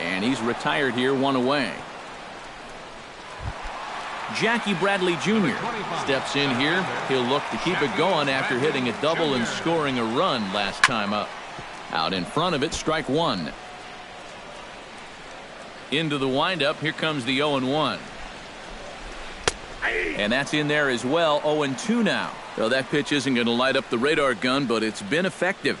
Speaker 1: And he's retired here, 1 away. Jackie Bradley Jr. steps in here. He'll look to keep it going after hitting a double and scoring a run last time up. Out in front of it, strike 1. Into the windup, here comes the 0-1. And that's in there as well, 0-2 now. Well, that pitch isn't going to light up the radar gun, but it's been effective.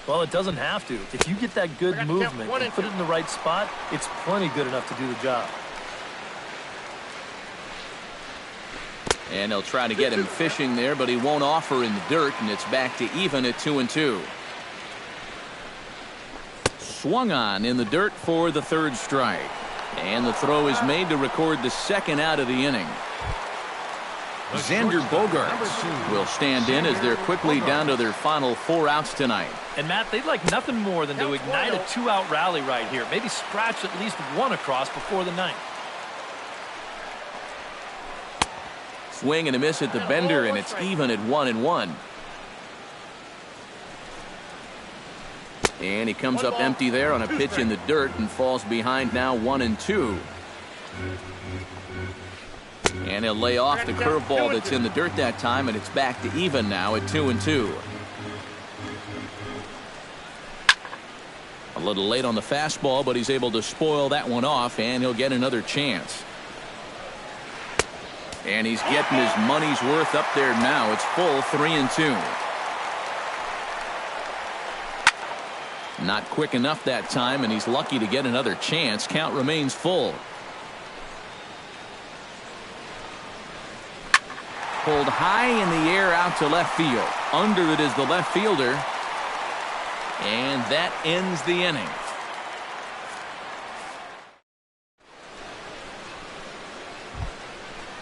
Speaker 3: Well, it doesn't have to. If you get that good movement and put it in the right spot, it's plenty good enough to do the job.
Speaker 1: And they'll try to get him fishing there, but he won't offer in the dirt, and it's back to even at 2-2. Swung on in the dirt for the third strike. And the throw is made to record the second out of the inning. Xander Bogaerts will stand in as they're quickly down to their final 4 outs tonight.
Speaker 3: And Matt, they'd like nothing more than to ignite a 2-out rally right here. Maybe scratch at least 1 across before the 9th.
Speaker 1: Swing and a miss at the bender, and it's even at 1-1. And he comes up empty there on a pitch in the dirt and falls behind now 1-2. And he'll lay off the curveball that's in the dirt that time, and it's back to even now at 2-2. A little late on the fastball, but he's able to spoil that one off, and he'll get another chance. And he's getting his money's worth up there now. It's full 3-2. Not quick enough that time, and he's lucky to get another chance. Count remains full. Pulled high in the air out to left field. Under it is the left fielder. And that ends the inning.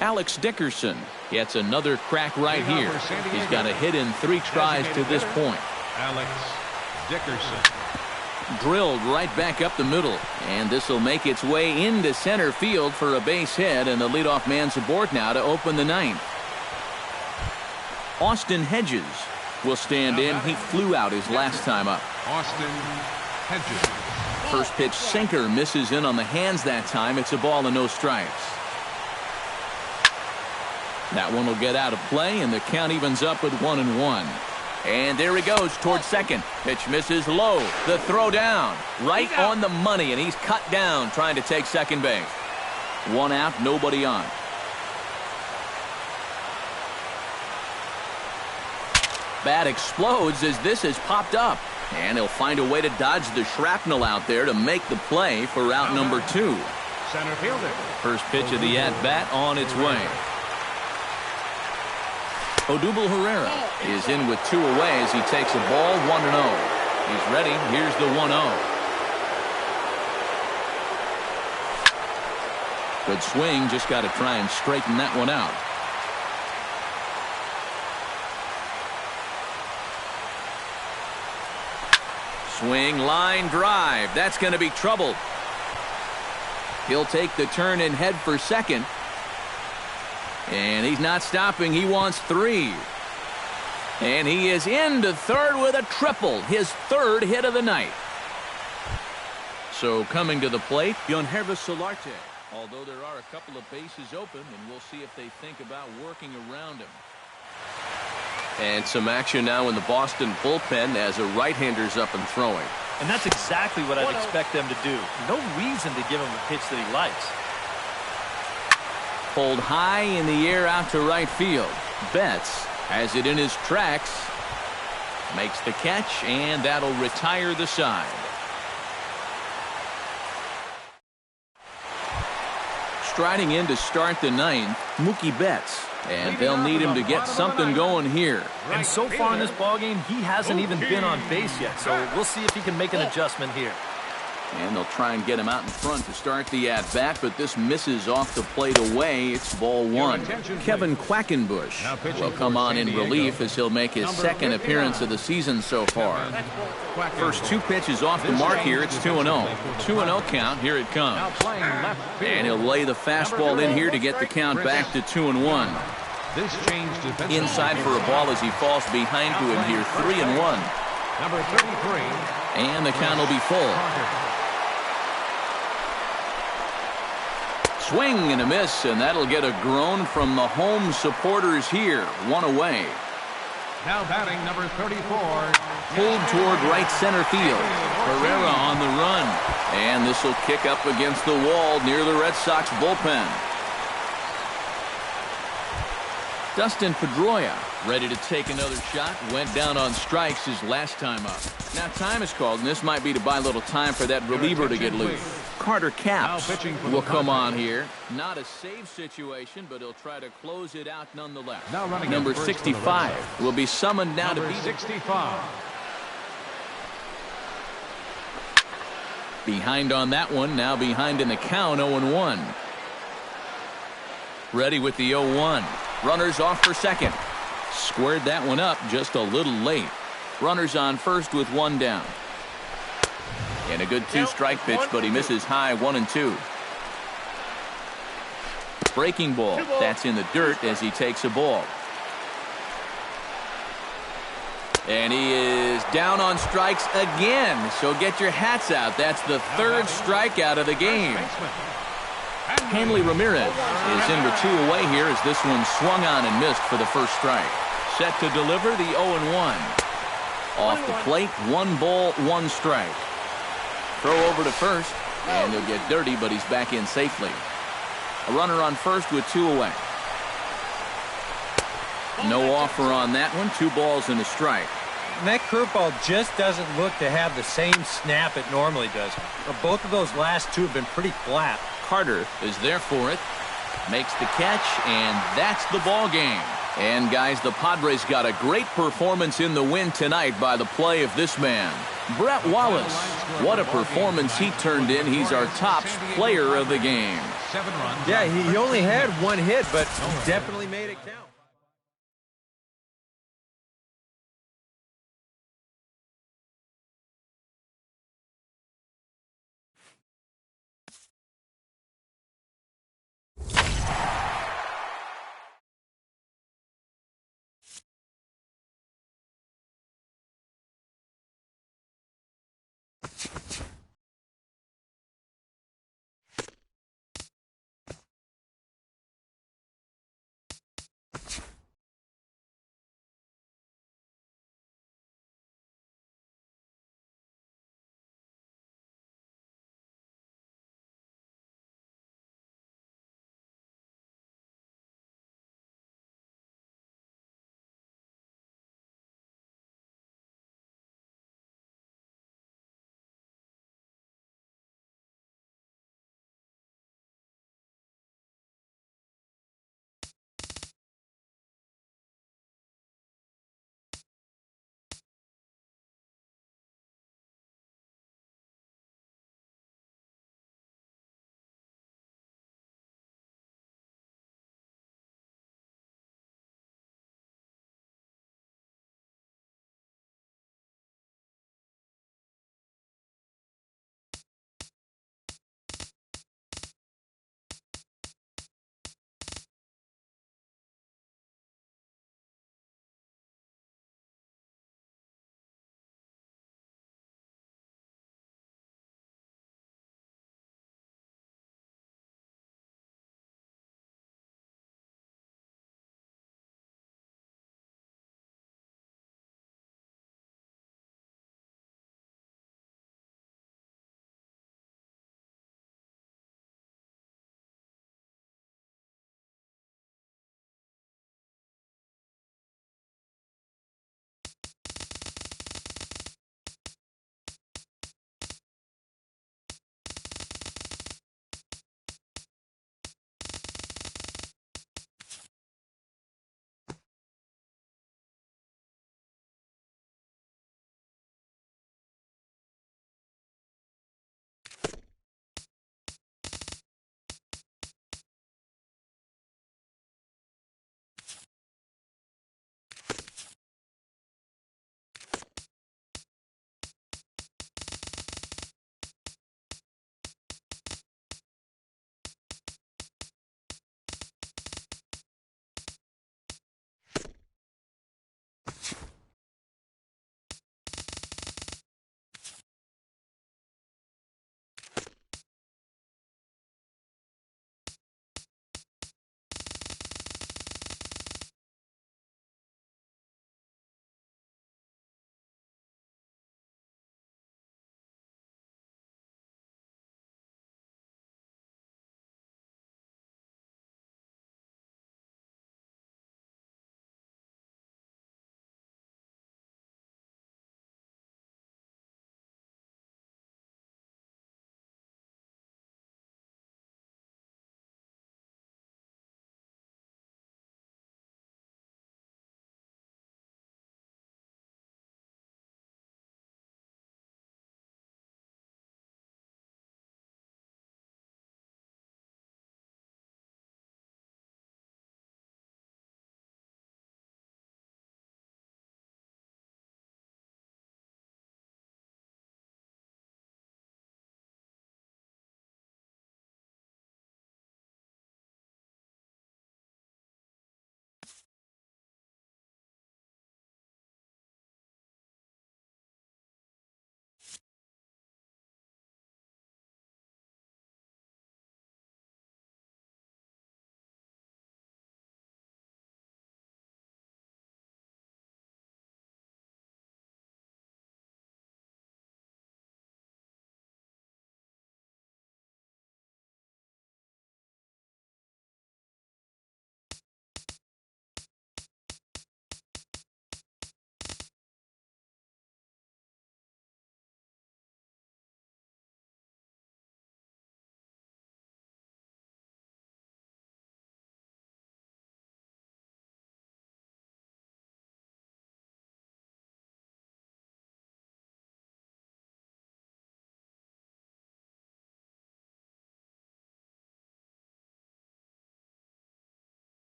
Speaker 1: Alex Dickerson gets another crack right here. He's got a hit in 3 tries to this point.
Speaker 4: Alex Dickerson.
Speaker 1: Drilled right back up the middle, and this will make its way into center field for a base hit, and the leadoff man's aboard now to open the 9th. Austin Hedges will stand in. He flew out his last time up.
Speaker 4: Austin Hedges.
Speaker 1: First pitch sinker misses in on the hands that time. It's a ball and no strikes. That one will get out of play, and the count evens up at 1-1. And there he goes towards second. Pitch misses low. The throw down. Right on the money, and he's cut down trying to take second base. 1 out, nobody on. Bat explodes as this has popped up. And he'll find a way to dodge the shrapnel out there to make the play for out number 2.
Speaker 4: Center fielder.
Speaker 1: First pitch of the at-bat on its way. Odubel Herrera is in with 2 away as he takes a ball 1-0. He's ready. Here's the 1-0. Good swing. Just got to try and straighten that one out. Swing, line drive. That's going to be trouble. He'll take the turn and head for second. And he's not stopping. He wants 3. And he is into third with a triple. His 3rd hit of the night. So coming to the plate, Yonhervis Solarte. Although there are a couple of bases open, and we'll see if they think about working around him. And some action now in the Boston bullpen as a right-hander's up and throwing.
Speaker 3: And that's exactly what I'd expect them to do. No reason to give him a pitch that he likes.
Speaker 1: Pulled high in the air out to right field. Betts has it in his tracks. Makes the catch, and that'll retire the side. Striding in to start the 9th, Mookie Betts. And they'll need him to get something going here.
Speaker 3: And so far in this ballgame, he hasn't even been on base yet. So we'll see if he can make an adjustment here.
Speaker 1: And they'll try and get him out in front to start the at-bat, but this misses off the plate away. It's ball 1. Kevin Quackenbush will come on in relief as he'll make his 2nd appearance of the season so far. First 2 pitches off the mark here. It's 2-0. 2-0 count. Here it comes. And he'll lay the fastball in here to get the count back to 2-1. Inside for a ball as he falls behind to him here. 3-1.
Speaker 4: Number 33.
Speaker 1: And the count will be full. Swing and a miss, and that'll get a groan from the home supporters here. 1 away.
Speaker 4: Now batting number 34.
Speaker 1: Pulled toward right center field. Herrera on the run. And this will kick up against the wall near the Red Sox bullpen. Dustin Pedroia ready to take another shot. Went down on strikes his last time up. Now time is called, and this might be to buy a little time for that reliever to get loose. Carter Capps will come on here. Not a save situation, but he'll try to close it out nonetheless. Number 65 will be summoned now to be
Speaker 4: 65.
Speaker 1: Behind on that one, now behind in the count, 0-1. Ready with the 0-1. Runners off for second. Squared that one up just a little late. Runners on first with 1 down. And a good 2-strike pitch, but he misses high 1-2. Breaking ball. That's in the dirt as he takes a ball. And he is down on strikes again. So get your hats out. That's the 3rd strikeout of the game. Hanley Ramirez is in with 2 away here as this one swung on and missed for the first strike. Set to deliver the 0-1. Off the plate, 1 ball, 1 strike. Throw over to first, and he'll get dirty, but he's back in safely. A runner on first with 2 away. No offer on that one. 2 balls and a strike.
Speaker 2: And that curveball just doesn't look to have the same snap it normally does. But both of those last 2 have been pretty flat.
Speaker 1: Carter is there for it. Makes the catch, and that's the ball game. And guys, the Padres got a great performance in the win tonight by the play of this man, Brett Wallace. What a performance he turned in. He's our top player of the game.
Speaker 4: 7 runs.
Speaker 2: Yeah, he only had 1 hit, but he definitely made it count.